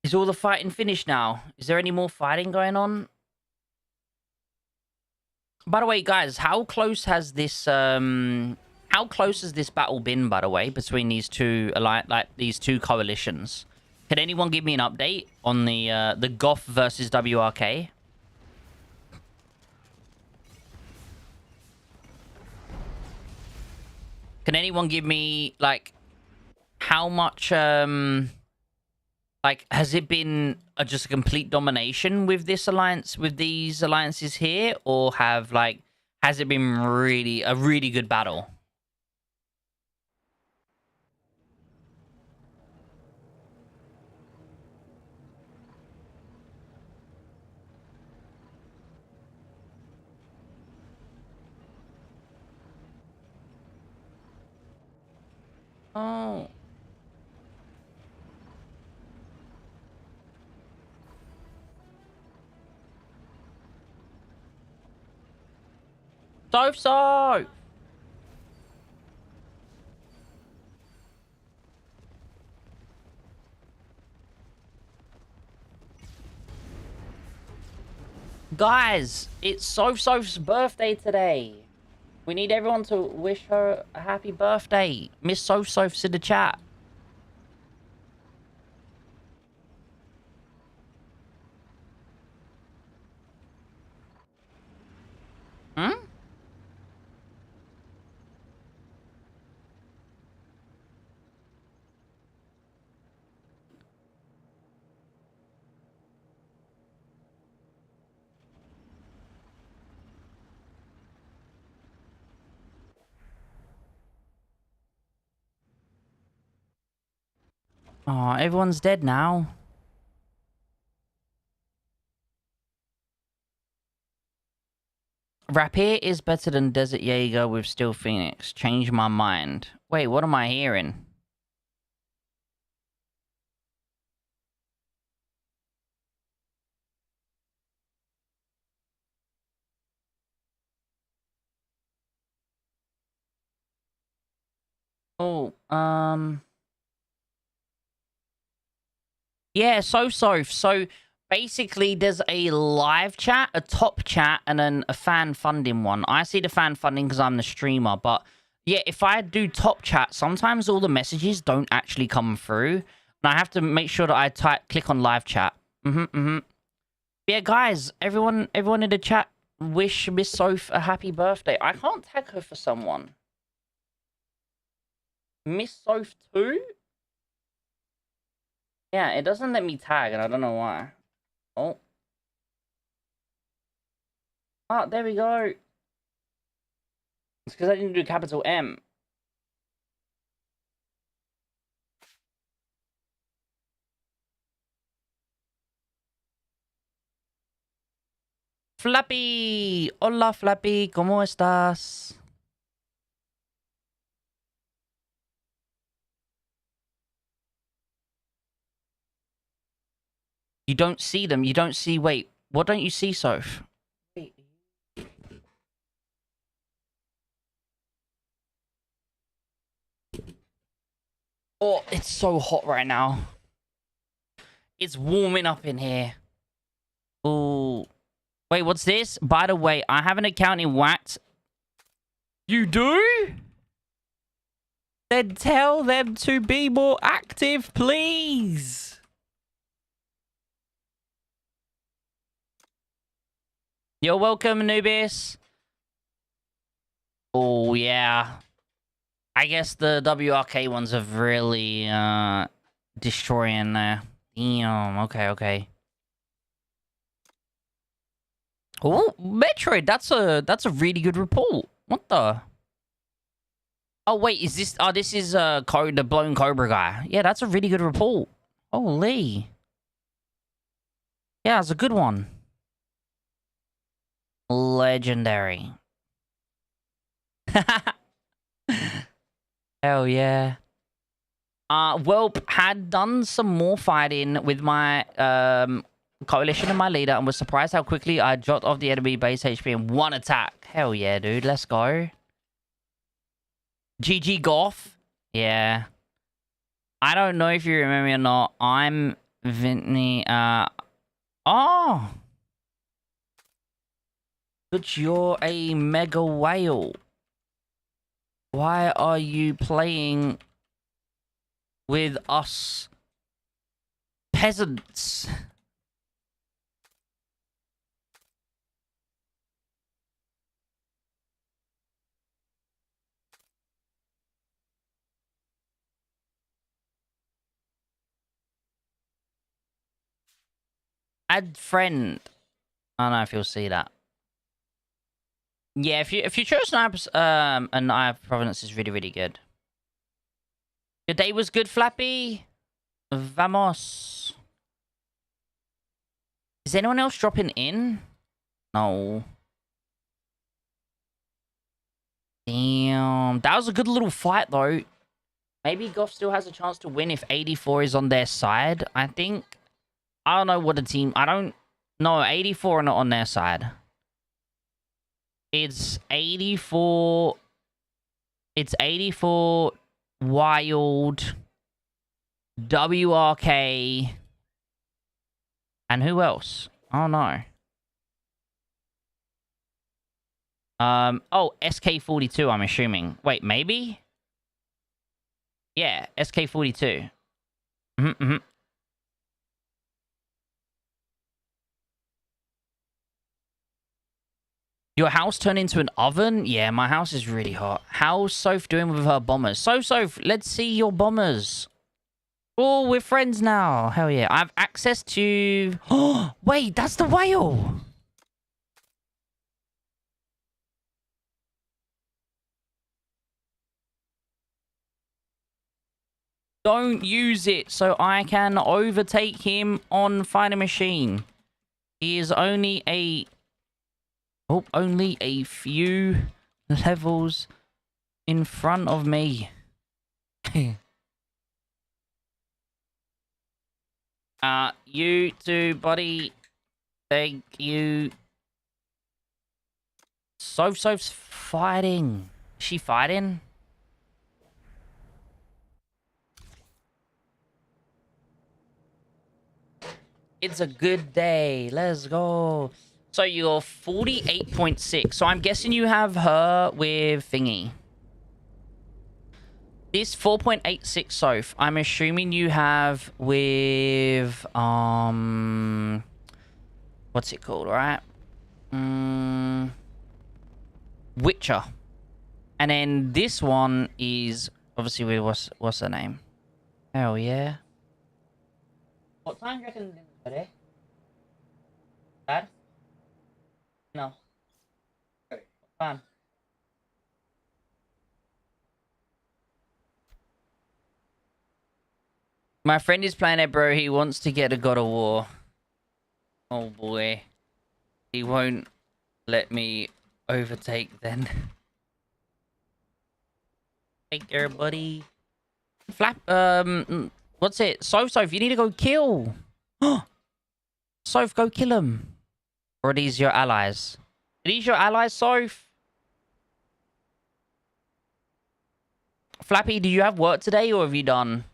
S1: Is all the fighting finished now? Is there any more fighting going on? By the way, guys, how close has this battle been, by the way, between these two these two coalitions? Can anyone give me an update on the Goth versus WRK? Can anyone give me, like, how much like, has it been just a complete domination with this alliance, with these alliances here, or has it been a really good battle? Oh. So. Guys, it's So's birthday today. We need everyone to wish her a happy birthday. Miss Soph's in the chat. Hmm? Oh, everyone's dead now. Rapier is better than Desert Jaeger with Steel Phoenix. Change my mind. Wait, what am I hearing? Oh, yeah, so basically there's a live chat, a top chat, and then a fan funding one. I see the fan funding because I'm the streamer, but yeah, if I do top chat, sometimes all the messages don't actually come through, and I have to make sure that I click on live chat. Yeah, guys, everyone in the chat, wish Miss Soph a happy birthday. I can't tag her for someone. Miss Soph too? Yeah, it doesn't let me tag, and I don't know why. Oh. Ah, there we go. It's because I didn't do capital M. Flappy! Hola, Flappy. ¿Cómo estás? You don't see them. You don't see... Wait, what don't you see, Soph? Wait. Oh, it's so hot right now. It's warming up in here. Oh. Wait, what's this? By the way, I have an account in Wax. You do? Then tell them to be more active, please. You're welcome, Anubis. Oh, yeah. I guess the WRK ones are really destroying there. Damn. Okay. Oh, Metroid. That's a really good report. What the? Oh wait, is this? Oh, this is the blown Cobra guy. Yeah, that's a really good report. Holy. Yeah, it's a good one. Legendary. Hell yeah. Welp had done some more fighting with my coalition and my leader, and was surprised how quickly I dropped off the enemy base HP in one attack. Hell yeah, dude. Let's go. GG Goth. Yeah. I don't know if you remember me or not. I'm Vintney. Oh. But you're a mega whale. Why are you playing with us peasants? Add friend. I don't know if you'll see that. Yeah, if you chose Snipes, and I have Providence is really good. Your day was good, Flappy. Vamos. Is anyone else dropping in? No. Damn. That was a good little fight, though. Maybe Goff still has a chance to win if 84 is on their side, I think. I don't know what the team... I don't... No, 84 are not on their side. It's 84... It's 84... Wild... WRK... And who else? I don't know. Oh, SK42, I'm assuming. Wait, maybe? Yeah, SK42. Mm-hmm. Your house turned into an oven? Yeah, my house is really hot. How's Soph doing with her bombers? Soph, let's see your bombers. Oh, we're friends now. Hell yeah. I have access to... Oh, wait, that's the whale. Don't use it so I can overtake him on Fighting Machine. He is only a... Oh, only a few levels in front of me. You too, buddy. Thank you. Soph's fighting. Is she fighting? It's a good day. Let's go. So you're 48.6. So I'm guessing you have her with thingy. This 4.86 Soph, I'm assuming you have with what's it called, right? Witcher. And then this one is obviously with what's her name? Hell yeah. What time do you reckon today? Dad? No. What time? My friend is playing it, bro. He wants to get a God of War. Oh boy. He won't let me overtake then. Take care, buddy. Flap, what's it? Soph, you need to go kill. Soph, go kill him. Or are these your allies? Are these your allies, Soph? Flappy, do you have work today or have you done?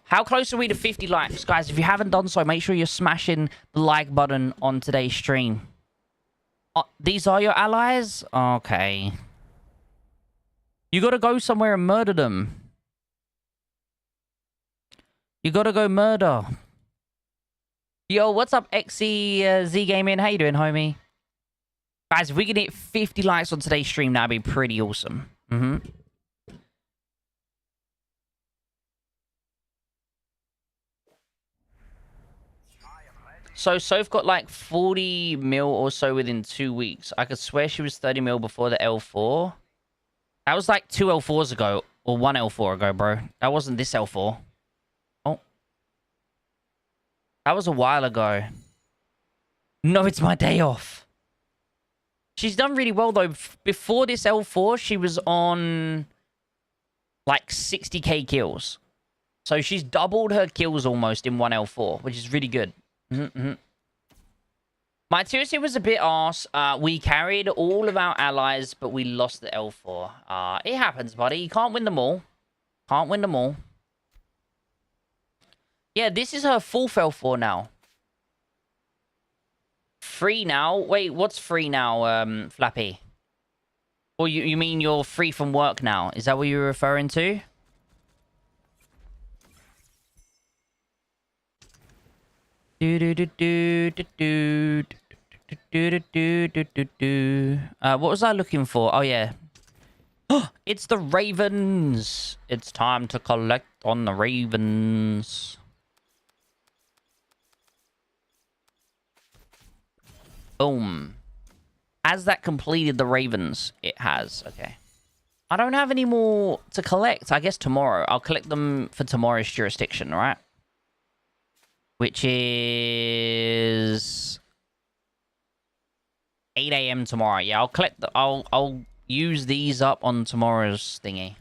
S1: How close are we to 50 likes? Guys, if you haven't done so, make sure you're smashing the like button on today's stream. These are your allies? Okay. You gotta go somewhere and murder them. You gotta go murder. Yo, what's up, XC Z Gaming? How you doing, homie? Guys, if we can hit 50 likes on today's stream, that'd be pretty awesome. So Soph got like 40 mil or so within 2 weeks. I could swear she was 30 mil before the L4. That was like 2 L4s ago. Or 1 L4 ago, bro. That wasn't this L4. Oh. That was a while ago. No, it's my day off. She's done really well, though. Before this L4, she was on like 60k kills. So she's doubled her kills almost in 1 L4, which is really good. My Tuesday was a bit arse. We carried all of our allies, but we lost the L4. It happens, buddy. You can't win them all. Can't win them all. Yeah, this is her fourth L4 now. Free now? Wait, what's free now, Flappy? Or you mean you're free from work now? Is that what you're referring to? What was I looking for? Oh yeah. It's the Ravens. It's time to collect on the Ravens. Boom. Has that completed the Ravens? It has. Okay. I don't have any more to collect. I guess tomorrow. I'll collect them for tomorrow's jurisdiction, right? Which is 8 a.m. tomorrow. Yeah, I'll collect the... I'll use these up on tomorrow's thingy.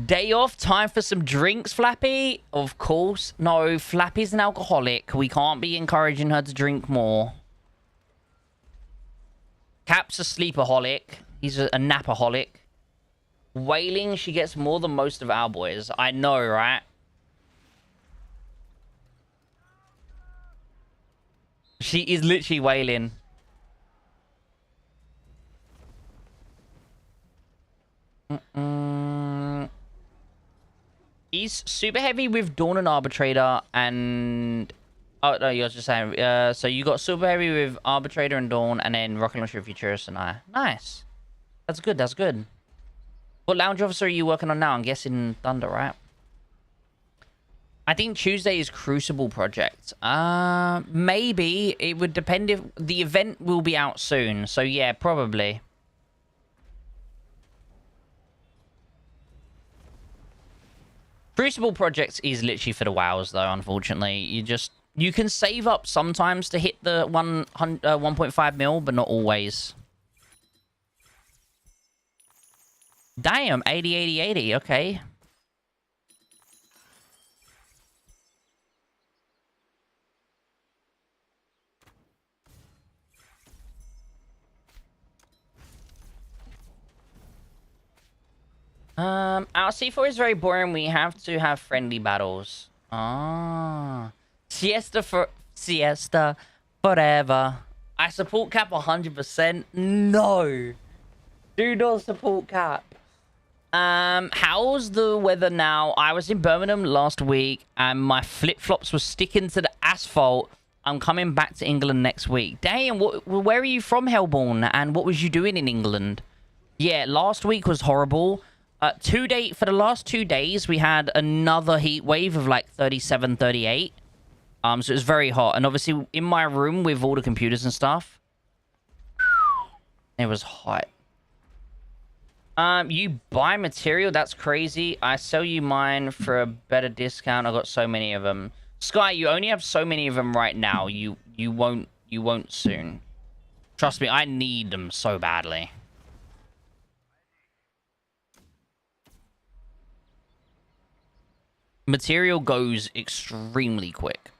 S1: Day off, time for some drinks, Flappy? Of course. No, Flappy's an alcoholic. We can't be encouraging her to drink more. Cap's a sleepaholic. He's a napaholic. Wailing, she gets more than most of our boys. I know, right? She is literally wailing. He's super heavy with Dawn and Arbitrator and... Oh, no, you're just saying... so you got super heavy with Arbitrator and Dawn and then Rocket Launcher, Futurist and I. Nice. That's good, that's good. What lounge officer are you working on now? I'm guessing Thunder, right? I think Tuesday is Crucible Project. Maybe. It would depend if... The event will be out soon. So, yeah, probably. Crucible Projects is literally for the wows, though, unfortunately. You can save up sometimes to hit the 1.5 mil, but not always. Damn, 80, 80, 80. Okay. Our C4 is very boring. We have to have friendly battles. Ah. Siesta forever. I support Cap 100%. No. Do not support Cap. How's the weather now? I was in Birmingham last week and my flip-flops were sticking to the asphalt. I'm coming back to England next week. Damn, where are you from, Hellborn? And what was you doing in England? Yeah, last week was horrible. For the last 2 days, we had another heat wave of like 37, 38. So it was very hot. And obviously, in my room with all the computers and stuff, it was hot. You buy material? That's crazy. I sell you mine for a better discount. I got so many of them. Sky, you only have so many of them right now. You won't soon. Trust me, I need them so badly. Material goes extremely quick.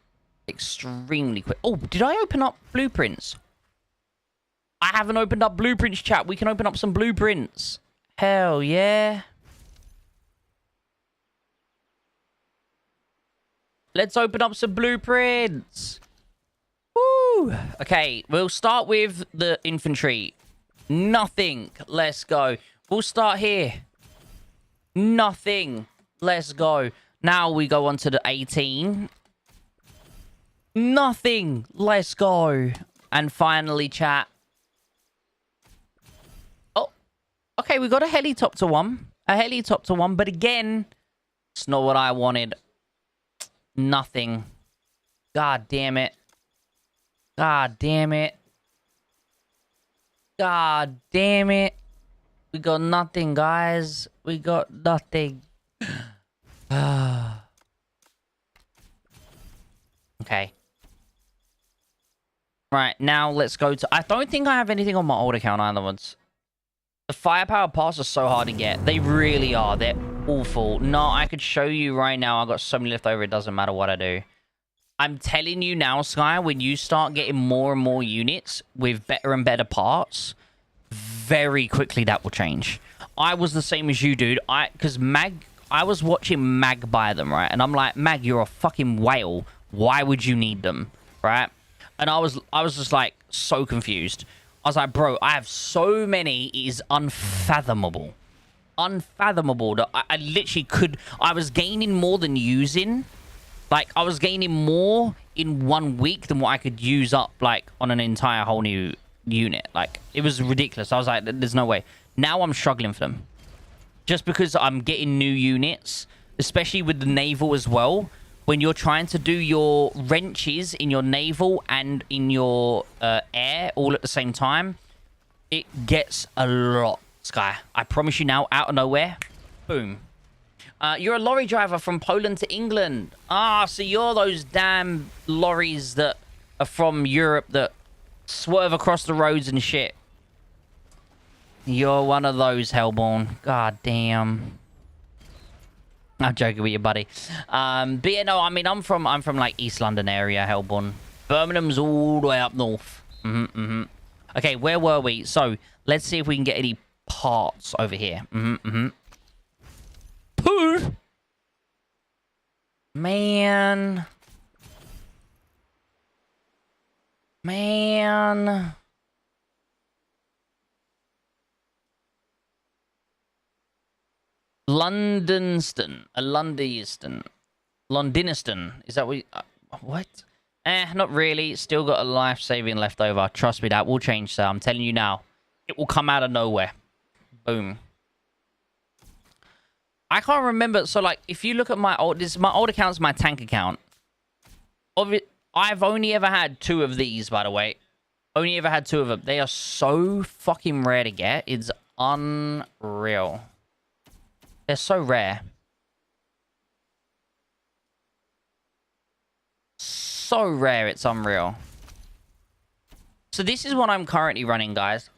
S1: Extremely quick. Oh, did I open up blueprints? I haven't opened up blueprints, chat. We can open up some blueprints. Hell yeah. Let's open up some blueprints. Woo. Okay, we'll start with the infantry. Nothing. Let's go. We'll start here. Nothing. Let's go. Now we go on to the 18. Nothing. Let's go. And finally, chat. Oh. Okay, we got a helicopter one. A helicopter one. But again, it's not what I wanted. Nothing. God damn it. God damn it. God damn it. We got nothing, guys. We got nothing. Okay. Right, now let's go to... I don't think I have anything on my old account either once. The firepower pass are so hard to get. They really are. They're awful. No, I could show you right now. I got so many left over. It doesn't matter what I do. I'm telling you now, Sky, when you start getting more and more units with better and better parts, very quickly that will change. I was the same as you, dude. Because I was watching Mag buy them, right? And I'm like, Mag, you're a fucking whale. Why would you need them, right? And I was just like so confused. I was like, bro, I have so many, it is unfathomable. Unfathomable that I literally could... I was gaining more than using. Like, I was gaining more in 1 week than what I could use up, like, on an entire whole new unit. Like, it was ridiculous. I was like, there's no way. Now I'm struggling for them. Just because I'm getting new units, especially with the naval as well. When you're trying to do your wrenches in your naval and in your air all at the same time, it gets a lot, Sky. I promise you now, out of nowhere, boom. You're a lorry driver from Poland to England. Ah, so you're those damn lorries that are from Europe that swerve across the roads and shit. You're one of those, Hellborn. God damn. I'm joking with you, buddy. But yeah, no, I mean, I'm from like East London area, Hellborn. Birmingham's all the way up north. Okay, where were we? So let's see if we can get any parts over here. Pooh! Man. Londoniston. A Londoniston. Is that what? Not really. Still got a life saving left over. Trust me, that will change, sir. I'm telling you now. It will come out of nowhere. Boom. I can't remember. So, like, if you look at my old... my old account's my tank account. I've only ever had 2 of these, by the way. Only ever had 2 of them. They are so fucking rare to get. It's unreal. They're so rare. So rare, it's unreal. So this is what I'm currently running, guys.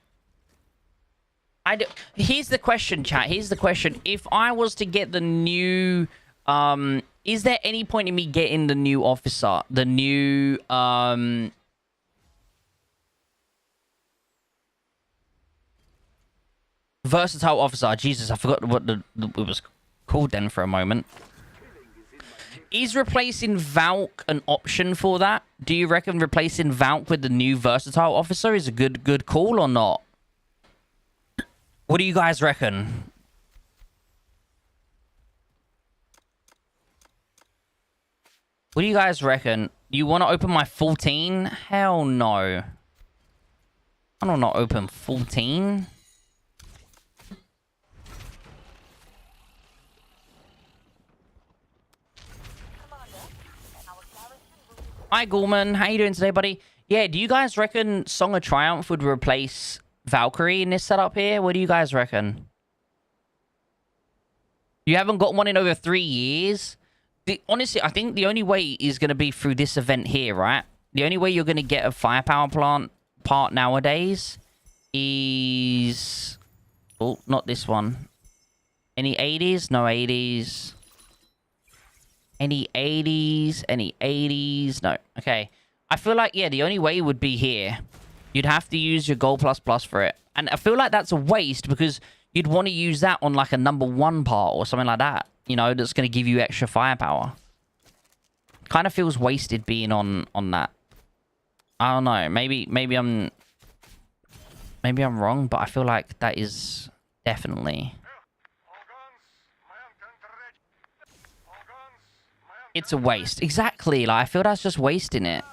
S1: Here's the question, chat. Here's the question. If I was to get the new... is there any point in me getting the new officer? The new... versatile officer. Jesus, I forgot what it was called then for a moment. Is replacing Valk an option for that? Do you reckon replacing Valk with the new versatile officer is a good call or not? What do you guys reckon? What do you guys reckon? You want to open my 14? Hell no. I don't want to open 14. Hi, Gorman. How you doing today, buddy? Yeah, do you guys reckon Song of Triumph would replace Valkyrie in this setup here? What do you guys reckon? You haven't got one in over 3 years? Honestly, I think the only way is going to be through this event here, right? The only way you're going to get a firepower plant part nowadays is... Oh, not this one. Any 80s? No 80s. Any 80s? Any 80s? No. Okay. I feel like, yeah, the only way would be here. You'd have to use your Gold Plus Plus for it. And I feel like that's a waste because you'd want to use that on like a #1 part or something like that. You know, that's going to give you extra firepower. Kind of feels wasted being on that. I don't know. Maybe I'm wrong, but I feel like that is definitely... It's a waste. Exactly. Like, I feel that's just wasting it.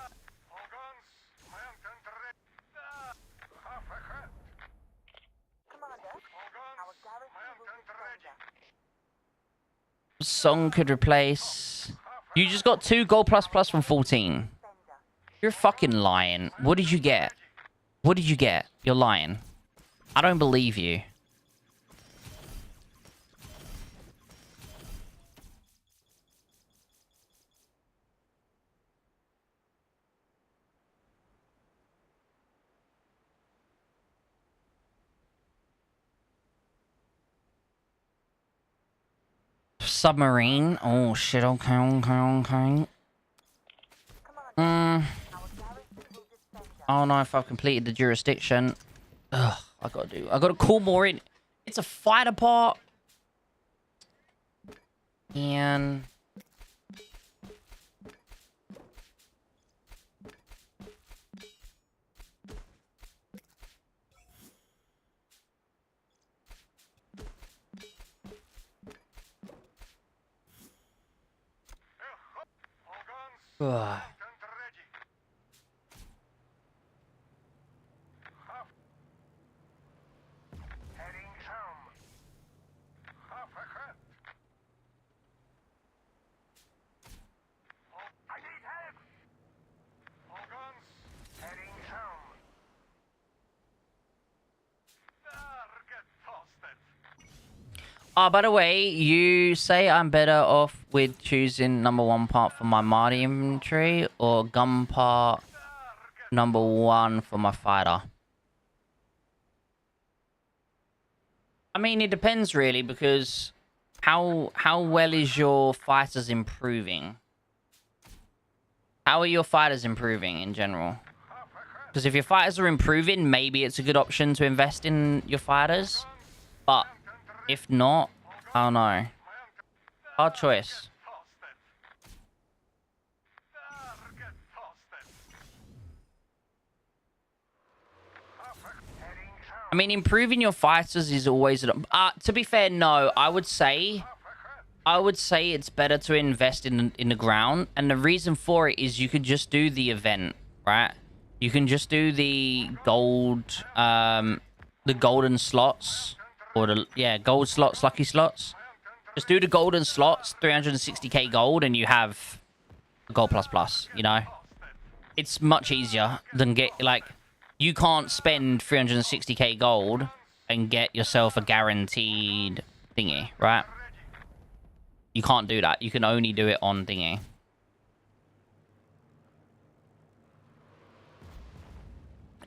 S1: Song could replace... You just got 2 Gold Plus Plus from 14. You're fucking lying. What did you get? What did you get? You're lying. I don't believe you. Submarine. Oh, shit. Okay. I don't know if I've completed the jurisdiction. Ugh, I gotta call more in. It's a fighter part. And... Ugh. Oh, by the way, you say I'm better off with choosing #1 part for my Marty inventory or gun part #1 for my fighter. I mean, it depends really because how well is your fighters improving? How are your fighters improving in general? Because if your fighters are improving, maybe it's a good option to invest in your fighters. But if not, I don't know. Hard choice. I mean, improving your fighters is always... to be fair, no. I would say it's better to invest in the ground. And the reason for it is you could just do the event, right? You can just do the gold... the golden slots. Or the... Yeah, gold slots, lucky slots. Just do the golden slots, 360k gold, and you have gold plus plus, you know? It's much easier than get, like... You can't spend 360k gold and get yourself a guaranteed thingy, right? You can't do that. You can only do it on thingy.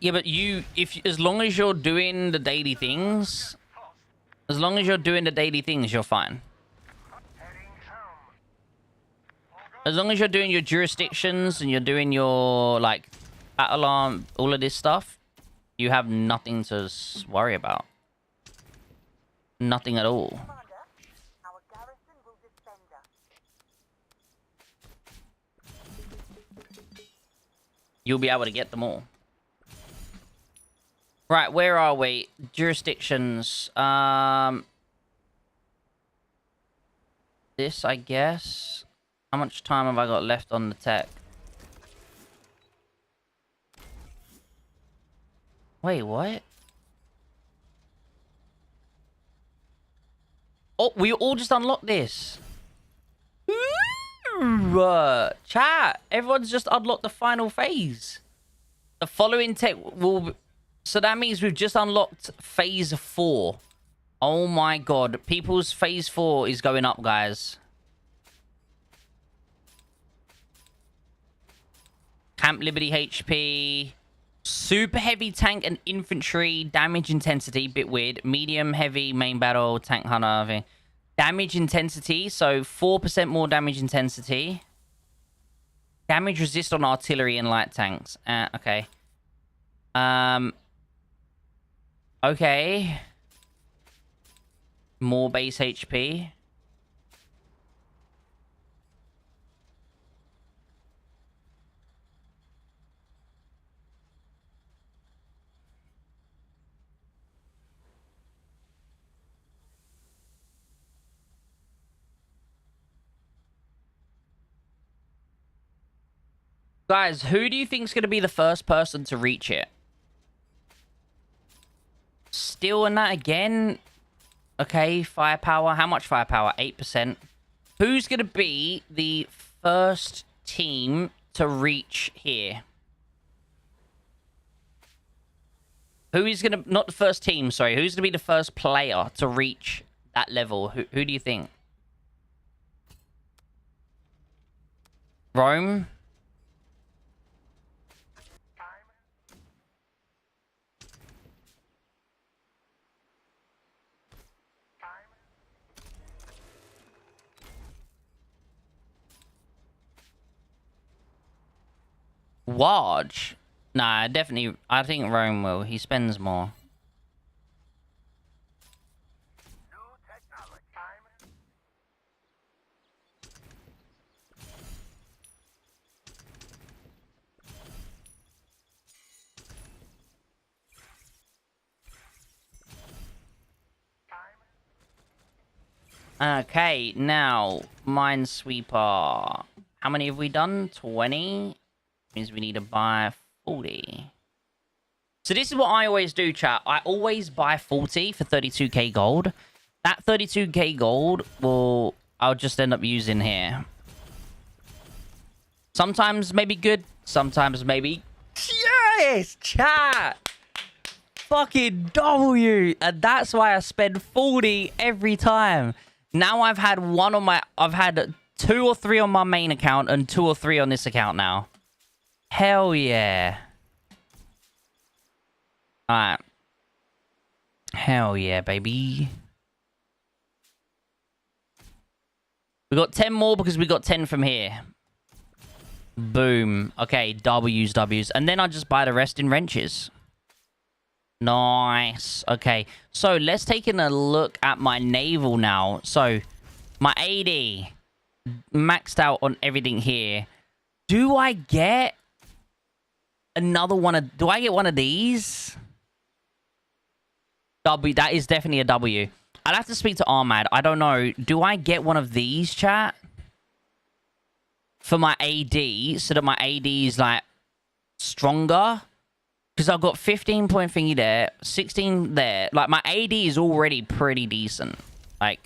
S1: Yeah, but as long as you're doing the daily things, you're fine. As long as you're doing your jurisdictions and you're doing your, like, battle alarm, all of this stuff, you have nothing to worry about. Nothing at all.
S4: Commander, our garrison will defend us.
S1: You'll be able to get them all. Right, where are we? Jurisdictions. This, I guess. How much time have I got left on the tech? Wait, what? Oh, we all just unlocked this. Ooh, chat, everyone's just unlocked the final phase. The following tech will... So that means we've just unlocked phase 4. Oh my god. People's phase 4 is going up, guys. Camp Liberty HP. Super heavy tank and infantry. Damage intensity, bit weird. Medium heavy main battle tank hunter thing. Damage intensity, so 4% more damage intensity. Damage resist on artillery and light tanks. Okay. Okay. More base HP. Guys, who do you think is going to be the first person to reach it? Still in that again? Okay, firepower. How much firepower? 8%. Who's going to be the first team to reach here? Who is going to... Not the first team, sorry. Who's going to be the first player to reach that level? Who do you think? Rome? Waj? Nah, definitely. I think Rome will. He spends more. Okay, now, Minesweeper. How many have we done? 20? Means we need to buy 40. So this is what I always do, chat. I always buy 40 for 32k gold. That 32k gold I'll just end up using here. Sometimes maybe good, sometimes maybe... Yes, chat! Fucking W! And that's why I spend 40 every time. Now I've had I've had 2 or 3 on my main account and 2 or 3 on this account now. Hell yeah. Alright. Hell yeah, baby. We got 10 more because we got 10 from here. Boom. Okay, W's. And then I just buy the rest in wrenches. Nice. Okay, so let's take a look at my naval now. So, my AD. Maxed out on everything here. Do I get... another one of... Do I get one of these? W. That is definitely a W. I'd have to speak to Armad. I don't know. Do I get one of these, chat? For my AD, so that my AD is, like, stronger? Because I've got 15 point thingy there, 16 there. Like, my AD is already pretty decent. Like,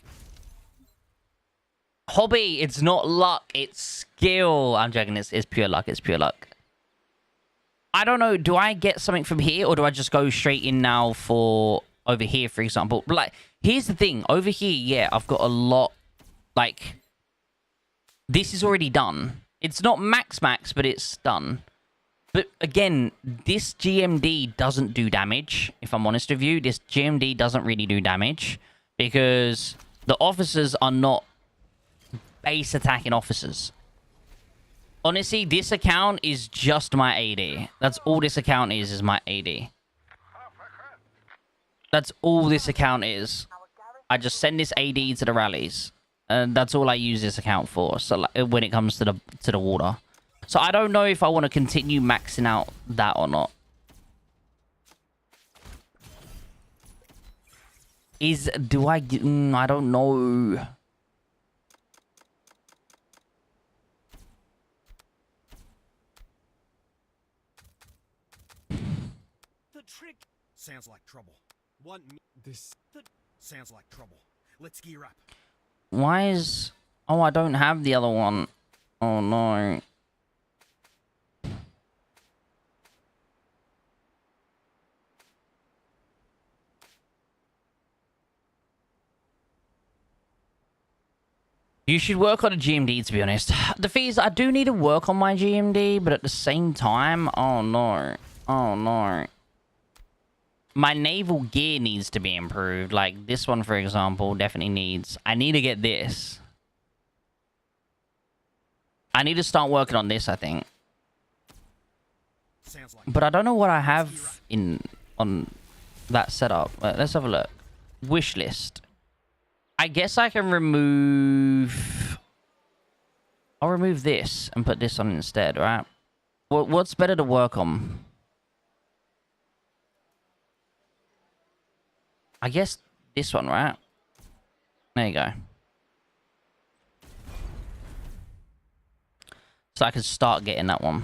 S1: hobby, it's not luck, it's skill. I'm joking, it's pure luck, it's pure luck. I don't know, do I get something from here, or do I just go straight in now for over here, for example? But, like, here's the thing. Over here, yeah, I've got a lot. Like, this is already done. It's not max, but it's done. But again, this GMD doesn't do damage, if I'm honest with you. This GMD doesn't really do damage because the officers are not base attacking officers. Honestly, this account is just my AD. That's all this account is my AD. That's all this account is. I just send this AD to the rallies. And that's all I use this account for. So like, when it comes to the water. So I don't know if I want to continue maxing out that or not. Do I... I don't know.
S6: The trick sounds like trouble. Sounds like trouble. Let's gear up.
S1: Why is... Oh, I don't have the other one. Oh, no. You should work on a GMD, to be honest. The thing is, I do need to work on my GMD, but at the same time... Oh, no. Oh, no. My naval gear needs to be improved. Like, this one, for example, definitely needs... I need to get this. I need to start working on this, I think. But I don't know what I have on that setup. Let's have a look. Wish list. I guess I can remove... I'll remove this and put this on instead, right? What's better to work on? I guess this one, right? There you go. So I can start getting that one.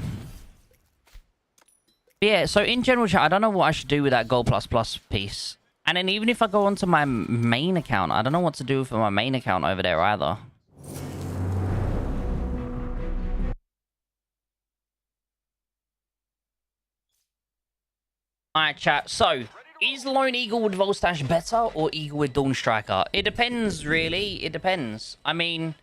S1: But yeah, so in general chat, I don't know what I should do with that Gold Plus Plus piece. And then even if I go onto my main account, I don't know what to do for my main account over there either. Alright, chat. So, is Lone Eagle with Volstash better or Eagle with Dawn Striker? It depends, really. It depends. I mean,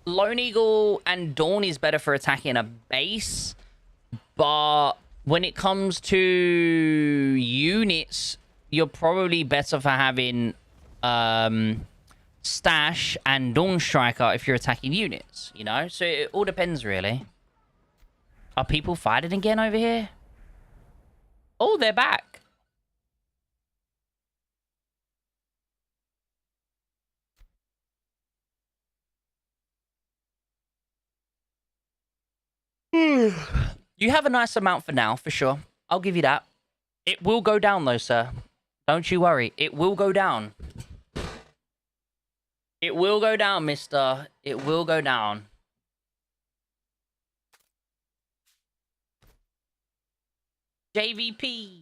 S1: Lone Eagle and Dawn is better for attacking a base, but when it comes to units, you're probably better for having Stash and Dawn Striker if you're attacking units, you know? So it all depends, really. Are people fighting again over here? Oh, they're back. You have a nice amount for now, for sure. I'll give you that. It will go down, though, sir. Don't you worry. It will go down. It will go down, mister. It will go down. JVP.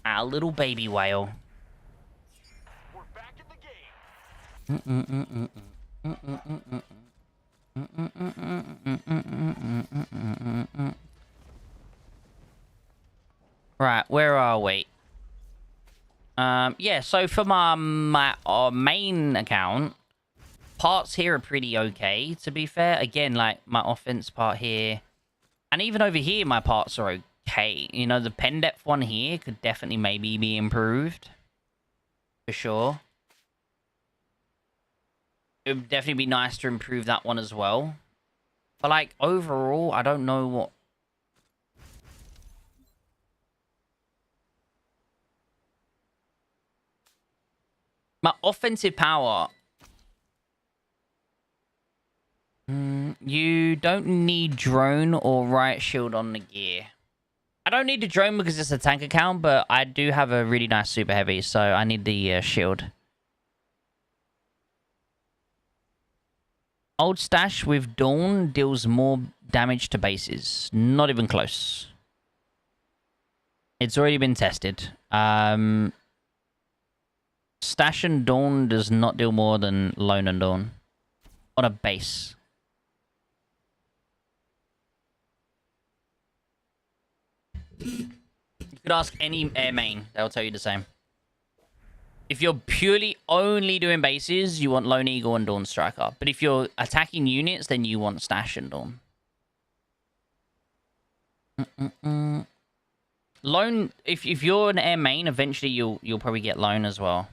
S1: Our little baby whale.
S3: We're back in the game.
S1: Right, where are we? Yeah, so for my main account, parts here are pretty okay, to be fair. Again, like, my offense part here, and even over here, my parts are okay. You know, the pen depth one here could definitely maybe be improved. For sure. It would definitely be nice to improve that one as well. But, like, overall, I don't know what... My offensive power... you don't need drone or riot shield on the gear. I don't need the drone because it's a tank account, but I do have a really nice super heavy, so I need the shield. Old stash with Dawn deals more damage to bases. Not even close. It's already been tested. Stash and Dawn does not deal more than Lone and Dawn. On a base. You could ask any air main. They'll tell you the same. If you're purely only doing bases, you want Lone Eagle and Dawn Striker. But if you're attacking units, then you want Stash and Dawn. Lone, if you're an air main, eventually you'll probably get Lone as well.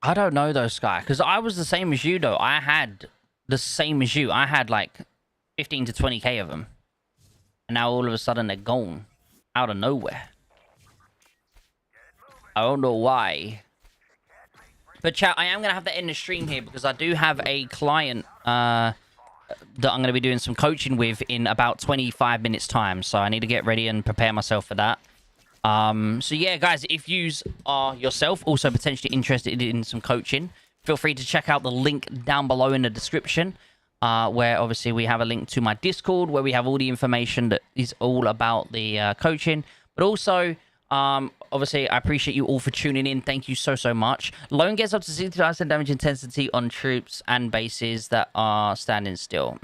S1: I don't know though, Sky, because I was the same as you though. I had the same as you. I had like 15 to 20k of them. And now all of a sudden they're gone. Out of nowhere. I don't know why. But chat, I am going to have to end the stream here because I do have a client that I'm going to be doing some coaching with in about 25 minutes time. So I need to get ready and prepare myself for that. So yeah, guys, if you are yourself also potentially interested in some coaching, feel free to check out the link down below in the description, where obviously we have a link to my Discord where we have all the information that is all about the coaching. But also, obviously, I appreciate you all for tuning in. Thank you so, so much. Lone gets up to 60% damage intensity on troops and bases that are standing still.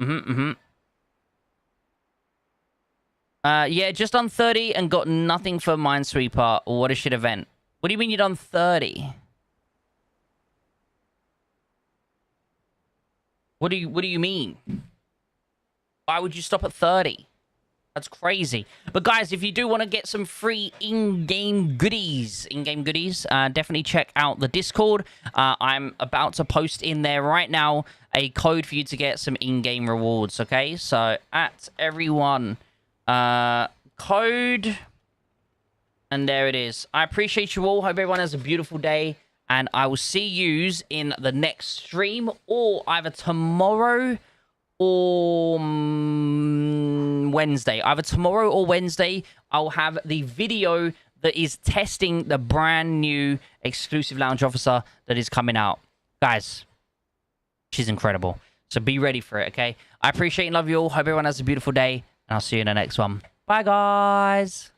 S1: Yeah, just done 30 and got nothing for Minesweeper. What a shit event. What do you mean you done 30? What do you mean? Why would you stop at 30? That's crazy. But guys, if you do want to get some free in-game goodies, definitely check out the Discord. I'm about to post in there right now a code for you to get some in-game rewards, okay? So, at everyone... code, and there it is. I appreciate you all. Hope everyone has a beautiful day, and I will see yous in the next stream, or either tomorrow or Wednesday. Either tomorrow or Wednesday, I'll have the video that is testing the brand new exclusive lounge officer that is coming out. Guys, she's incredible. So be ready for it, okay? I appreciate and love you all. Hope everyone has a beautiful day. And I'll see you in the next one. Bye, guys.